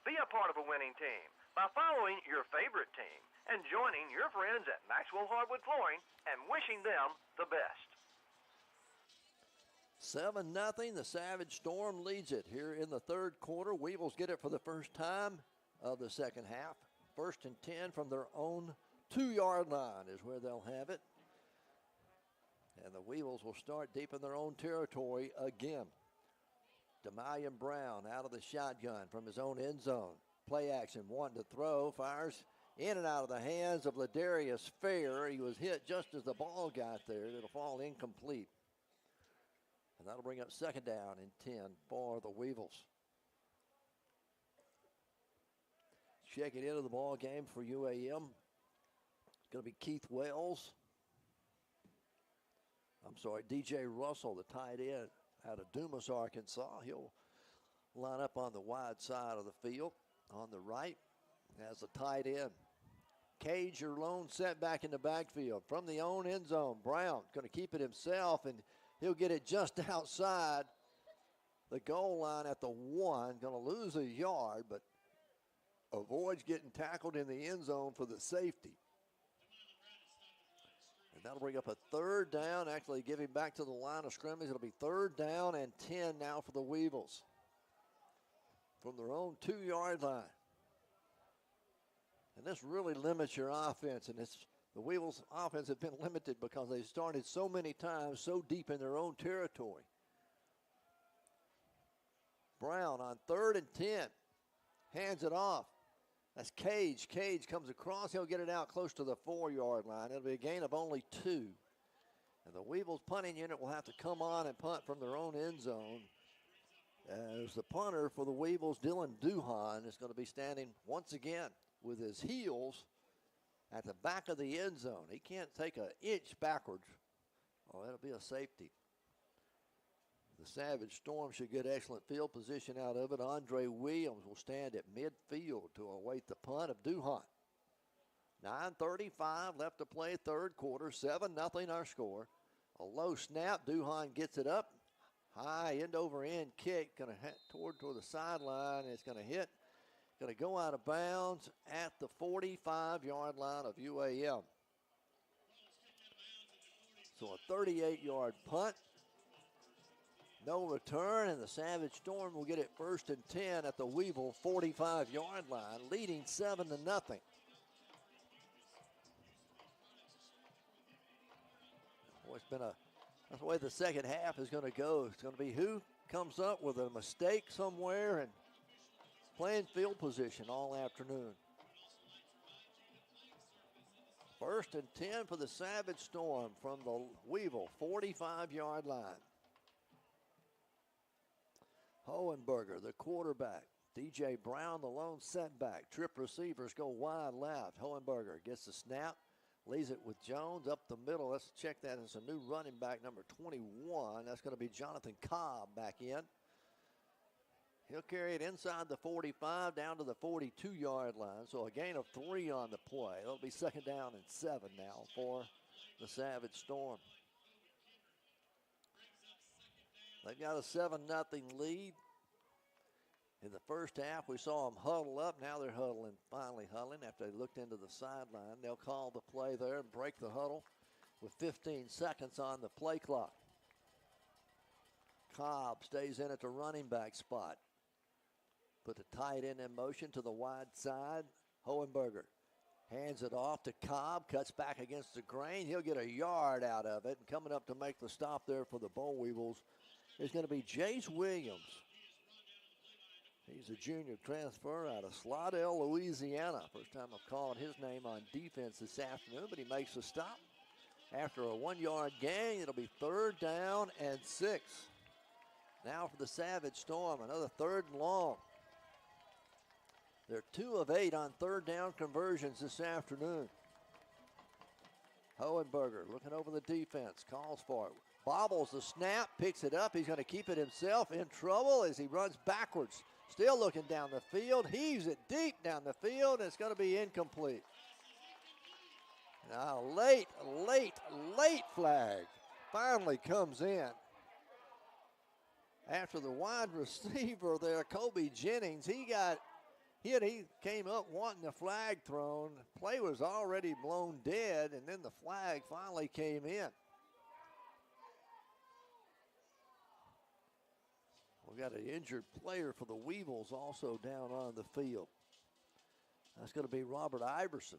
D: Be a part of a winning team by following your favorite team and joining your friends at Maxwell Hardwood Flooring and wishing them the best.
G: 7-0, the Savage Storm leads it here in the third quarter. Weevils get it for the first time of the second half. 1st and 10 from their own 2-yard line is where they'll have it. And the Weevils will start deep in their own territory again. 𝗗𝗜𝗦𝗖𝗟𝗔𝗜𝗠𝗘𝗥 out of the shotgun from his own end zone. Play action, wanting to throw, fires in and out of the hands of Ladarius Fair. He was hit just as the ball got there. It'll fall incomplete. And that'll bring up 2nd down and 10 for the Weevils. Checking into the ball game for UAM. It's going to be Keith Wells. DJ Russell, the tight end out of Dumas, Arkansas. He'll line up on the wide side of the field on the right as a tight end. Cage, your lone setback in the backfield from the own end zone. Brown going to keep it himself, and he'll get it just outside the goal line at the 1. Going to lose a yard, but avoids getting tackled in the end zone for the safety. And that'll bring up a 3rd down, actually giving back to the line of scrimmage. It'll be 3rd down and 10 now for the Weevils from their own 2-yard line. And this really limits your offense, and the Weevils' offense have been limited because they started so many times so deep in their own territory. Brown on 3rd and 10, hands it off. That's Cage. Cage comes across. He'll get it out close to the 4-yard line. It'll be a gain of only 2. And the Weevils punting unit will have to come on and punt from their own end zone. As the punter for the Weevils, Dylan 𝗗𝗜𝗦𝗖𝗟𝗔𝗜𝗠𝗘𝗥, is going to be standing once again with his heels at the back of the end zone. He can't take an inch backwards. Oh, that'll be a safety. The Savage Storm should get excellent field position out of it. Andre Williams will stand at midfield to await the punt of 𝗗𝗜𝗦𝗖𝗟𝗔𝗜𝗠🐂. 9:35 left to play, third quarter, 7-0 our score. A low snap, 𝗗𝗜𝗦𝗖𝗟𝗔𝗜𝗠🐂 gets it up. High end over end kick, going to head toward the sideline. It's going to hit, going to go out of bounds at the 45-yard line of UAM. So a 38-yard punt. No return, and the Savage Storm will get it 1st and 10 at the Weevil 45-yard line, leading 7-0. Well, it's been that's the way the second half is going to go. It's going to be who comes up with a mistake somewhere and playing field position all afternoon. 1st and 10 for the Savage Storm from the Weevil 45-yard line. Hohenberger, the quarterback. DJ Brown, the lone setback. Trip receivers go wide left. Hohenberger gets the snap, leaves it with Jones up the middle. Let's check that. It's a new running back, number 21. That's going to be Jonathan Cobb back in. He'll carry it inside the 45 down to the 42-yard line. So a gain of 3 on the play. It'll be 2nd down and 7 now for the Savage Storm. They've got a 7-0 lead. In the first half, we saw them huddle up. Now they're finally huddling after they looked into the sideline. They'll call the play there and break the huddle with 15 seconds on the play clock. Cobb stays in at the running back spot. Put the tight end in motion to the wide side. Hohenberger hands it off to Cobb, cuts back against the grain. He'll get a yard out of it. And coming up to make the stop there for the Boll Weevils is going to be Jace Williams. He's a junior transfer out of Slaughter, Louisiana. First time I've called his name on defense this afternoon, but he makes a stop. After a 1-yard gain, it'll be 3rd down and 6. Now for the Savage Storm, another 3rd and long. They're 2 of 8 on 3rd down conversions this afternoon. Hohenberger looking over the defense, calls for it. Bobbles the snap, picks it up. He's going to keep it himself, in trouble as he runs backwards. Still looking down the field, heaves it deep down the field, and it's going to be incomplete. Now late flag finally comes in. After the wide receiver there, Kobe Jennings, he got hit. He came up wanting the flag thrown. Play was already blown dead, and then the flag finally came in. We got an injured player for the Weevils also down on the field. That's going to be Robert Iverson.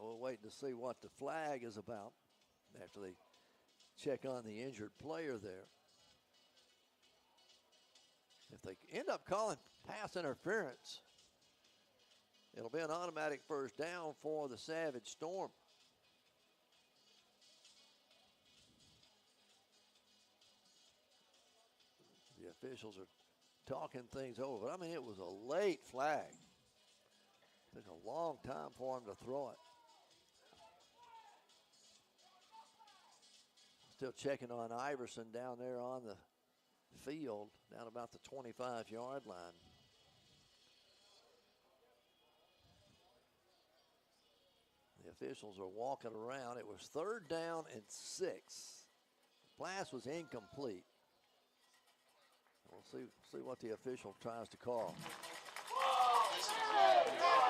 G: We'll wait to see what the flag is about after they check on the injured player there. If they end up calling pass interference, it'll be an automatic 1st down for the Savage Storm. The officials are talking things over. I mean, it was a late flag. Took a long time for him to throw it. Still checking on Iverson down there on the field, down about the 25-yard line. The officials are walking around. It was 3rd down and 6. Pass was incomplete. We'll see what the official tries to call.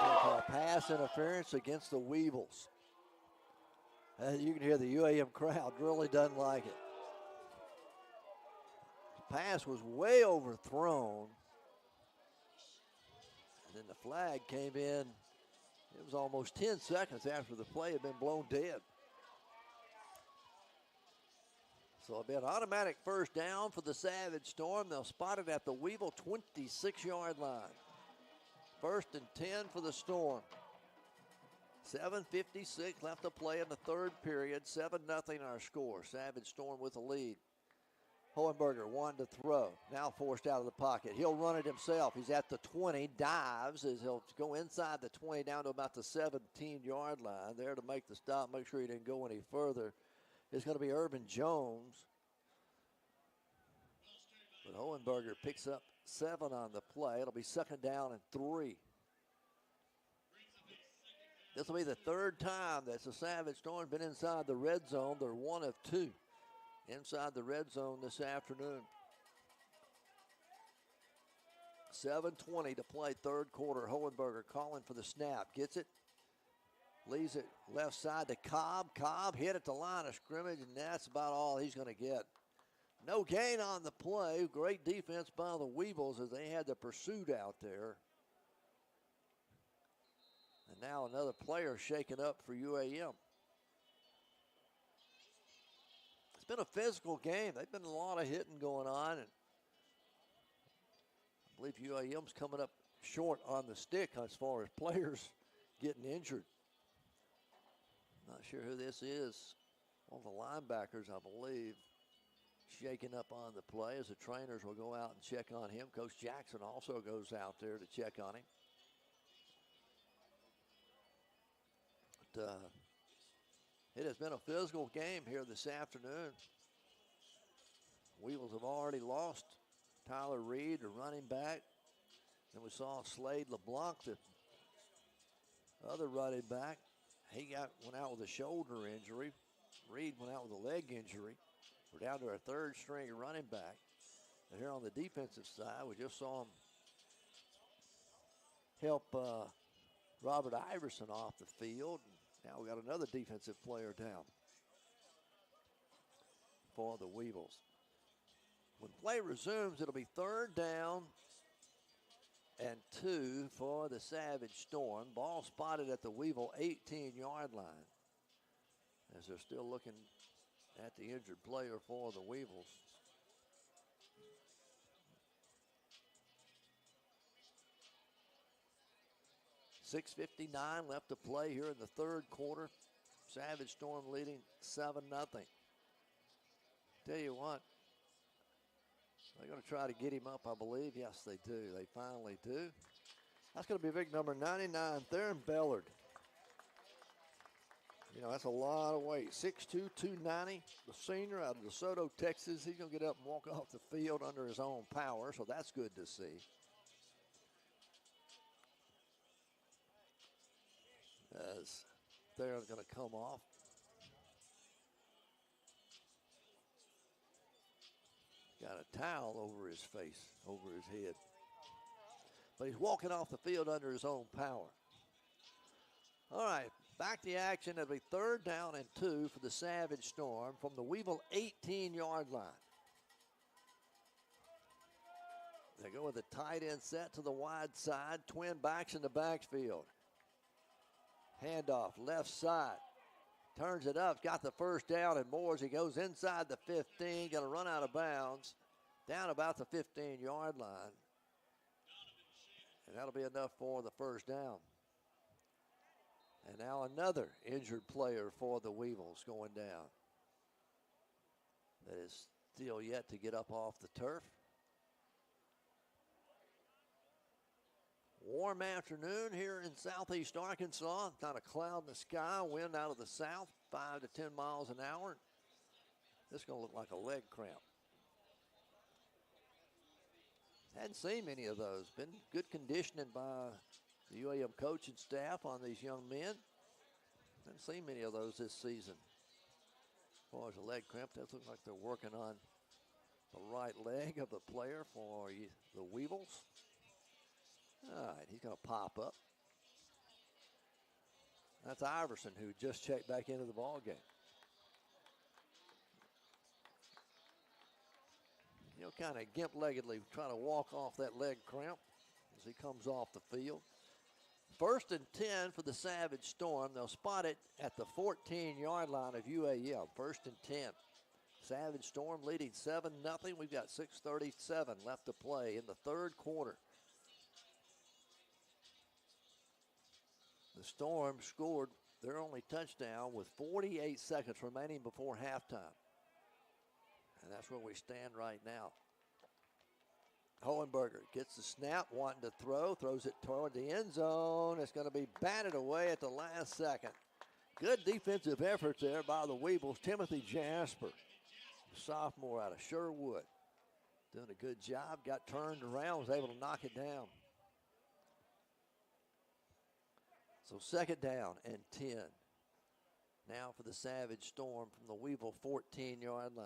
G: He'll call pass interference against the Weevils. You can hear the UAM crowd really doesn't like it. The pass was way overthrown. And then the flag came in. It was almost 10 seconds after the play had been blown dead. So it'll be an automatic 1st down for the Savage Storm. They'll spot it at the Weevil 26-yard line. 1st and 10 for the Storm. 7:56 left to play in the third period. 7-0 our score. Savage Storm with the lead. Hohenberger, one to throw. Now forced out of the pocket. He'll run it himself. He's at the 20, dives as he'll go inside the 20 down to about the 17-yard line. There to make the stop, make sure he didn't go any further. It's going to be Urban Jones. But Hohenberger picks up 7 on the play. It'll be 2nd down and 3. This will be the third time that the Savage Storm been inside the red zone. They're 1 of 2 inside the red zone this afternoon. 7:20 to play third quarter. Hohenberger calling for the snap. Gets it. Leaves it left side to Cobb. Cobb hit at the line of scrimmage, and that's about all he's going to get. No gain on the play. Great defense by the Weevils as they had the pursuit out there. And now another player shaken up for UAM. It's been a physical game. They've been a lot of hitting going on. And I believe UAM's coming up short on the stick as far as players getting injured. Not sure who this is. One of the linebackers, I believe, shaking up on the play as the trainers will go out and check on him. Coach Jackson also goes out there to check on him. But, it has been a physical game here this afternoon. Weevils have already lost Tyler Reed, the running back. Then we saw Slade LeBlanc, the other running back. He went out with a shoulder injury. Reed went out with a leg injury. We're down to our third string running back. And here on the defensive side, we just saw him help Robert Iverson off the field. Now we got another defensive player down for the Weevils. When play resumes, it'll be 3rd down and 2 for the Savage Storm. Ball spotted at the Weevil 18-yard line as they're still looking at the injured player for the Weevils. $6:59 left to play here in the third quarter. Savage Storm leading 7-0. Tell you what, they're going to try to get him up, I believe. Yes, they do. They finally do. That's going to be big number 99, Theron Bellard. You know, that's a lot of weight. 6'2", 290, the senior out of DeSoto, Texas. He's going to get up and walk off the field under his own power, so that's good to see. As Theron's going to come off. Got a towel over his face, over his head. But he's walking off the field under his own power. All right, back to action. It'll be 3rd down and 2 for the Savage Storm from the Weevil 18-yard line. They go with a tight end set to the wide side. Twin backs in the backfield. Handoff, left side. Turns it up, got the 1st down and more as he goes inside the 15. Going to run out of bounds down about the 15-yard line. And that'll be enough for the 1st down. And now another injured player for the Weevils going down. That is still yet to get up off the turf. Warm afternoon here in southeast Arkansas. Not a cloud in the sky. Wind out of the south, 5 to 10 miles an hour. This is going to look like a leg cramp. Hadn't seen many of those. Been good conditioning by the UAM coach and staff on these young men. Haven't seen many of those this season. As far as a leg cramp, does look like they're working on the right leg of the player for the Weevils. All right, he's going to pop up. That's Iverson, who just checked back into the ball game. You know, kind of gimp-leggedly trying to walk off that leg cramp as he comes off the field. 1st and 10 for the Savage Storm. They'll spot it at the 14-yard line of UAM. 1st and 10. Savage Storm leading 7-0. We've got 6:37 left to play in the third quarter. The Storm scored their only touchdown with 48 seconds remaining before halftime. And that's where we stand right now. Hohenberger gets the snap, wanting to throw, throws it toward the end zone. It's going to be batted away at the last second. Good defensive effort there by the Weevils. Timothy Jasper, sophomore out of Sherwood, doing a good job. Got turned around, was able to knock it down. So second down and 10. Now for the Savage Storm from the Weevil 14-yard line.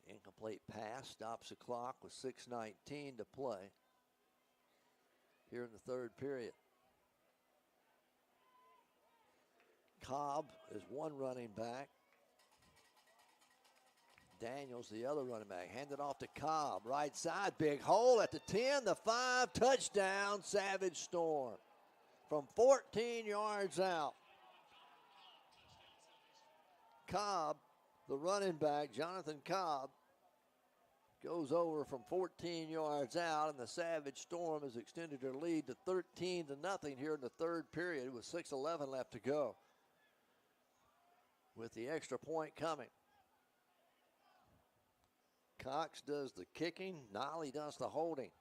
G: Incomplete pass, stops the clock with 6:19 to play here in the third period. Cobb is one running back. Daniels the other running back. Handed off to Cobb. Right side, big hole at the 10, the 5, touchdown Savage Storm from 14 yards out. Cobb, the running back, Jonathan Cobb, goes over from 14 yards out, and the Savage Storm has extended their lead to 13-0 here in the third period with 6:11 left to go, with the extra point coming. Cox does the kicking, Nolly does the holding.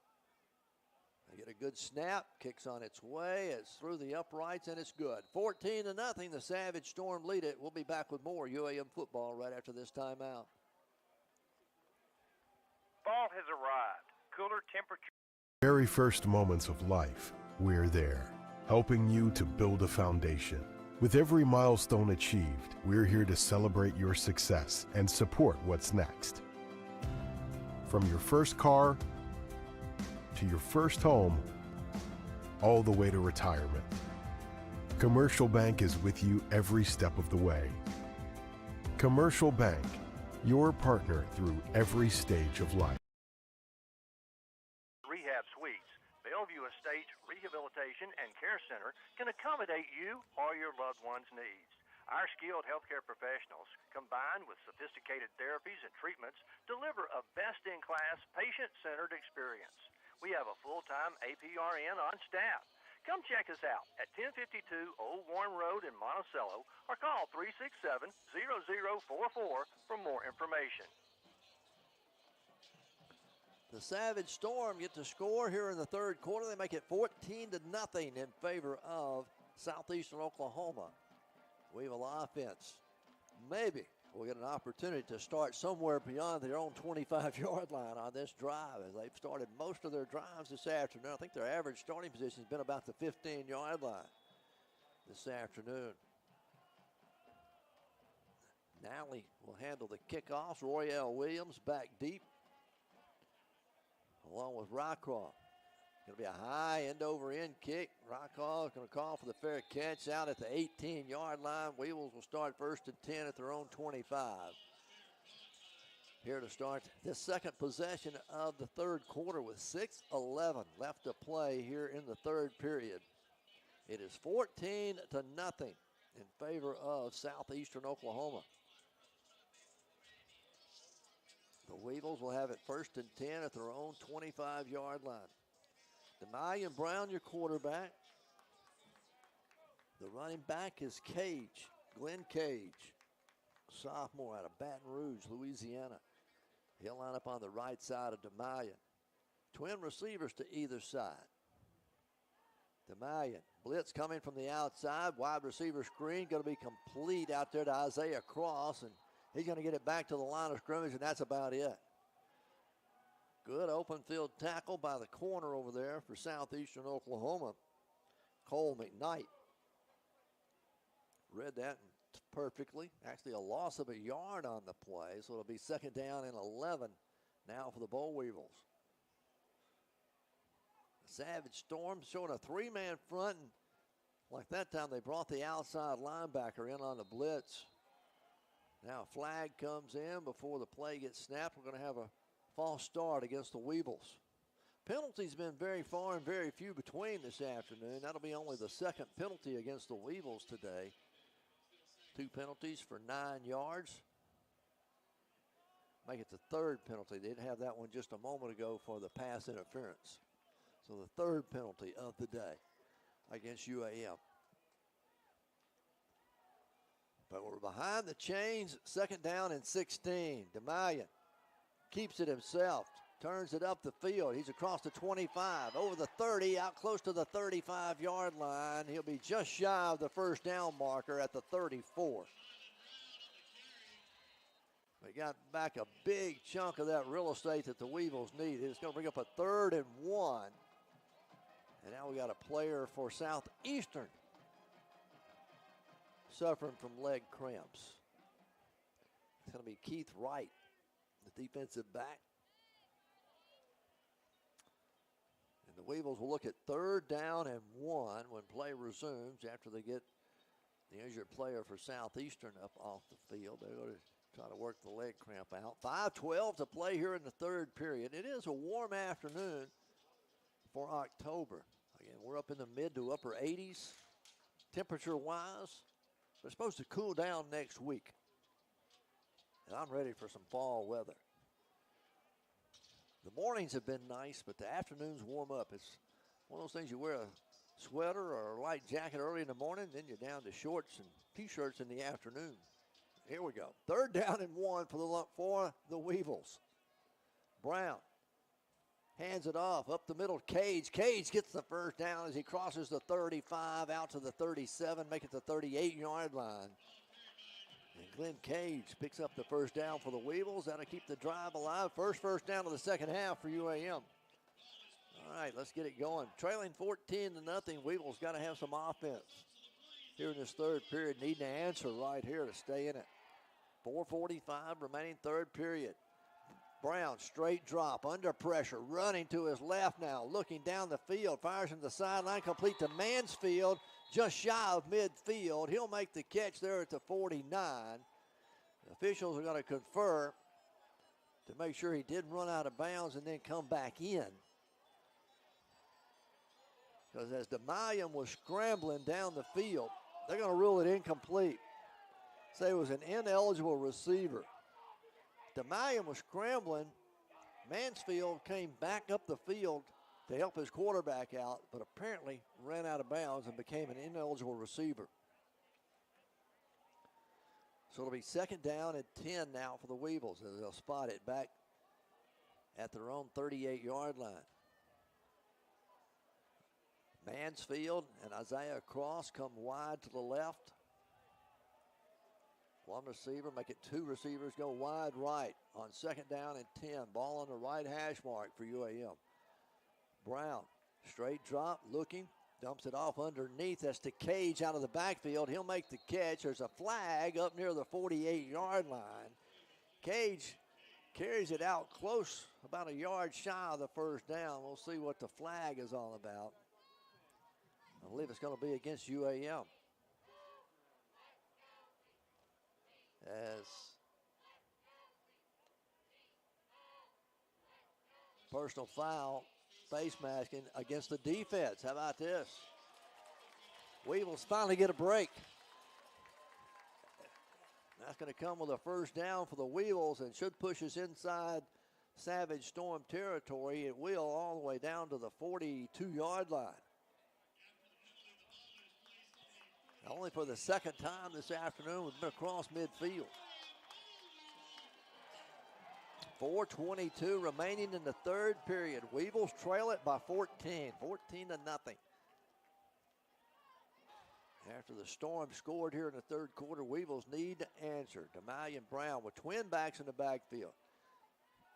G: They get a good snap, kicks on its way, it's through the uprights, and it's good. 14-0, the Savage Storm lead it. We'll be back with more UAM football right after this timeout.
M: Fall has arrived. Cooler temperatures.
I: Very first moments of life, we're there, helping you to build a foundation. With every milestone achieved, we're here to celebrate your success and support what's next. From your first car to your first home, all the way to retirement. Commercial Bank is with you every step of the way. Commercial Bank, your partner through every stage of life.
D: Rehab Suites, Bellevue Estates Rehabilitation and Care Center can accommodate you or your loved one's needs. Our skilled healthcare professionals, combined with sophisticated therapies and treatments, deliver a best-in-class, patient-centered experience. We have a full-time APRN on staff. Come check us out at 1052 Old Warren Road in Monticello or call 367-0044 for more information.
G: The Savage Storm get to score here in the third quarter. They make it 14-0 in favor of Southeastern Oklahoma. Weevil offense, maybe we'll get an opportunity to start somewhere beyond their own 25-yard line on this drive, as they've started most of their drives this afternoon. I think their average starting position has been about the 15-yard line this afternoon. Nally will handle the kickoffs. Royale Williams back deep, along with Rycroft. Going to be a high end-over-end kick. Rycroft is going to call for the fair catch out at the 18-yard line. Weevils will start first and 10 at their own 25. Here to start the second possession of the third quarter with 6:11 left to play here in the third period. It is 14-0 in favor of Southeastern Oklahoma. The Weevils will have it first and 10 at their own 25-yard line. 𝗗𝗜𝗦𝗖𝗟𝗔𝗜𝗠𝗘𝗥, Brown, your quarterback. The running back is Cage, Glenn Cage, sophomore out of Baton Rouge, Louisiana. He'll line up on the right side of 𝗗𝗜𝗦𝗖𝗟𝗔𝗜𝗍𝗓. Twin receivers to either side. 𝗗𝗜𝗦𝗖𝗟𝗔𝗓, blitz coming from the outside, wide receiver screen, going to be complete out there to Isaiah Cross, and he's going to get it back to the line of scrimmage, and that's about it. Good open field tackle by the corner over there for Southeastern Oklahoma, Cole McKnight. Read that perfectly. Actually a loss of a yard on the play, so it'll be second down and 11 now for the Boll Weevils. The Savage Storm showing a three-man front, and like that time they brought the outside linebacker in on the blitz. Now a flag comes in before the play gets snapped. We're going to have a false start against the Weevils. Penalties been very far and very few between this afternoon. That'll be only the second penalty against the Weevils today. 2 penalties for 9 yards. Make it the third penalty. They didn't have that one just a moment ago for the pass interference. So the third penalty of the day. against UAM. But we're behind the chains, 2nd down and 16. 𝗗𝗜𝗦𝗖𝗟𝗔𝗜𝗠𝗘𝗥 keeps it himself, turns it up the field. He's across the 25, over the 30, out close to the 35-yard line. He'll be just shy of the first down marker at the 34. They got back a big chunk of that real estate that the Weevils needed. It's going to bring up a 3rd and 1. And now we got a player for Southeastern suffering from leg cramps. It's going to be Keith Wright, the defensive back. And the Weevils will look at 3rd down and 1 when play resumes after they get the injured player for Southeastern up off the field. They're going to try to work the leg cramp out. 5:12 to play here in the 3rd period. It is a warm afternoon for October. Again, we're up in the mid to upper 80s temperature-wise. But it's supposed to cool down next week. And I'm ready for some fall weather. The mornings have been nice, but the afternoons warm up. It's one of those things you wear a sweater or a light jacket early in the morning, then you're down to shorts and T-shirts in the afternoon. Here we go. 3rd down and 1 for the Weevils. Brown hands it off up the middle. Cage gets the 1st down as he crosses the 35 out to the 37, make it the 38-yard line. And Glenn Cage picks up the 1st down for the Weevils. That'll keep the drive alive. First down of the 2nd half for UAM. All right, let's get it going. Trailing 14-0. Weevils got to have some offense here in this 3rd period. Need to answer right here to stay in it. 4:45 remaining 3rd period. Brown, straight drop, under pressure, running to his left now, looking down the field, fires from the sideline, complete to Mansfield, just shy of midfield. He'll make the catch there at the 49. The officials are going to confer to make sure he didn't run out of bounds and then come back in. Because as 𝗗𝗜𝗦𝗖𝗟𝗔𝗜𝗠𝗘𝗥 was scrambling down the field, they're going to rule it incomplete. Say it was an ineligible receiver. 𝗗𝗜𝗦𝗖𝗟𝗔𝗜𝗠𝗘𝗥 was scrambling. Mansfield came back up the field to help his quarterback out, but apparently ran out of bounds and became an ineligible receiver. So it'll be 2nd down and 10 now for the Weevils as they'll spot it back at their own 38-yard line. Mansfield and Isaiah Cross come wide to the left. One receiver, make it 2 receivers go wide right on 2nd down and 10. Ball on the right hash mark for UAM. Brown, straight drop, looking, dumps it off underneath. That's to Cage out of the backfield. He'll make the catch. There's a flag up near the 48-yard line. Cage carries it out close, about a yard shy of the 1st down. We'll see what the flag is all about. I believe it's going to be against UAM. As personal foul, face masking against the defense. How about this? Weevils finally get a break. That's going to come with a 1st down for the Weevils and should push us inside Savage Storm territory. It will all the way down to the 42-yard line. Only for the 2nd time this afternoon we've been across midfield. 4:22 remaining in the 3rd period. Weevils trail it by 14, 14-0. After the Storm scored here in the 3rd quarter, Weevils need to answer. 𝗗𝗜𝗦𝗖𝗟𝗔𝗜𝗠𝗘𝗥 with twin backs in the backfield.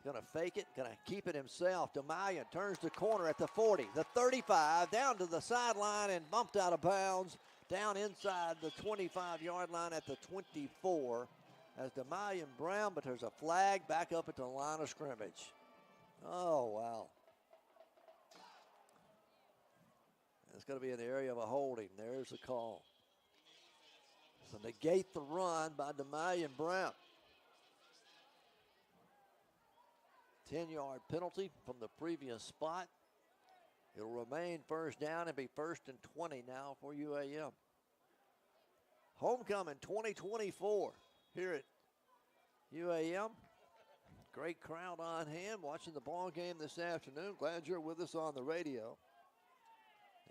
G: Going to fake it, going to keep it himself. 𝗗𝗜𝗦𝗖𝗟𝗔𝗜𝗍𝗍𝗍 turns the corner at the 40, the 35, down to the sideline and bumped out of bounds. Down inside the 25-yard line at the 24 as 𝗗𝗜𝗦𝗖𝗟𝗔𝗜𝗍𝗍, but there's a flag back up at the line of scrimmage. Oh, wow. It's going to be in the area of a holding. There's the call. So negate the run by 𝗗𝗜𝗦𝗖𝗟𝗔𝗜𝗍𝗍. 10-yard penalty from the previous spot. It'll remain 1st down and be 1st and 20 now for UAM. Homecoming 2024 here at UAM. Great crowd on hand watching the ball game this afternoon. Glad you're with us on the radio.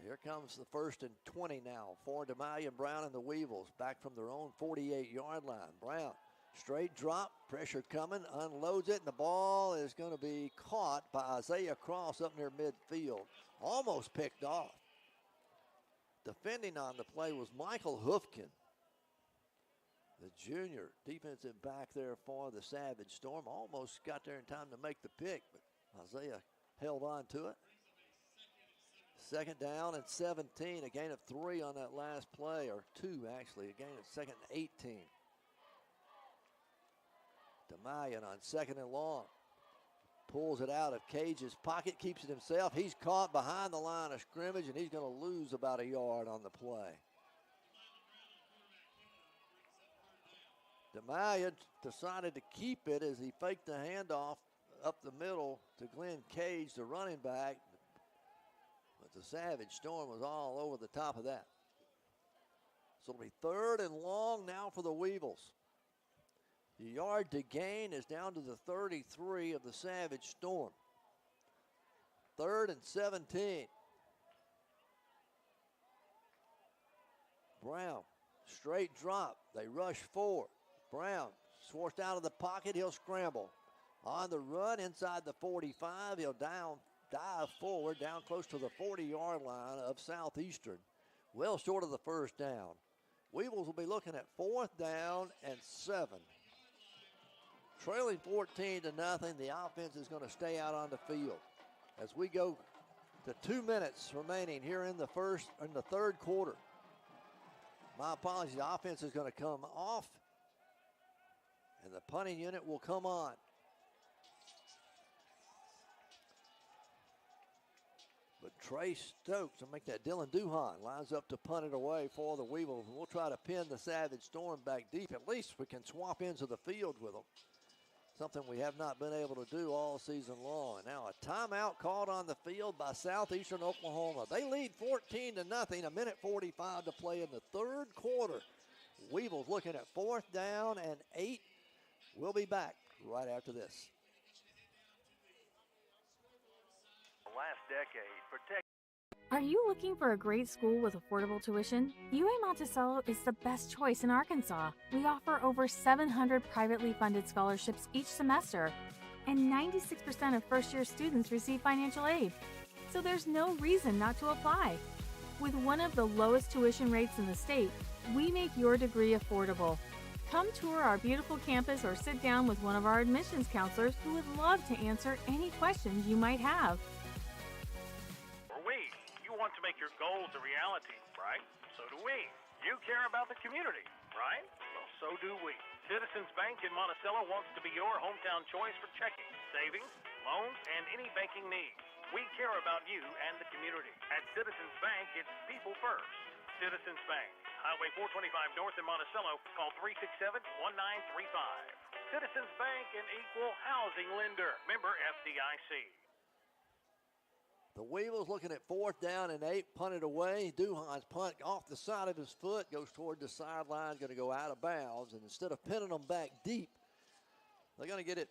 G: Here comes the 1st and 20 now for 𝗗𝗜𝗦𝗖𝗟𝗓 and Brown and the Weevils back from their own 48-yard line. Brown, straight drop, pressure coming, unloads it, and the ball is going to be caught by 𝗗𝗂𝗓 up near midfield. Almost picked off. Defending on the play was Michael 𝗗𝗓𝗏, the junior defensive back there for the Savage Storm. Almost got there in time to make the pick, but 𝗗𝗂𝗓 held on to it. 2nd down and 17, a gain of 3 on that last play, or 2 actually, a gain of 2nd and 18. 𝗗𝗏𝗧𝗏 on 2nd and long. Pulls it out of Cage's pocket, keeps it himself. He's caught behind the line of scrimmage, and he's going to lose about a yard on the play. 𝗗𝗏𝗧𝗏 decided to keep it as he faked the handoff up the middle to Glenn Cage, the running back. But the Savage Storm was all over the top of that. So it'll be 3rd and long now for the Weevils. The yard to gain is down to the 33 of the Savage Storm. 3rd and 17. Brown, straight drop. They rush forward. Brown, forced out of the pocket. He'll scramble. On the run inside the 45. He'll dive forward down close to the 40-yard line of Southeastern. Well short of the 1st down. Weevils will be looking at 4th down and 7. Trailing 14-0, the offense is going to stay out on the field. As we go to 2 minutes remaining here in the 3rd quarter. My apologies, the offense is going to come off, and the punting unit will come on. But Trey Stokes will make that. Dylan Duhan lines up to punt it away for the Weevils. We'll try to pin the Savage Storm back deep. At least we can swap into the field with them. Something we have not been able to do all season long. And now a timeout called on the field by Southeastern Oklahoma. They lead 14-0, a minute 45 to play in the 3rd quarter. Weevils looking at 4th down and 8. We'll be back right after this.
D: Last decade, protect.
K: Are you looking for a great school with affordable tuition? UAM Monticello is the best choice in Arkansas. We offer over 700 privately funded scholarships each semester, and 96% of first-year students receive financial aid. So there's no reason not to apply. With one of the lowest tuition rates in the state, we make your degree affordable. Come tour our beautiful campus or sit down with one of our admissions counselors who would love to answer any questions you might have.
C: You want to make your goals a reality, right? So do we. You care about the community, right? Well, so do we. Citizens Bank in Monticello wants to be your hometown choice for checking, savings, loans, and any banking needs. We care about you and the community. At Citizens Bank, it's people first. Citizens Bank, Highway 425 North in Monticello. Call 367-1935. Citizens Bank, an equal housing lender. Member FDIC.
G: The Weevils looking at 4th down and 8, punted away. Duhan's punt off the side of his foot, goes toward the sideline, going to go out of bounds. And instead of pinning them back deep, they're going to get it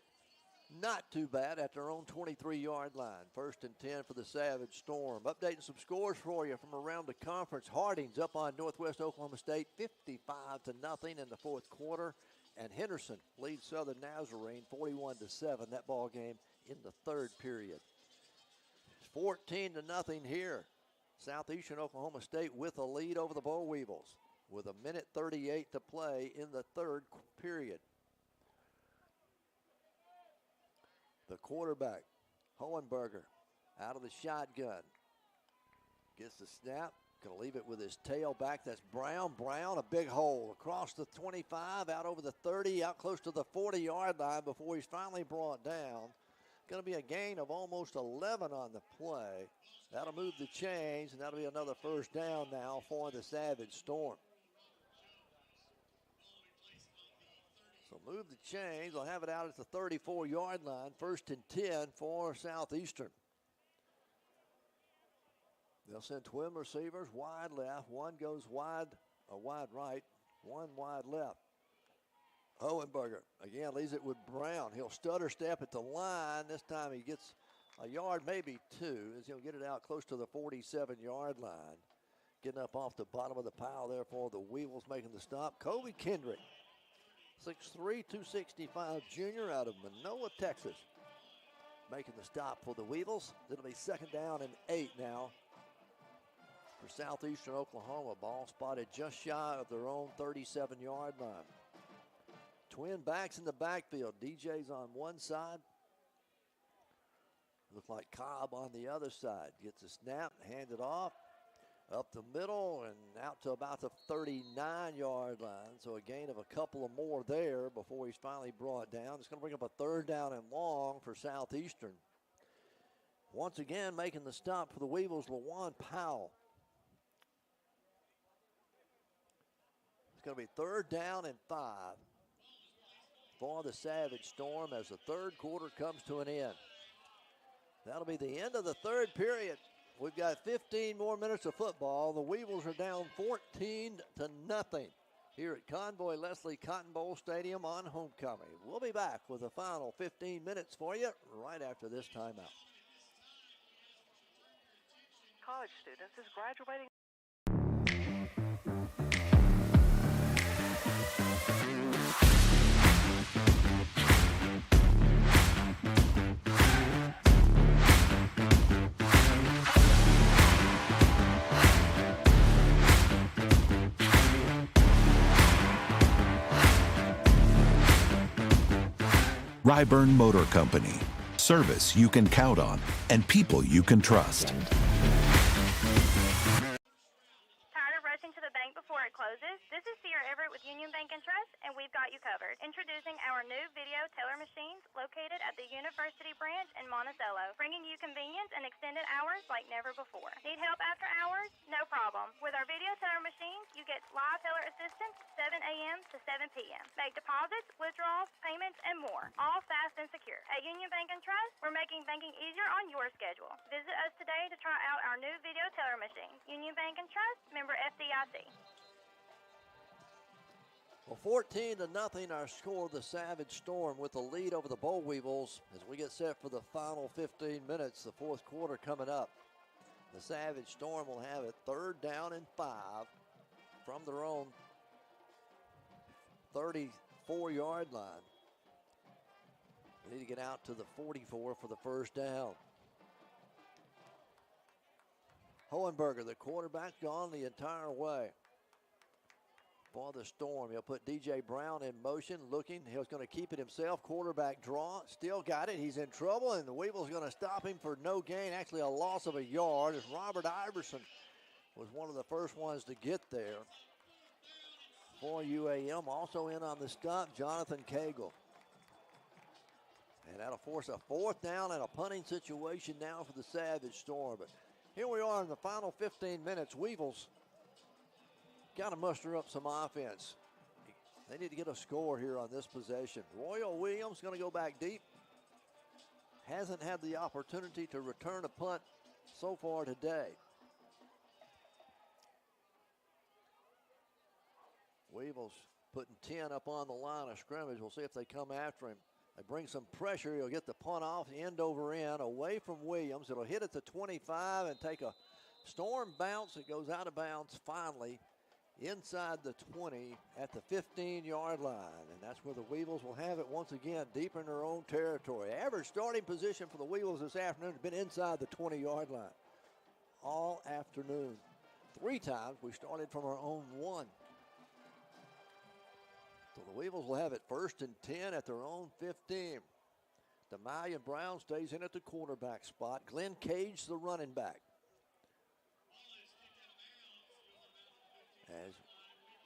G: not too bad at their own 23-yard line. 1st and 10 for the Savage Storm. Updating some scores for you from around the conference. Harding's up on Northwest Oklahoma State, 55-0 in the 4th quarter. And Henderson leads Southern Nazarene 41-7, that ball game in the 3rd period. 14-0 here. Southeastern Oklahoma State with a lead over the Boll Weevils with a minute 38 to play in the 3rd period. The quarterback, Hohenberger, out of the shotgun. Gets the snap, gonna leave it with his tailback. That's Brown. Brown, a big hole across the 25, out over the 30, out close to the 40-yard line before he's finally brought down. Going to be a gain of almost 11 on the play. That'll move the chains, and that'll be another 1st down now for the Savage Storm. So move the chains. They'll have it out at the 34-yard line. 1st and 10 for Southeastern. They'll send twin receivers wide left. One goes wide right, one wide left. Hohenberger again leaves it with Brown. He'll stutter step at the line. This time he gets a yard, maybe two, as he'll get it out close to the 47-yard line. Getting up off the bottom of the pile there for the Weevils, making the stop. 𝗗𝗜𝗦𝗖𝗟𝗔𝗜𝗠𝗘𝗥, 6'3", 265 junior out of Manoa, Texas. Making the stop for the Weevils. It'll be 2nd down and 8 now for Southeastern Oklahoma. Ball spotted just shy of their own 37-yard line. Twin backs in the backfield. DJ's on one side. Look like Cobb on the other side. Gets a snap, hands it off. Up the middle and out to about the 39-yard line. So a gain of a couple of more there before he's finally brought down. It's going to bring up a 3rd down and long for Southeastern. Once again, making the stop for the Weevils, Lawan Powell. It's going to be 3rd down and 5 for the Savage Storm as the 3rd quarter comes to an end. That'll be the end of the 3rd period. We've got 15 more minutes of football. The Weevils are down 14-0 here at Convoy Leslie Cotton Bowl Stadium on homecoming. We'll be back with the final 15 minutes for you right after this timeout.
F: College students is graduating.
H: 𝗗𝗜𝗦𝗖𝗟𝗔𝗜𝗠𝗘𝗥 Motor Company. Service you can count on and people you can trust.
P: Tired of rushing to the bank before it closes? This is Sierra Everett with Union Bank and Trust, and we've got you covered. Introducing our new video teller machines located at the University branch in Monticello, bringing you convenience and extended hours like never before. Need help after hours? No problem. With our video teller machines, you get live teller assistance 7 a.m. to 7 p.m. Make deposits, withdrawals, payments, and more, all fast and secure. At Union Bank and Trust, we're making banking easier on your schedule. Visit us today to try out our new video teller machine. Union Bank and Trust, member FDIC.
G: Well, 14-0 our score. The Savage Storm with the lead over the Boll Weevils as we get set for the final 15 minutes, the 4th quarter coming up. The Savage Storm will have it 3rd down and 5 from their own 34-yard line. They need to get out to the 44 for the 1st down. Hohenberger, the quarterback, gone the entire way for the Storm. He'll put DJ Brown in motion, looking. He's going to keep it himself. Quarterback draw. Still got it. He's in trouble, and the Weevils going to stop him for no gain. Actually, a loss of a yard as Robert Iverson was one of the first ones to get there for UAM. Also in on the stop, Jonathan Cagle. And that'll force a 4th down and a punting situation now for the Savage Storm. But here we are in the final 15 minutes. Weevils got to muster up some offense. They need to get a score here on this possession. Royal Williams going to go back deep. Hasn't had the opportunity to return a punt so far today. Weevils putting 10 up on the line of scrimmage. We'll see if they come after him. They bring some pressure. He'll get the punt off, end over end, away from Williams. It'll hit at the 25 and take a Storm bounce. It goes out of bounds finally inside the 20 at the 15-yard line. And that's where the Weevils will have it once again, deep in their own territory. Average starting position for the Weevils this afternoon has been inside the 20-yard line all afternoon. 3 times we started from our own 1. So the Weevils will have it 1st and 10 at their own 15. 𝗗𝗦𝗖𝗟𝗔𝗜𝗠𝗘𝗥 Brown stays in at the quarterback spot. Glenn Cage, the running back. As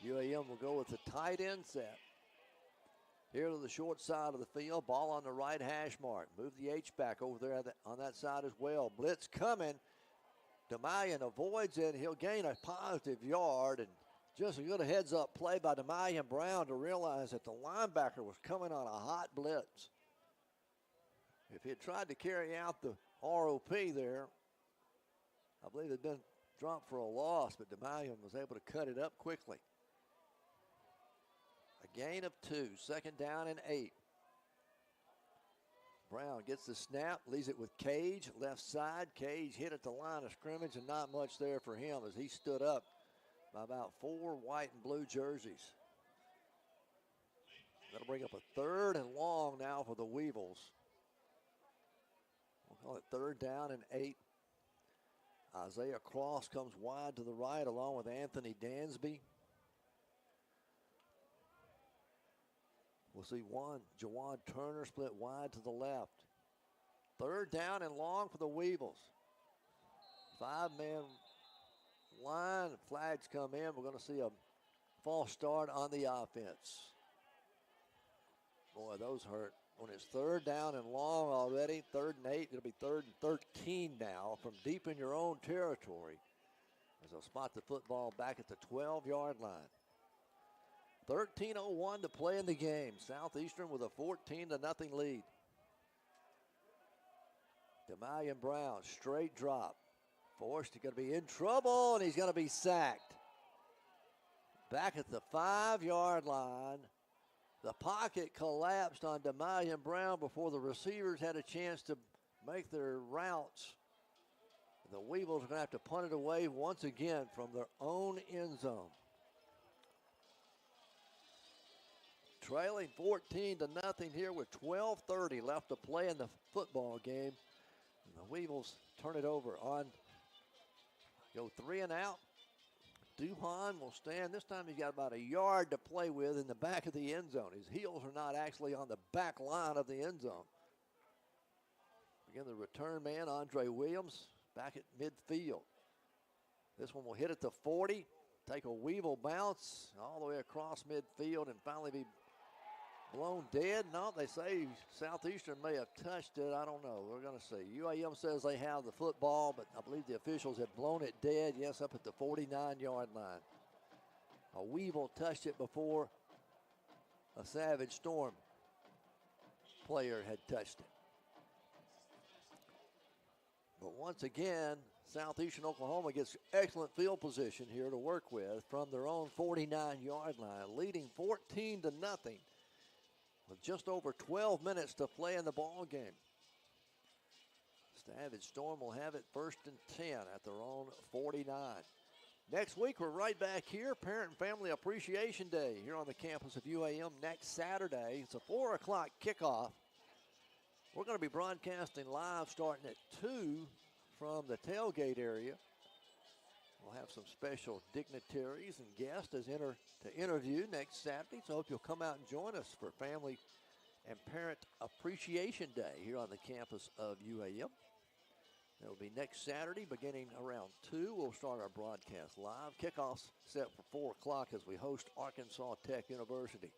G: UAM will go with the tight end set. Here to the short side of the field. Ball on the right hash mark. Move the H-back over there on that side as well. Blitz coming. 𝗗𝗦𝗖𝗟𝗔𝗜𝗍𝗠 avoids it. He'll gain a positive yard. And just a good heads-up play by 𝗗𝗦𝗖𝗟𝗔𝗜𝗍𝗠 Brown to realize that the linebacker was coming on a hot blitz. If he had tried to carry out the ROP there, I believe it had been dropped for a loss, but 𝗗𝗦𝗖𝗟𝗔𝗜𝗍𝗠 was able to cut it up quickly. A gain of 2, 2nd down and 8. Brown gets the snap, leaves it with Cage, left side. Cage hit at the line of scrimmage, and not much there for him as he stood up by about 4 white and blue jerseys. That'll bring up a 3rd and long now for the Weevils. We'll call it 3rd down and 8. Isaiah Cross comes wide to the right along with Anthony Dansby. We'll see Jawan Turner split wide to the left. 3rd down and long for the Weevils. 5-man line, flags come in. We're going to see a false start on the offense. Boy, those hurt. When it's 3rd down and long already, 3rd and 8, it'll be 3rd and 13 now from deep in your own territory as they'll spot the football back at the 12-yard line. 13:01 to play in the game. Southeastern with a 14-0 lead. 𝗗𝗜𝗦𝗖𝗟𝗔𝗜𝗠𝗘𝗥 Brown, straight drop. Forced, he's going to be in trouble, and he's going to be sacked. Back at the 5-yard line. The pocket collapsed on 𝗗𝗜𝗦𝗖𝗟𝗔𝗜𝗍𝗏 Brown before the receivers had a chance to make their routes. The Weevils are going to have to punt it away once again from their own end zone. Trailing 14-0 here with 12:30 left to play in the football game. And the Weevils turn it over on, go 3 and out. 𝗗𝗜𝗦𝗖𝗟𝗔𝗜𝗍𝗏 will stand. This time he's got about a yard to play with in the back of the end zone. His heels are not actually on the back line of the end zone. Again, the return man, Andre Williams, back at midfield. This one will hit at the 40, take a Weevil bounce all the way across midfield and finally be blown dead. No, they say Southeastern may have touched it. I don't know. We're going to see. UAM says they have the football, but I believe the officials have blown it dead. Yes, up at the 49-yard line. A Weevil touched it before a Savage Storm player had touched it. But once again, Southeastern Oklahoma gets excellent field position here to work with from their own 49-yard line, leading 14-0 with just over 12 minutes to play in the ball game. Savage Storm will have it 1st and 10 at their own 49. Next week, we're right back here, Parent and Family Appreciation Day here on the campus of UAM next Saturday. It's a 4 o'clock kickoff. We're going to be broadcasting live starting at 2 from the tailgate area. We'll have some special dignitaries and guests to interview next Saturday, so I hope you'll come out and join us for Family and Parent Appreciation Day here on the campus of UAM. That will be next Saturday beginning around 2. We'll start our broadcast live. Kickoff's set for 4 o'clock as we host Arkansas Tech University.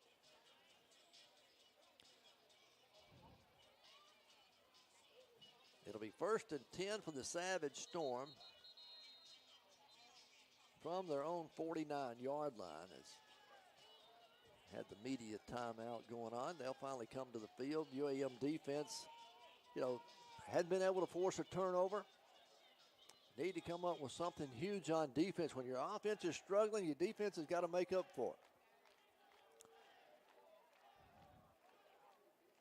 G: It'll be 1st and 10 for the Savage Storm from their own 49-yard line. As had the media timeout going on, they'll finally come to the field. UAM defense, hadn't been able to force a turnover. Need to come up with something huge on defense. When your offense is struggling, your defense has got to make up for it.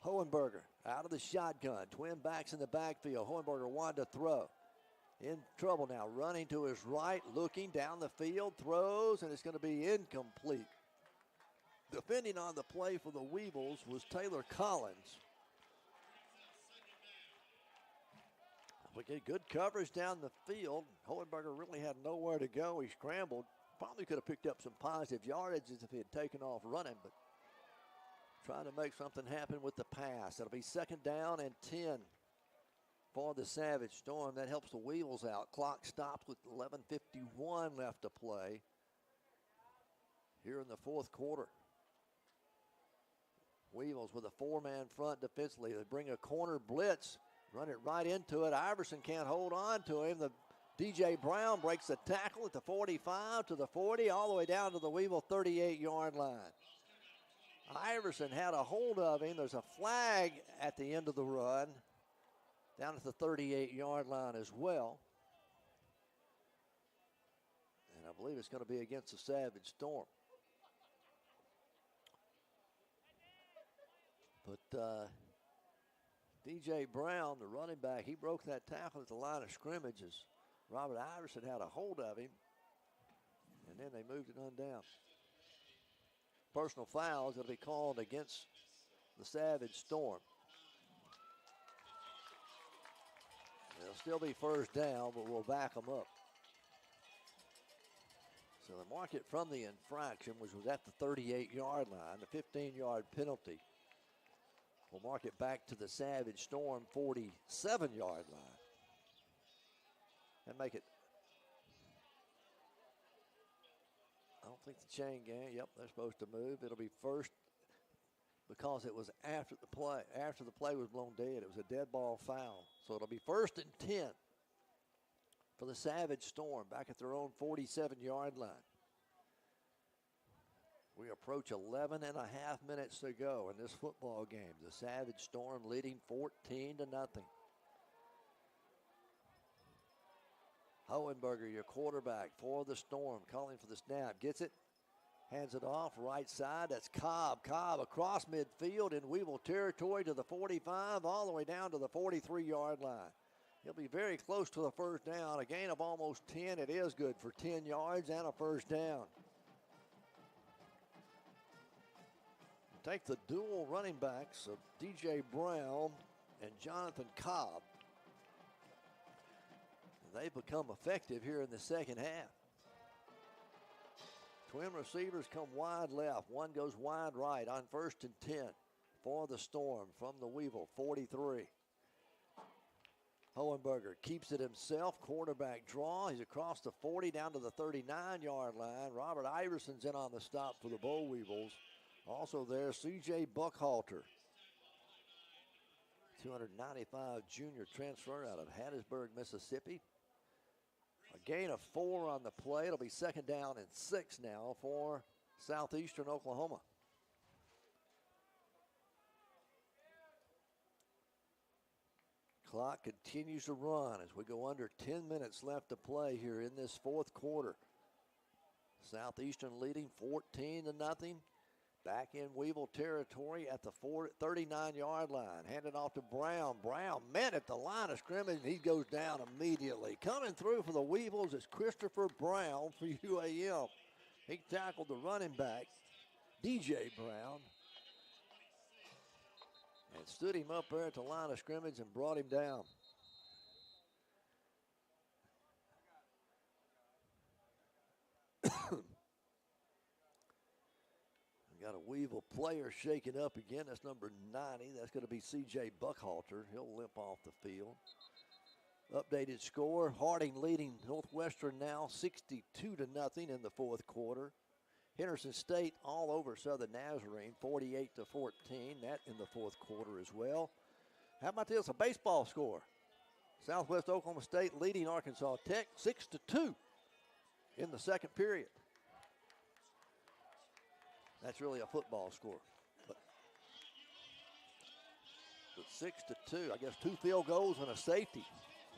G: Hohenberger out of the shotgun. Twin backs in the backfield. Hohenberger wanted to throw. In trouble now. Running to his right. Looking down the field. Throws, and it's going to be incomplete. Defending on the play for the Weevils was Taylor Collins. We get good coverage down the field. Hohenberger really had nowhere to go. He scrambled. Probably could have picked up some positive yardage if he had taken off running, but trying to make something happen with the pass. It'll be 2nd down and 10 for the Savage Storm. That helps the Weevils out. Clock stops with 11:51 left to play here in the 4th quarter. Weevils with a 4-man front defensively. They bring a corner blitz, run it right into it. Iverson can't hold on to him. The DJ Brown breaks the tackle at the 45 to the 40, all the way down to the Weevil 38-yard line. Iverson had a hold of him. There's a flag at the end of the run, down at the 38-yard line as well. And I believe it's going to be against the Savage Storm. But DJ Brown, the running back, he broke that tackle at the line of scrimmage as Robert Iverson had a hold of him. And then they moved it on down. Personal fouls that'll be called against the Savage Storm. It'll still be first down, but we'll back them up. So the mark it from the infraction was at the 38-yard line, the 15-yard penalty. We'll mark it back to the Savage Storm 47-yard line. And make it, I don't think the chain gang, yep, they're supposed to move. It'll be first because it was after the play was blown dead. It was a dead ball foul. So it'll be 1st and 10 for the Savage Storm back at their own 47-yard line. We approach 11 and a half minutes to go in this football game. The Savage Storm leading 14-0. Hohenberger, your quarterback for the Storm, calling for the snap. Gets it, hands it off, right side. That's Cobb. Cobb across midfield in Weevil territory to the 45, all the way down to the 43-yard line. He'll be very close to the first down. A gain of almost 10. It is good for 10 yards and a first down. Take the dual running backs of DJ Brown and Jonathan Cobb. They become effective here in the second half. Twin receivers come wide left. One goes wide right on 1st and 10 for the Storm from the Weevil 43. Hohenberger keeps it himself. Quarterback draw. He's across the 40 down to the 39-yard line. Robert Iverson's in on the stop for the Boll Weevils. Also there, C.J. Buckhalter, 295 junior transfer out of Hattiesburg, Mississippi. A gain of 4 on the play. It'll be 2nd down and 6 now for Southeastern Oklahoma. Clock continues to run as we go under 10 minutes left to play here in this fourth quarter. Southeastern leading 14-0. Back in Weevil territory at the 39-yard line. Handed off to Brown. Brown met at the line of scrimmage, and he goes down immediately. Coming through for the Weevils is Christopher Brown for UAM. He tackled the running back, DJ Brown, and stood him up there at the line of scrimmage and brought him down. Got a Weevil player shaking up again. That's number 90. That's going to be C.J. Buckhalter. He'll limp off the field. Updated score. Harding leading Northwestern now 62-0 in the fourth quarter. Henderson State all over Southern Nazarene 48-14. That in the fourth quarter as well. How about this? A baseball score. Southwest Oklahoma State leading Arkansas Tech 6-2 in the second period. That's really a football score. But 6-2, I guess 2 field goals and a safety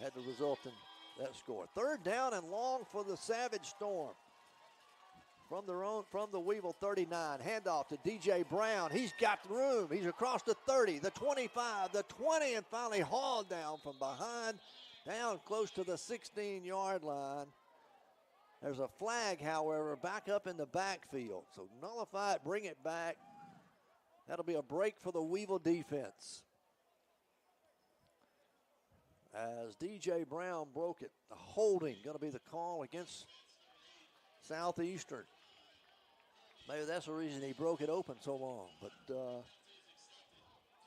G: had to result in that score. 3rd down and long for the Savage Storm. From the Weevil 39, handoff to DJ Brown. He's got the room. He's across the 30, the 25, the 20, and finally hauled down from behind, down close to the 16-yard line. There's a flag, however, back up in the backfield. So nullify it, bring it back. That'll be a break for the Weevil defense. As DJ Brown broke it, the holding going to be the call against Southeastern. Maybe that's the reason he broke it open so long. But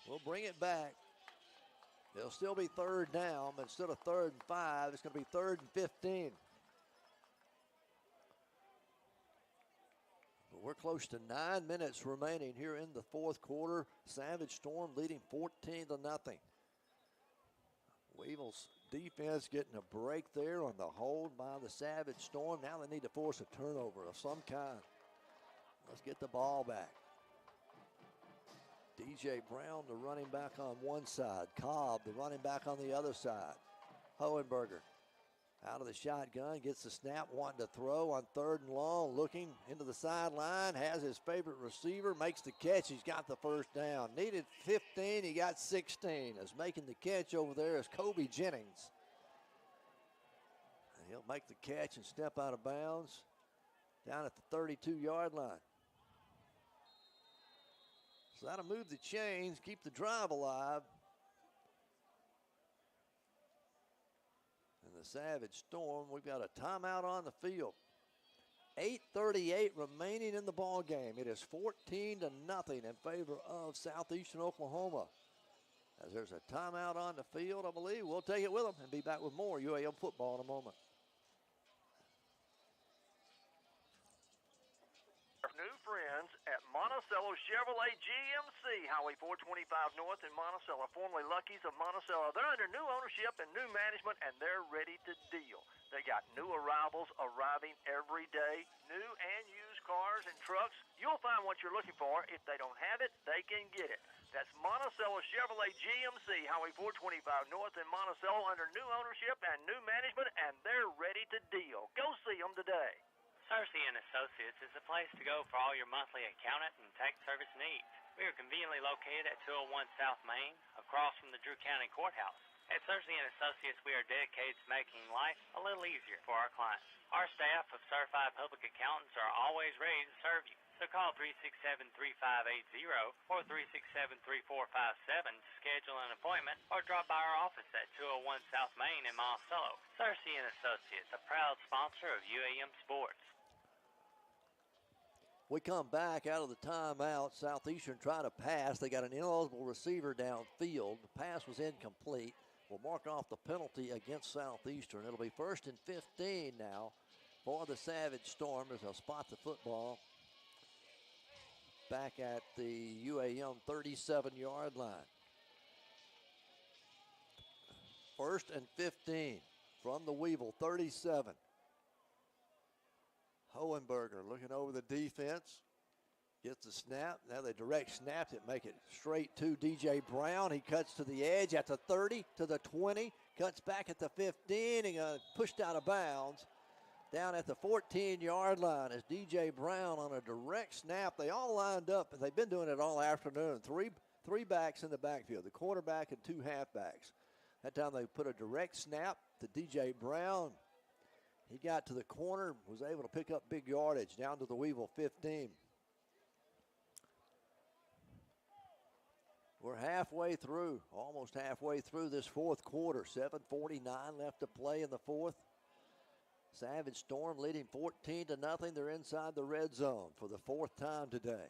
G: we'll bring it back. It'll still be 3rd down, but instead of 3rd and 5, it's going to be 3rd and 15. We're close to 9 minutes remaining here in the fourth quarter. Savage Storm leading 14-0. Weevils defense getting a break there on the hold by the Savage Storm. Now they need to force a turnover of some kind. Let's get the ball back. DJ Brown, the running back on one side. Cobb, the running back on the other side. Hohenberger Out of the shotgun, gets the snap, wanting to throw on 3rd and long, looking into the sideline, has his favorite receiver, makes the catch. He's got the first down. Needed 15, he got 16. As making the catch over there is 𝗗𝗜𝗦𝗖𝗟𝗔𝗜𝗍𝗔. And he'll make the catch and step out of bounds down at the 32-yard line. So that'll move the chains, keep the drive alive. And the Savage Storm, we've got a timeout on the field. 8:38 remaining in the ball game. It is 14-0 in favor of Southeastern Oklahoma. As there's a timeout on the field, I believe. We'll take it with them and be back with more UAM football in a moment.
D: New friends at Monticello Chevrolet GMC, Highway 425 North in Monticello, formerly Lucky's of Monticello. They're under new ownership and new management, and they're ready to deal. They got new arrivals arriving every day, new and used cars and trucks. You'll find what you're looking for. If they don't have it, they can get it. That's Monticello Chevrolet GMC, Highway 425 North in Monticello, under new ownership and new management, and they're ready to deal. Go see them today.
J: 𝗗𝗜𝗦𝗖𝗟𝗔𝗜𝗠𝗘𝗥 is the place to go for all your monthly accountant and tax service needs. We are conveniently located at 201 South Main, across from the Drew County Courthouse. At 𝗗𝗜𝗦𝗖𝗟, we are dedicated to making life a little easier for our clients. Our staff of certified public accountants are always ready to serve you. So call 367-3580 or 367-3457 to schedule an appointment, or drop by our office at 201 South Main in Monticello. 𝗗𝗜𝗦𝗖𝗟𝗔𝗜𝗍𝒂, a proud sponsor of UAM Sports.
G: We come back out of the timeout. Southeastern trying to pass. They got an ineligible receiver downfield. The pass was incomplete. We'll mark off the penalty against Southeastern. It'll be 1st and 15 now for the Savage Storm as they'll spot the football back at the UAM 37-yard line. 1st and 15 from the Weevil 37. 𝗗𝗜𝗦𝗢𝗓 looking over the defense. Gets the snap. Now they direct snapped it, make it straight to DJ Brown. He cuts to the edge at the 30, to the 20, cuts back at the 15, and pushed out of bounds down at the 14-yard line as DJ Brown on a direct snap. They all lined up, and they've been doing it all afternoon. Three backs in the backfield, the quarterback and 2 halfbacks. That time they put a direct snap to DJ Brown. He got to the corner, was able to pick up big yardage down to the Weevil 15. We're halfway through, almost halfway through this fourth quarter. 7:49 left to play in the fourth. Savage Storm leading 14-0. They're inside the red zone for the 4th time today.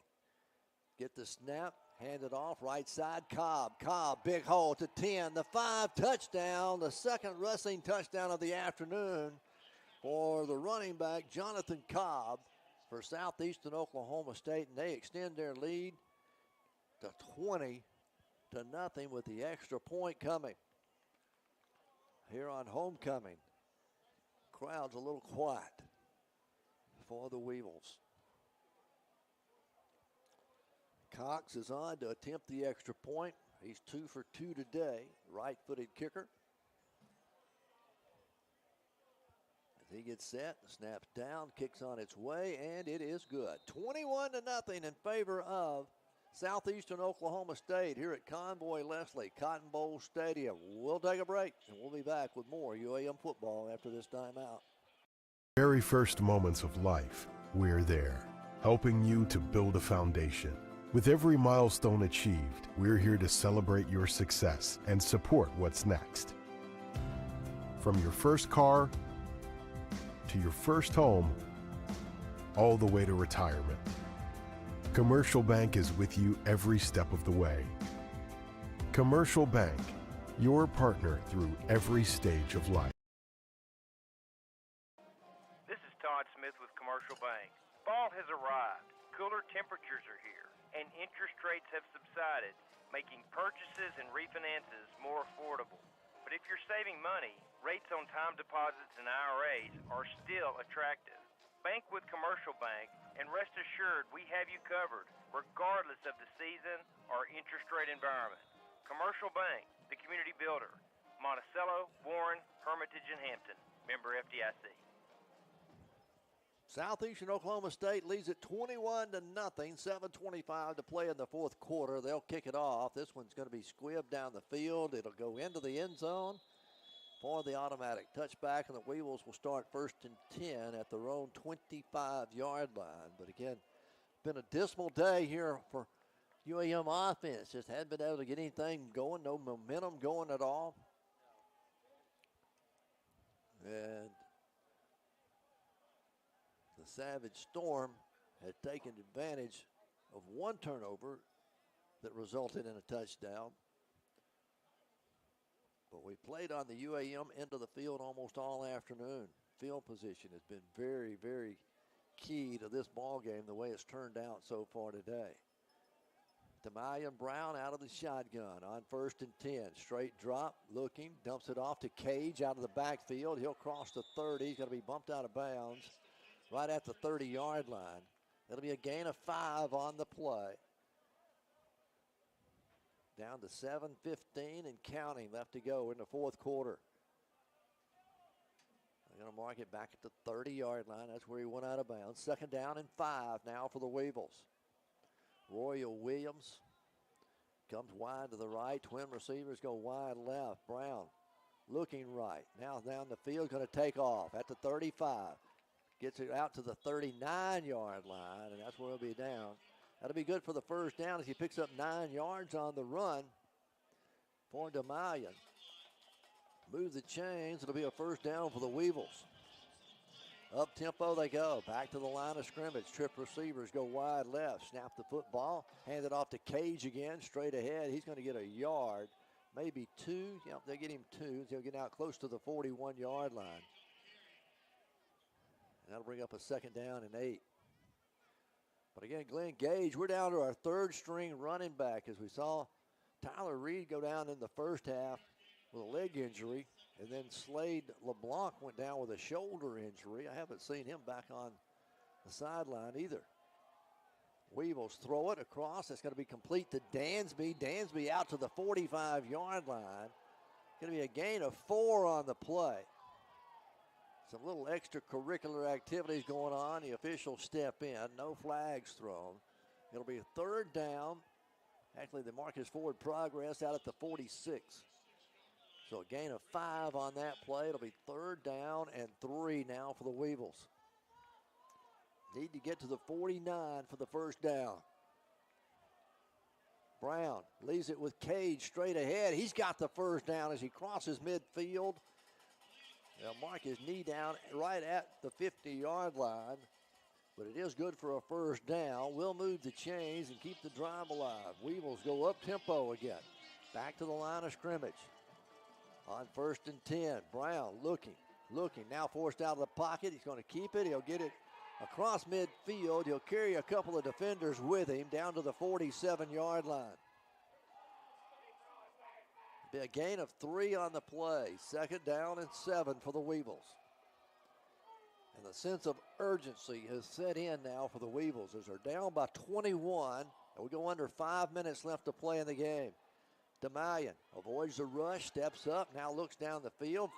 G: Get the snap, hand it off, right side, Cobb. Cobb, big hole to 10, the 5, touchdown, the 2nd rushing touchdown of the afternoon for the running back, Jonathan Cobb, for Southeastern Oklahoma State, and they extend their lead to 20-0 with the extra point coming here on homecoming. Crowd's a little quiet for the Weevils. Cox is on to attempt the extra point. He's 2 for 2 today, right-footed kicker. As he gets set, the snap's down, kicks on its way, and it is good. 21-0 in favor of Southeastern Oklahoma State here at Convoy Leslie, Cotton Bowl Stadium. We'll take a break, and we'll be back with more UAM football after this timeout.
I: Very first moments of life, we're there, helping you to build a foundation. With every milestone achieved, we're here to celebrate your success and support what's next. From your first car to your first home, all the way to retirement. Commercial Bank is with you every step of the way. Commercial Bank, your partner through every stage of life.
M: This is Todd Smith with Commercial Bank. Fall has arrived. Cooler temperatures are here, and interest rates have subsided, making purchases and refinances more affordable. But if you're saving money, rates on time deposits and IRAs are still attractive. Bank with Commercial Bank, and rest assured we have you covered, regardless of the season or interest rate environment. Commercial Bank, the community builder. Monticello, Warren, Hermitage, and Hampton. Member FDIC.
G: Southeastern Oklahoma State leads it 21-0. 7:25 to play in the fourth quarter. They'll kick it off. This one's going to be squibbed down the field. It'll go into the end zone for the automatic touchback, and the Weevils will start 1st and 10 at their own 25-yard line. But again, been a dismal day here for UAM offense. Just hadn't been able to get anything going, no momentum going at all. And the Savage Storm had taken advantage of one turnover that resulted in a touchdown. But we played on the UAM end of the field almost all afternoon. Field position has been very, very key to this ball game, the way it's turned out so far today. 𝗗𝗜𝗦𝗖𝗟𝗔𝗜𝗠𝗘𝗥 out of the shotgun on 1st and 10. Straight drop, looking, dumps it off to Cage out of the backfield. He'll cross the 30. He's going to be bumped out of bounds right at the 30-yard line. That'll be a gain of 5 on the play. Down to 7:15 and counting left to go in the fourth quarter. They're going to mark it back at the 30-yard line. That's where he went out of bounds. 2nd down and 5 now for the Weevils. Royal Williams comes wide to the right. Twin receivers go wide left. Brown looking right. Now down the field, going to take off at the 35. Gets it out to the 39-yard line, and that's where he'll be down. That'll be good for the 1st down as he picks up 9 yards on the run for 𝗗𝗜𝗦𝗖𝗟𝗔𝗜𝗠𝗘𝗥. Move the chains. It'll be a 1st down for the Weevils. Up tempo they go. Back to the line of scrimmage. Trip receivers go wide left. Snap the football. Hand it off to Cage again. Straight ahead. He's going to get a yard. Maybe 2. Yep, they get him 2. He'll get out close to the 41-yard line. And that'll bring up a 2nd down and 8. But again, Glenn Gage, we're down to our 3rd string running back as we saw Tyler Reed go down in the first half with a leg injury. And then Slade LeBlanc went down with a shoulder injury. I haven't seen him back on the sideline either. Weevils throw it across. It's going to be complete to Dansby. Dansby out to the 45-yard line. Going to be a gain of 4 on the play. Some little extracurricular activities going on. The officials step in. No flags thrown. It'll be a 3rd down. Actually, the mark is forward progress out at the 46. So a gain of 5 on that play. It'll be 3rd down and 3 now for the Weevils. Need to get to the 49 for the 1st down. Brown leaves it with Cage straight ahead. He's got the 1st down as he crosses midfield. They'll mark his knee down right at the 50-yard line. But it is good for a 1st down. We'll move the chains and keep the drive alive. Weevils go up tempo again. Back to the line of scrimmage. On 1st and 10, Brown looking, now forced out of the pocket. He's going to keep it. He'll get it across midfield. He'll carry a couple of defenders with him down to the 47-yard line. Be a gain of 3 on the play. 2nd down and 7 for the Weevils. And the sense of urgency has set in now for the Weevils as they're down by 21. And we go under 5 minutes left to play in the game. 𝗗𝗜𝗦𝗖𝗟𝗔𝗜𝗠𝗘𝗥 avoids the rush, steps up, now looks down the field,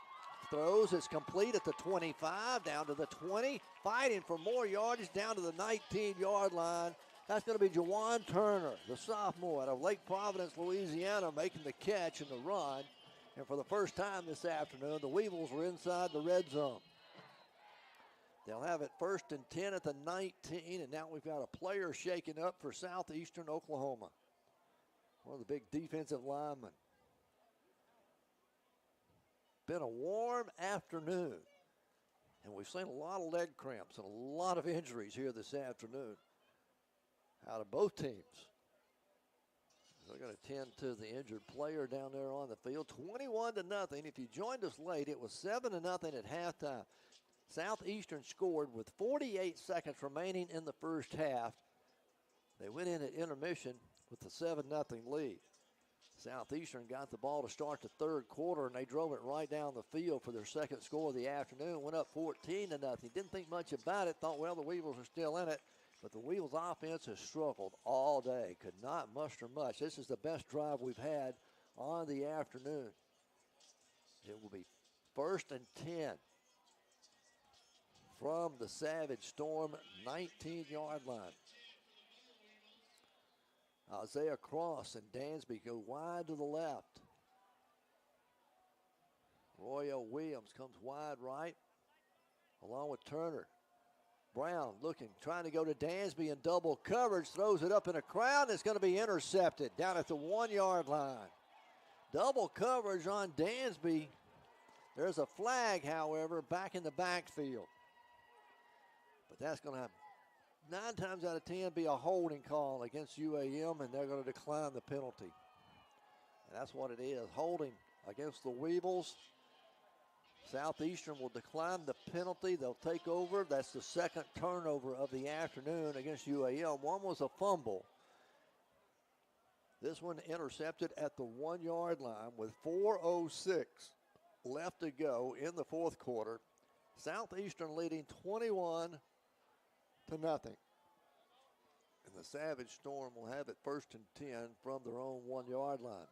G: throws, it's complete at the 25, down to the 20, fighting for more yardage down to the 19-yard line. That's going to be Juwan Turner, the sophomore out of Lake Providence, Louisiana, making the catch and the run. And for the first time this afternoon, the Weevils were inside the red zone. They'll have it 1st and 10 at the 19, and now we've got a player shaken up for Southeastern Oklahoma. One of the big defensive linemen. Been a warm afternoon, and we've seen a lot of leg cramps and a lot of injuries here this afternoon out of both teams. They're going to tend to the injured player down there on the field. 21-0. If you joined us late, it was 7-0 at halftime. Southeastern scored with 48 seconds remaining in the first half. They went in at intermission with the 7-0 lead. Southeastern got the ball to start the 3rd quarter, and they drove it right down the field for their 2nd score of the afternoon. Went up 14-0. Didn't think much about it. Thought, well, the Weevils are still in it. But the Weevils offense has struggled all day. Could not muster much. This is the best drive we've had on the afternoon. It will be 1st and 10 from the Savage Storm 19-yard line. Isaiah Cross and Dansby go wide to the left. Royal Williams comes wide right, along with Turner. Brown looking, trying to go to Dansby in double coverage, throws it up in a crowd. It's going to be intercepted down at the 1-yard line. Double coverage on Dansby. There's a flag, however, back in the backfield. But that's going to have 9 times out of 10 be a holding call against UAM, and they're going to decline the penalty. And that's what it is, holding against the Weevils. Southeastern will decline the penalty. They'll take over. That's the second turnover of the afternoon against UAM. One was a fumble. This one intercepted at the 1-yard line with 4:06 left to go in the fourth quarter. Southeastern leading 21-0. And the Savage Storm will have it 1st and 10 from their own 1-yard line.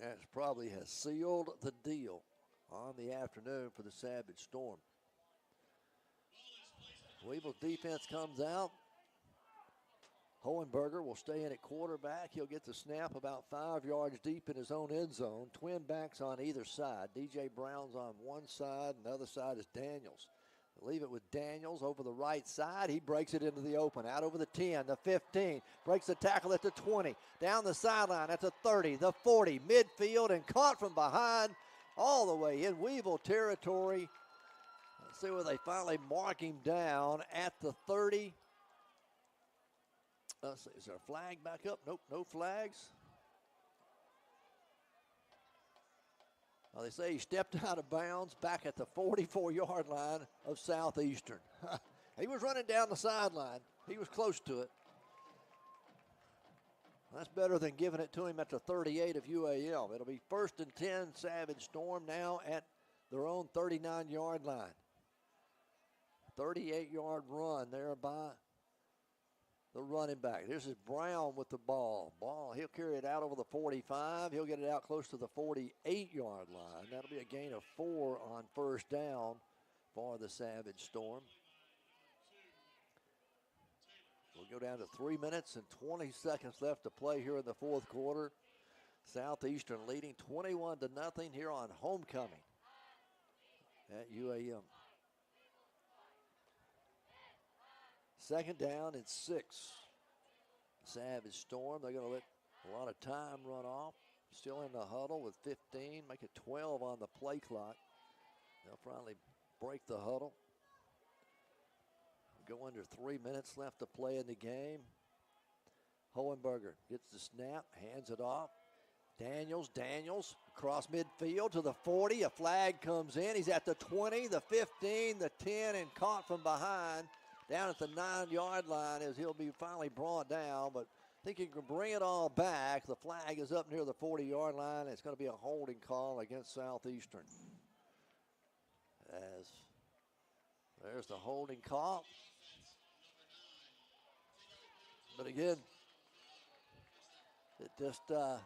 G: That probably has sealed the deal on the afternoon for the Savage Storm. Weevils defense comes out. Hohenberger will stay in at quarterback. He'll get the snap about 5 yards deep in his own end zone. Twin backs on either side. DJ Brown's on one side, and the other side is Daniels. They leave it with Daniels over the right side. He breaks it into the open, out over the 10, the 15. Breaks the tackle at the 20. Down the sideline at the 30, the 40. Midfield and caught from behind all the way in Weevil territory. Let's see where they finally mark him down at the 30. Let's see, is there a flag back up? Nope, no flags. Well, they say he stepped out of bounds back at the 44-yard line of Southeastern. He was running down the sideline. He was close to it. That's better than giving it to him at the 38 of UAM. It'll be 1st and 10, Savage Storm now at their own 39-yard line. 38-yard run there by the running back. This is Brown with the ball. He'll carry it out over the 45. He'll get it out close to the 48-yard line. That'll be a gain of 4 on 1st down for the Savage Storm. We'll go down to 3 minutes and 20 seconds left to play here in the fourth quarter. Southeastern leading 21-0 here on homecoming at UAM. 2nd down and 6. Savage Storm, they're going to let a lot of time run off. Still in the huddle with 15, make it 12 on the play clock. They'll finally break the huddle. Go under 3 minutes left to play in the game. Hohenberger gets the snap, hands it off. Daniels across midfield to the 40. A flag comes in. He's at the 20, the 15, the 10, and caught from behind. Down at the 9-yard line as he'll be finally brought down, but I think he can bring it all back. The flag is up near the 40-yard line. It's going to be a holding call against Southeastern. As there's the holding call. But again, it just kind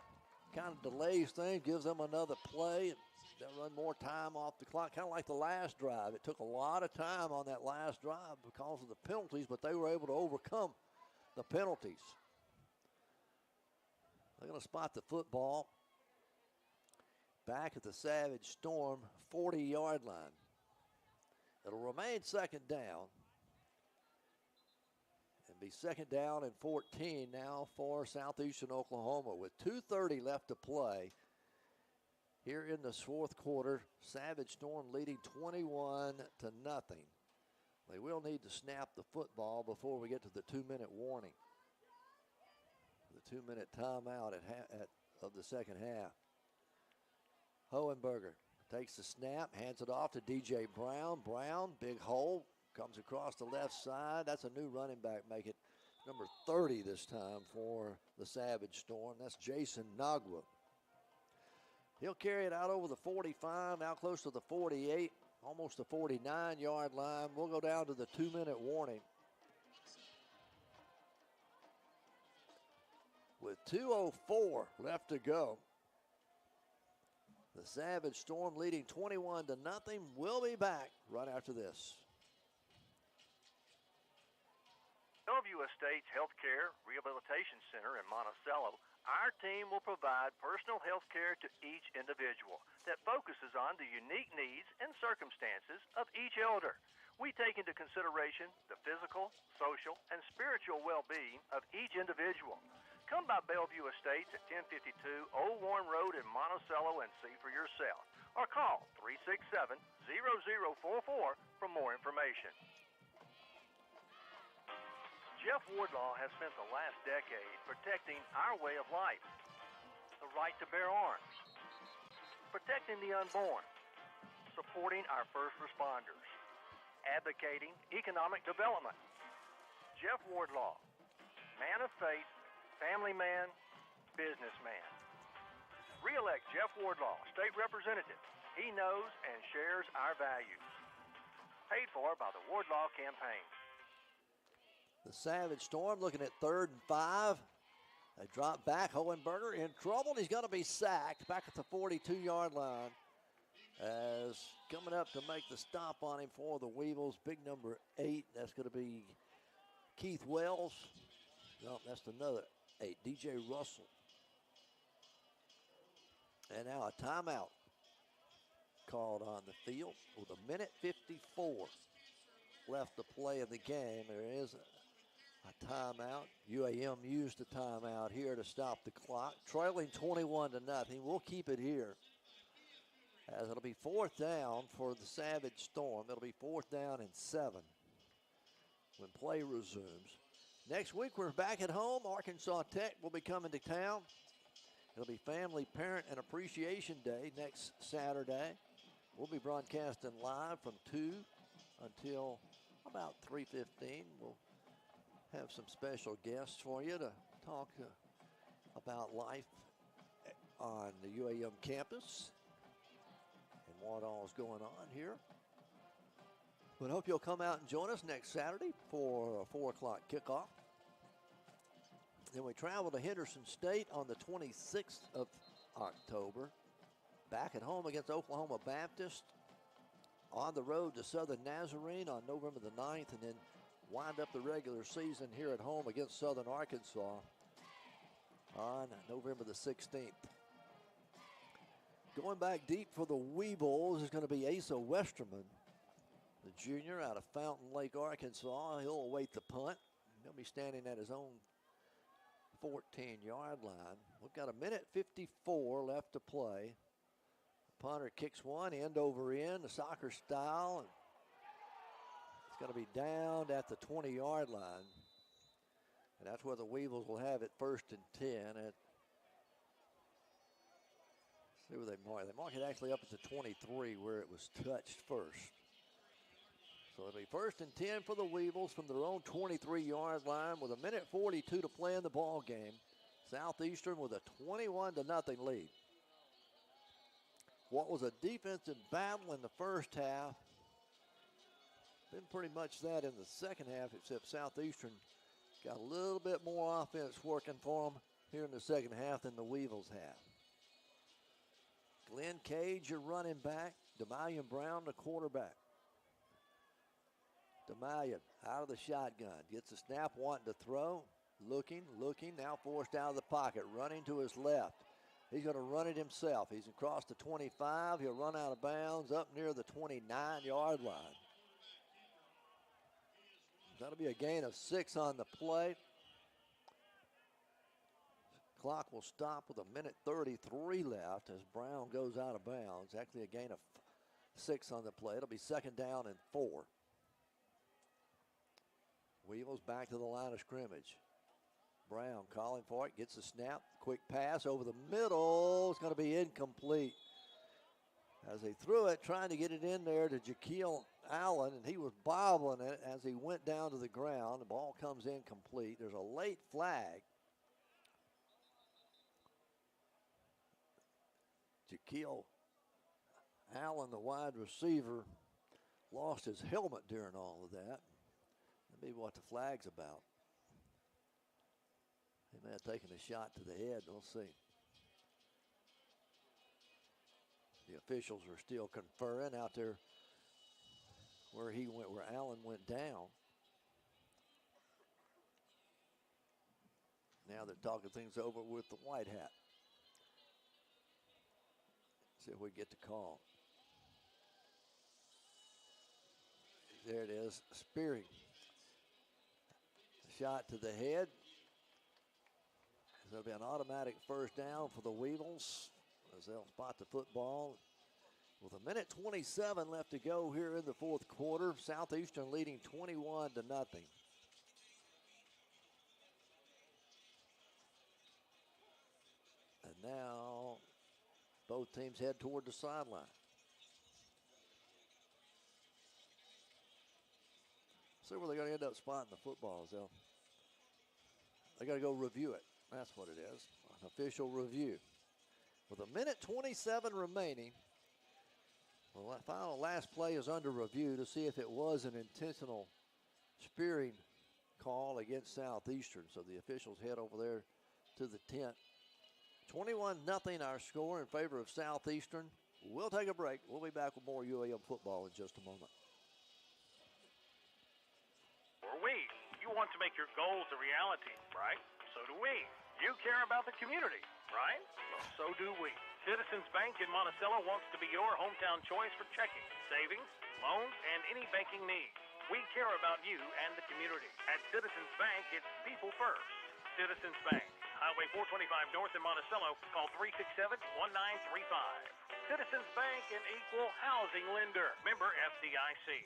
G: of delays things, gives them another play. They'll run more time off the clock, kind of like the last drive. It took a lot of time on that last drive because of the penalties, but they were able to overcome the penalties. They're going to spot the football back at the Savage Storm 40-yard line. It'll remain 2nd down and be 2nd down and 14 now for Southeastern Oklahoma with 2:30 left to play. Here in the fourth quarter, Savage Storm leading 21-0. They will need to snap the football before we get to the 2-minute warning. The 2-minute timeout of the second half. Hohenberger takes the snap, hands it off to DJ Brown. Brown, big hole, comes across the left side. That's a new running back, make it number 30 this time for the Savage Storm. That's Jason Nagwa. He'll carry it out over the 45, out close to the 48, almost the 49-yard line. We'll go down to the 2-minute warning. With 2:04 left to go, The Savage Storm leading 21-0. We'll be back right after this.
D: Bellevue Estates Healthcare Rehabilitation Center in Monticello, our team will provide personal health care to each individual that focuses on the unique needs and circumstances of each elder. We take into consideration the physical, social, and spiritual well-being of each individual. Come by Bellevue Estates at 1052 Old Warren Road in Monticello and see for yourself. Or call 367-0044 for more information. Jeff Wardlaw has spent the last decade protecting our way of life, the right to bear arms, protecting the unborn, supporting our first responders, advocating economic development. Jeff Wardlaw, man of faith, family man, businessman. Re-elect Jeff Wardlaw, state representative. He knows and shares our values. Paid for by the Wardlaw campaign.
G: The Savage Storm looking at 3rd and 5. They drop back. Hohenberger in trouble. He's going to be sacked back at the 42-yard line. As coming up to make the stop on him for the Weevils, big number 8. That's going to be Keith Wells. No, that's another 8, DJ Russell. And now a timeout called on the field with 1:54 left to play in the game. There is a timeout. UAM used a timeout here to stop the clock. Trailing 21-0. We'll keep it here, as it'll be 4th down for the Savage Storm. It'll be 4th down and 7 when play resumes. Next week, we're back at home. Arkansas Tech will be coming to town. It'll be Family, Parent, and Appreciation Day next Saturday. We'll be broadcasting live from 2 until about 3:15. We'll have some special guests for you to talk about life on the UAM campus and what all is going on here. But hope you'll come out and join us next Saturday for a 4 o'clock kickoff. Then we travel to Henderson State on the 26th of October. Back at home against Oklahoma Baptist. On the road to Southern Nazarene on November the 9th, and then wind up the regular season here at home against Southern Arkansas on November the 16th. Going back deep for the Weevils is going to be Asa Westerman, the junior out of Fountain Lake, Arkansas. He'll await the punt. He'll be standing at his own 14-yard line. We've got 1:54 left to play. The punter kicks one end over end, the soccer style. And it's going to be down at the 20-yard line. And that's where the Weevils will have it 1st and 10. See where they mark. They mark it actually up at the 23 where it was touched first. So it'll be 1st and 10 for the Weevils from their own 23-yard line with 1:42 to play in the ball game. Southeastern with a 21-0 lead. What was a defensive battle in the first half, been pretty much that in the second half, except Southeastern got a little bit more offense working for them here in the second half than the Weevils have. Glenn Cage, your running back. 𝗗𝗦𝗧 Brown, the quarterback. 𝗗𝗦𝗧 out of the shotgun. Gets the snap, wanting to throw. Looking, now forced out of the pocket. Running to his left. He's going to run it himself. He's across the 25. He'll run out of bounds up near the 29-yard line. That'll be a gain of 6 on the play. Clock will stop with 1:33 left as Brown goes out of bounds. Actually a gain of 6 on the play. It'll be 2nd down and 4. Weevils back to the line of scrimmage. Brown calling for it, gets the snap, quick pass over the middle. It's going to be incomplete. As they threw it, trying to get it in there to 𝗗𝗜𝗦𝗖𝗟𝗔𝗜𝗍𝒂 Allen, and he was bobbling it as he went down to the ground. The ball comes incomplete. There's a late flag. 𝗗𝗗𝗏 Allen, the wide receiver, lost his helmet during all of that. That may be what the flag's about. He may have taken a shot to the head. We'll see. The officials are still conferring out there where he went, where Allen went down. Now they're talking things over with the white hat. See if we get the call. There it is, spearing. Shot to the head. There'll be an automatic first down for the Weevils as they'll spot the football. With 1:27 left to go here in the fourth quarter, Southeastern leading 21-0. And now both teams head toward the sideline. See where they're going to end up spotting the footballs, though. They got to go review it. That's what it is, an official review. With 1:27 remaining, the final last play is under review to see if it was an intentional spearing call against Southeastern. So the officials head over there to the tent. 21-0 our score in favor of Southeastern. We'll take a break. We'll be back with more UAM football in just a moment.
C: You want to make your goals a reality, right? So do we. You care about the community, right? Well, so do we. Citizens Bank in Monticello wants to be your hometown choice for checking, savings, loans, and any banking needs. We care about you and the community. At Citizens Bank, it's people first. Citizens Bank, Highway 425 North in Monticello. Call 367-1935. Citizens Bank, an equal housing lender. Member FDIC.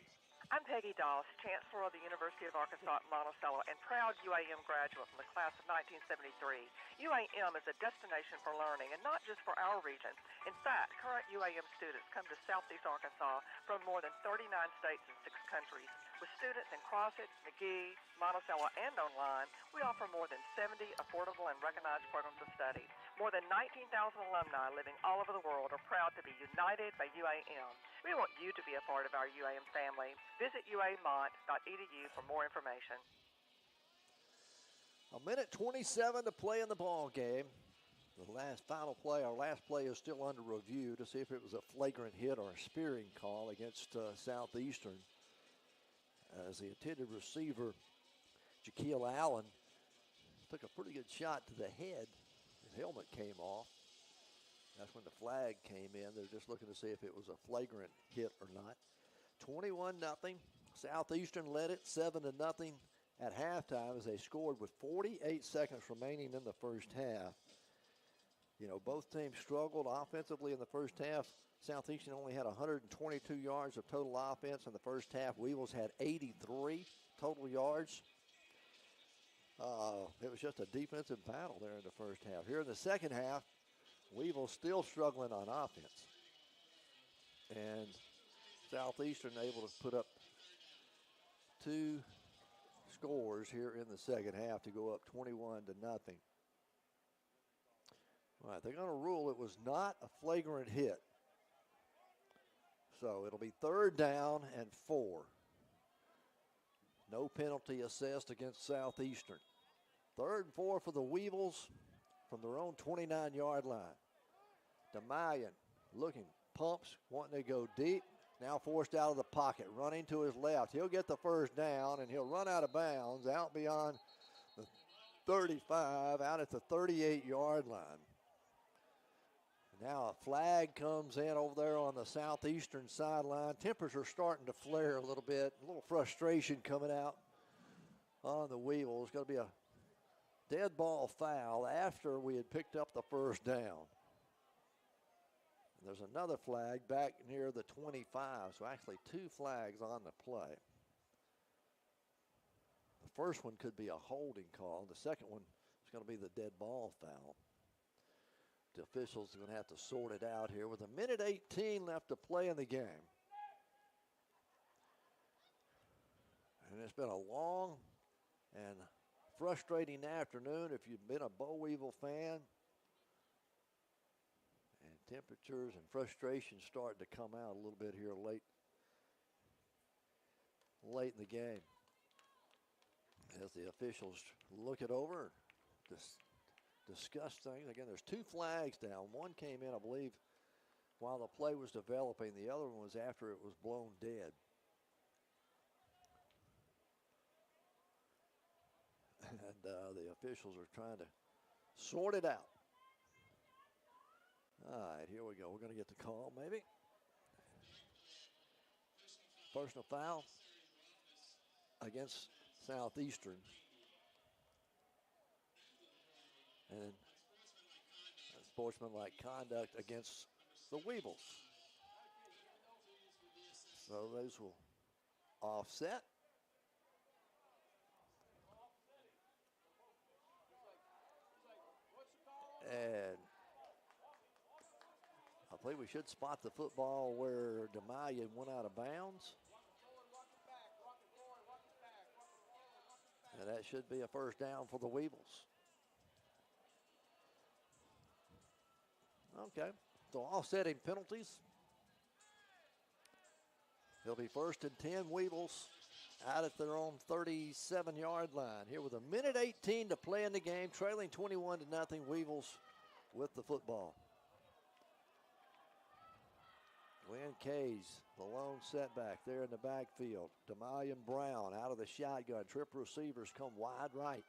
F: I'm Peggy Doss, Chancellor of the University of Arkansas at Monticello and proud UAM graduate from the class of 1973. UAM is a destination for learning, and not just for our region. In fact, current UAM students come to Southeast Arkansas from more than 39 states and 6 countries. With students in Crossett, McGee, Monticello, and online, we offer more than 70 affordable and recognized programs of study. More than 19,000 alumni living all over the world are proud to be united by UAM. We want you to be a part of our UAM family. Visit uamont.edu for more information.
G: 1:27 to play in the ball game. The final play, our last play is still under review to see if it was a flagrant hit or a spearing call against Southeastern. As the intended receiver, 𝗗𝗜𝗦𝗖𝗟𝗔𝗜𝗠𝗘𝗥 Allen, took a pretty good shot to the head. His helmet came off. That's when the flag came in. They're just looking to see if it was a flagrant hit or not. 21-0. Southeastern led it 7-0 at halftime as they scored with 48 seconds remaining in the first half. You know, both teams struggled offensively in the first half. Southeastern only had 122 yards of total offense in the first half. Weevils had 83 total yards. It was just a defensive battle there in the first half. Here in the second half, Weevil still struggling on offense. And Southeastern able to put up 2 scores here in the second half to go up 21-0. All right, they're going to rule it was not a flagrant hit. So it'll be 3rd down and 4. No penalty assessed against Southeastern. 3rd and 4 for the Weevils from their own 29-yard line. 𝗗𝗜𝗦𝗖𝗟𝗔𝗜𝗠𝗘𝗥 looking, pumps, wanting to go deep. Now forced out of the pocket, running to his left. He'll get the first down, and he'll run out of bounds, out beyond the 35, out at the 38-yard line. Now a flag comes in over there on the Southeastern sideline. Tempers are starting to flare a little bit. A little frustration coming out on the Weevils. It's going to be a dead ball foul after we had picked up the first down. And there's another flag back near the 25, so actually 2 flags on the play. The first one could be a holding call. The second one is going to be the dead ball foul. The officials are going to have to sort it out here with 1:18 left to play in the game. And it's been a long and frustrating afternoon if you've been a Bo Weevil fan. And temperatures and frustration starting to come out a little bit here late in the game. As the officials look it over, discuss things. Again, there's 2 flags down. One came in, I believe, while the play was developing. The other one was after it was blown dead. And the officials are trying to sort it out. All right, here we go. We're going to get the call, maybe. Personal foul against Southeastern. And sportsmanlike conduct against the Weevils. So those will offset. And I believe we should spot the football where 𝗗𝗜𝗦𝗖𝗟𝗔𝗜𝗠𝗘𝗥 went out of bounds. And that should be a first down for the Weevils. Okay, so offsetting penalties. It'll be 1st and 10, Weevils out at their own 37-yard line. Here with 1:18 to play in the game, trailing 21-0, Weevils with the football. Glenn Kays, the lone setback there in the backfield. 𝗗𝗜𝗦𝗖𝗟𝗔𝗜𝗠𝗘𝗥 Brown out of the shotgun. Trip receivers come wide right.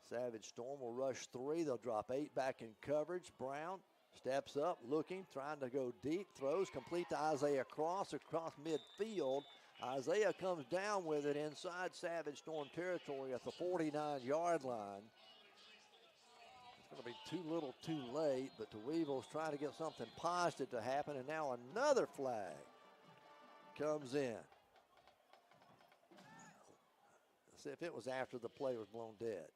G: Savage Storm will rush 3. They'll drop 8 back in coverage. Brown steps up, looking, trying to go deep. Throws complete to Isaiah Cross across midfield. Isaiah comes down with it inside Savage Storm territory at the 49-yard line. It's going to be too little too late, but the Weevils trying to get something positive to happen, and now another flag comes in. Let's see if it was after the play was blown dead.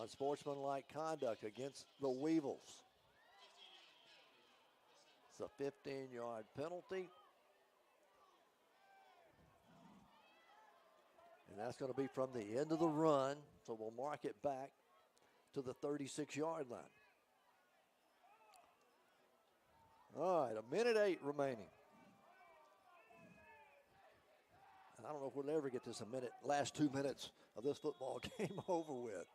G: Unsportsmanlike conduct against the Weevils. It's a 15-yard penalty. And that's going to be from the end of the run, so we'll mark it back to the 36-yard line. All right, 1:08 remaining. And I don't know if we'll ever get this last 2 minutes of this football game over with.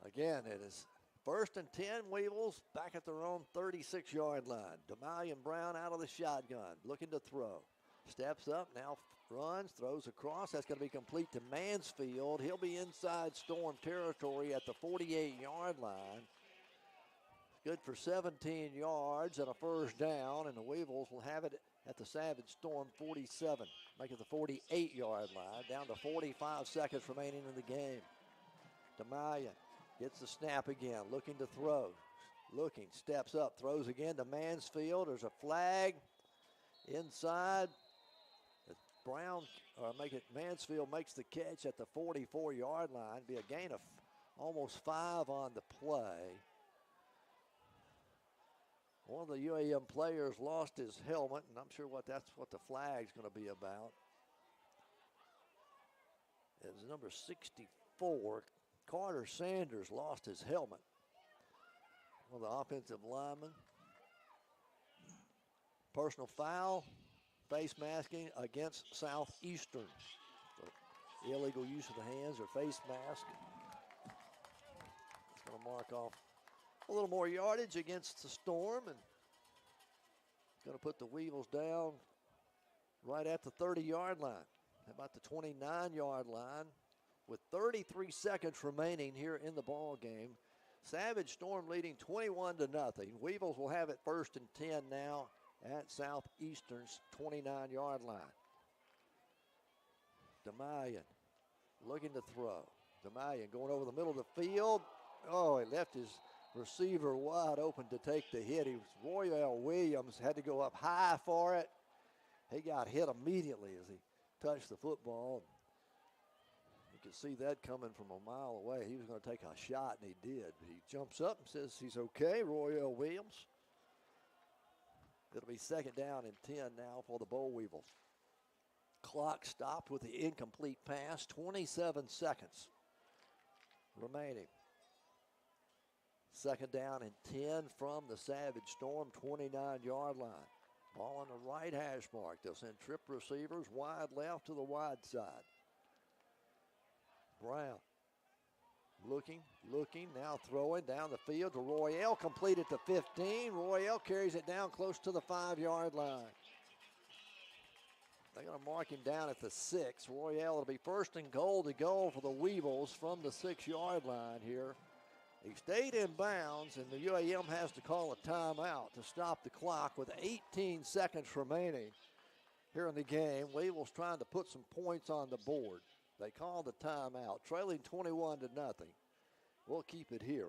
G: Again, it is 1st and 10, Weevils back at their own 36-yard line. 𝗗𝗜𝗦𝗖𝗟𝗔𝗜𝗠😅 Brown out of the shotgun, looking to throw. Steps up, now runs, throws across. That's going to be complete to Mansfield. He'll be inside Storm territory at the 48-yard line. Good for 17 yards and a first down, and the Weevils will have it at the Savage Storm 47. Make it the 48-yard line, down to 45 seconds remaining in the game. 𝗗𝗜𝗦𝗖𝗟𝗔𝗜𝗍𝗅 gets the snap again, looking to throw. Looking, steps up, throws again to Mansfield. There's a flag inside. Mansfield makes the catch at the 44-yard line. Be a gain of almost 5 on the play. One of the UAM players lost his helmet, and I'm sure that's what the flag's going to be about. It's number 64. Carter Sanders lost his helmet. One of the offensive linemen. Personal foul, face masking against Southeastern. So illegal use of the hands or face mask. It's going to mark off a little more yardage against the Storm, and going to put the Weevils down right at the 30-yard line. About the 29-yard line. With 33 seconds remaining here in the ball game, Savage Storm leading 21-0. Weevils will have it 1st and 10 now at Southeastern's 29-yard line. 𝗗𝗜𝗦𝗖𝗟𝗔𝗜𝗠😅 looking to throw. 𝗗𝗜𝗦𝗖𝗟𝗅 going over the middle of the field. Oh, he left his receiver wide open to take the hit. Royale Williams had to go up high for it. He got hit immediately as he touched the football. You can see that coming from a mile away. He was going to take a shot, and he did. He jumps up and says he's okay, Royale Williams. It'll be 2nd down and 10 now for the Boll Weevils. Clock stopped with the incomplete pass. 27 seconds remaining. 2nd down and 10 from the Savage Storm 29-yard line. Ball on the right hash mark. They'll send trip receivers wide left to the wide side. Brown Looking, now throwing down the field to Royale, completed to 15. Royale carries it down close to the 5-yard line. They're going to mark him down at the 6. Royale, it'll be first and goal to go for the Weevils from the 6-yard line here. He stayed in bounds, and the UAM has to call a timeout to stop the clock with 18 seconds remaining here in the game. Weevils trying to put some points on the board. They call the timeout, trailing 21-0. We'll keep it here.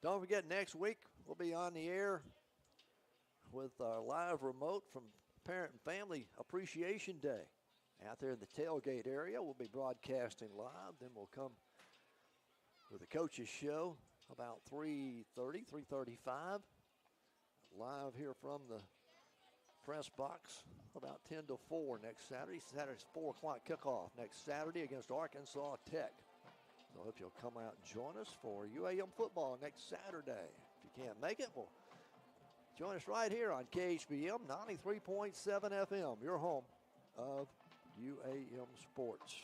G: Don't forget, next week we'll be on the air with our live remote from Parent and Family Appreciation Day. Out there in the tailgate area, we'll be broadcasting live. Then we'll come with the coaches show about 3:35. Live here from the press box about 10 to 4 next Saturday. Saturday's 4 o'clock kickoff next Saturday against Arkansas Tech. So I hope you'll come out and join us for UAM football next Saturday. If you can't make it, well, join us right here on KHBM 93.7 FM, your home of UAM Sports.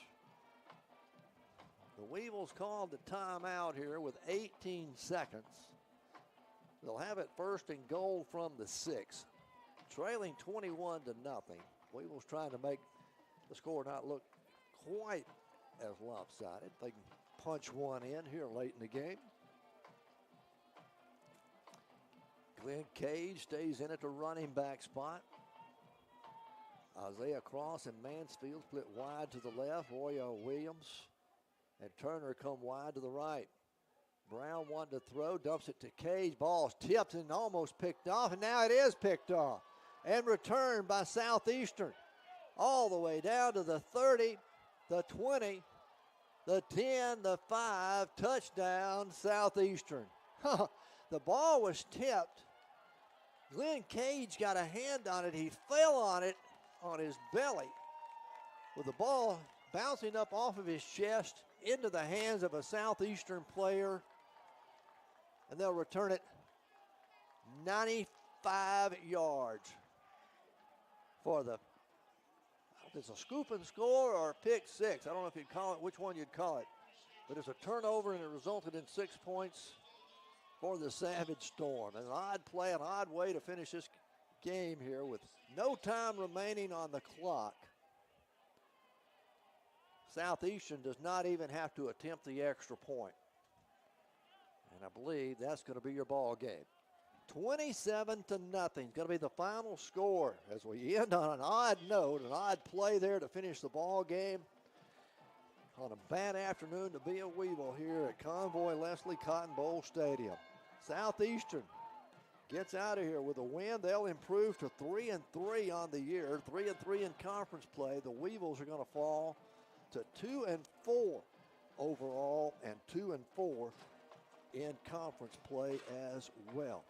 G: The Weevils called the timeout here with 18 seconds. They'll have it first and goal from the 6. Trailing 21-0. Weevils trying to make the score not look quite as lopsided. They can punch one in here late in the game. Glenn Cage stays in at the running back spot. Isaiah Cross and Mansfield split wide to the left. Royal Williams and Turner come wide to the right. Brown wanted to throw, dumps it to Cage. Ball's tipped and almost picked off, and now it is picked off and returned by Southeastern all the way down to the 30, the 20, the 10, the 5. Touchdown, Southeastern. The ball was tipped. Glenn Cage got a hand on it. He fell on it on his belly with the ball bouncing up off of his chest into the hands of a Southeastern player, and they'll return it 95 yards for the, it's a scoop and score or a pick 6. I don't know if you'd call it, which one you'd call it, but it's a turnover, and it resulted in 6 points for the Savage Storm. An odd play, an odd way to finish this game here with no time remaining on the clock. Southeastern does not even have to attempt the extra point. And I believe that's going to be your ball game. 27-0 is going to be the final score as we end on an odd note, an odd play there to finish the ball game on a bad afternoon to be a Weevil here at Convoy Leslie Cotton Bowl Stadium. Southeastern gets out of here with a win. They'll improve to 3-3 on the year, 3-3 in conference play. The Weevils are going to fall to 2-4 overall and 2-4 in conference play as well.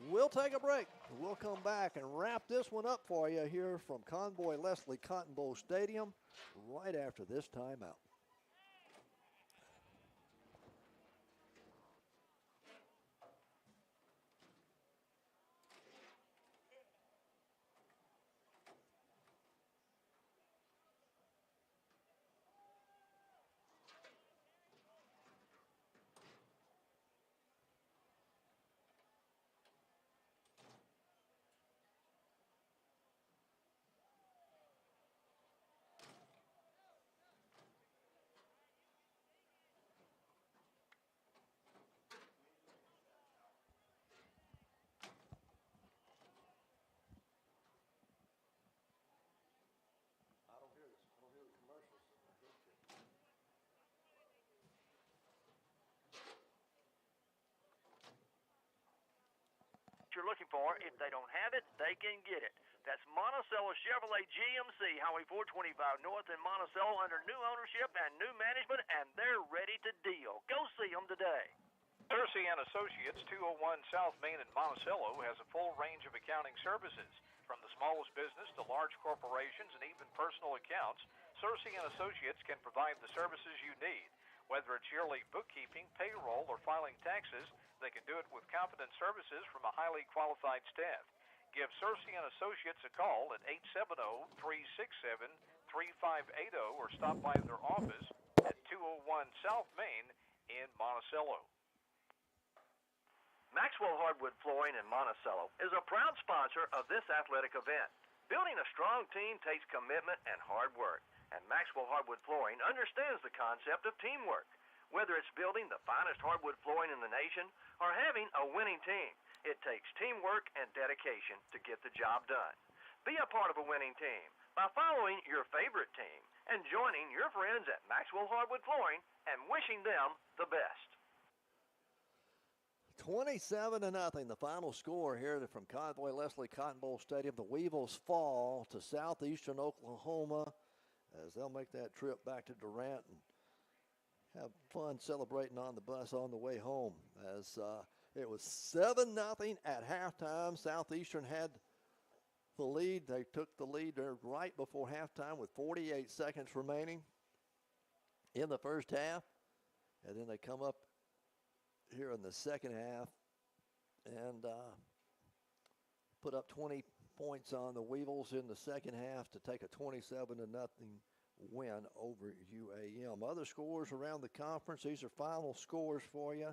G: We'll take a break. We'll come back and wrap this one up for you here from Convoy Leslie Cotton Bowl Stadium right after this timeout.
D: You're looking for. If they don't have it, they can get it. That's Monticello Chevrolet GMC, Highway 425 North in Monticello, under new ownership and new management, and they're ready to deal. Go see them today.
C: 𝗗𝗜𝗦𝗖𝗟𝗔𝗜𝗍𝗔, Associates, 201 South Main in Monticello, has a full range of accounting services. From the smallest business to large corporations and even personal accounts, 𝗗𝗜𝗦𝗖𝗟𝗍𝗔 and can provide the services you need. Whether it's yearly bookkeeping, payroll, or filing taxes, they can do it with competent services from a highly qualified staff. Give 𝗗𝗜𝗦𝗖𝗟𝗍𝗔 a call at 870-367-3580 or stop by their office at 2 201 South Main in Monticello.
D: Maxwell Hardwood Flooring in Monticello is a proud sponsor of this athletic event. Building a strong team takes commitment and hard work, and Maxwell Hardwood Flooring understands the concept of teamwork. Whether it's building the finest hardwood flooring in the nation or having a winning team, it takes teamwork and dedication to get the job done. Be a part of a winning team by following your favorite team and joining your friends at Maxwell Hardwood Flooring and wishing them the best.
G: 27-0, the final score here from Convoy Leslie Cotton Bowl Stadium. The Weevils fall to Southeastern Oklahoma as they'll make that trip back to Durant and have fun celebrating on the bus on the way home. As it was 7-0 at halftime. Southeastern had the lead. They took the lead there right before halftime with 48 seconds remaining in the first half. And then they come up here in the second half and put up 20 points on the Weevils in the second half to take a 27-0 win over UAM. Other scores around the conference, these are final scores for you.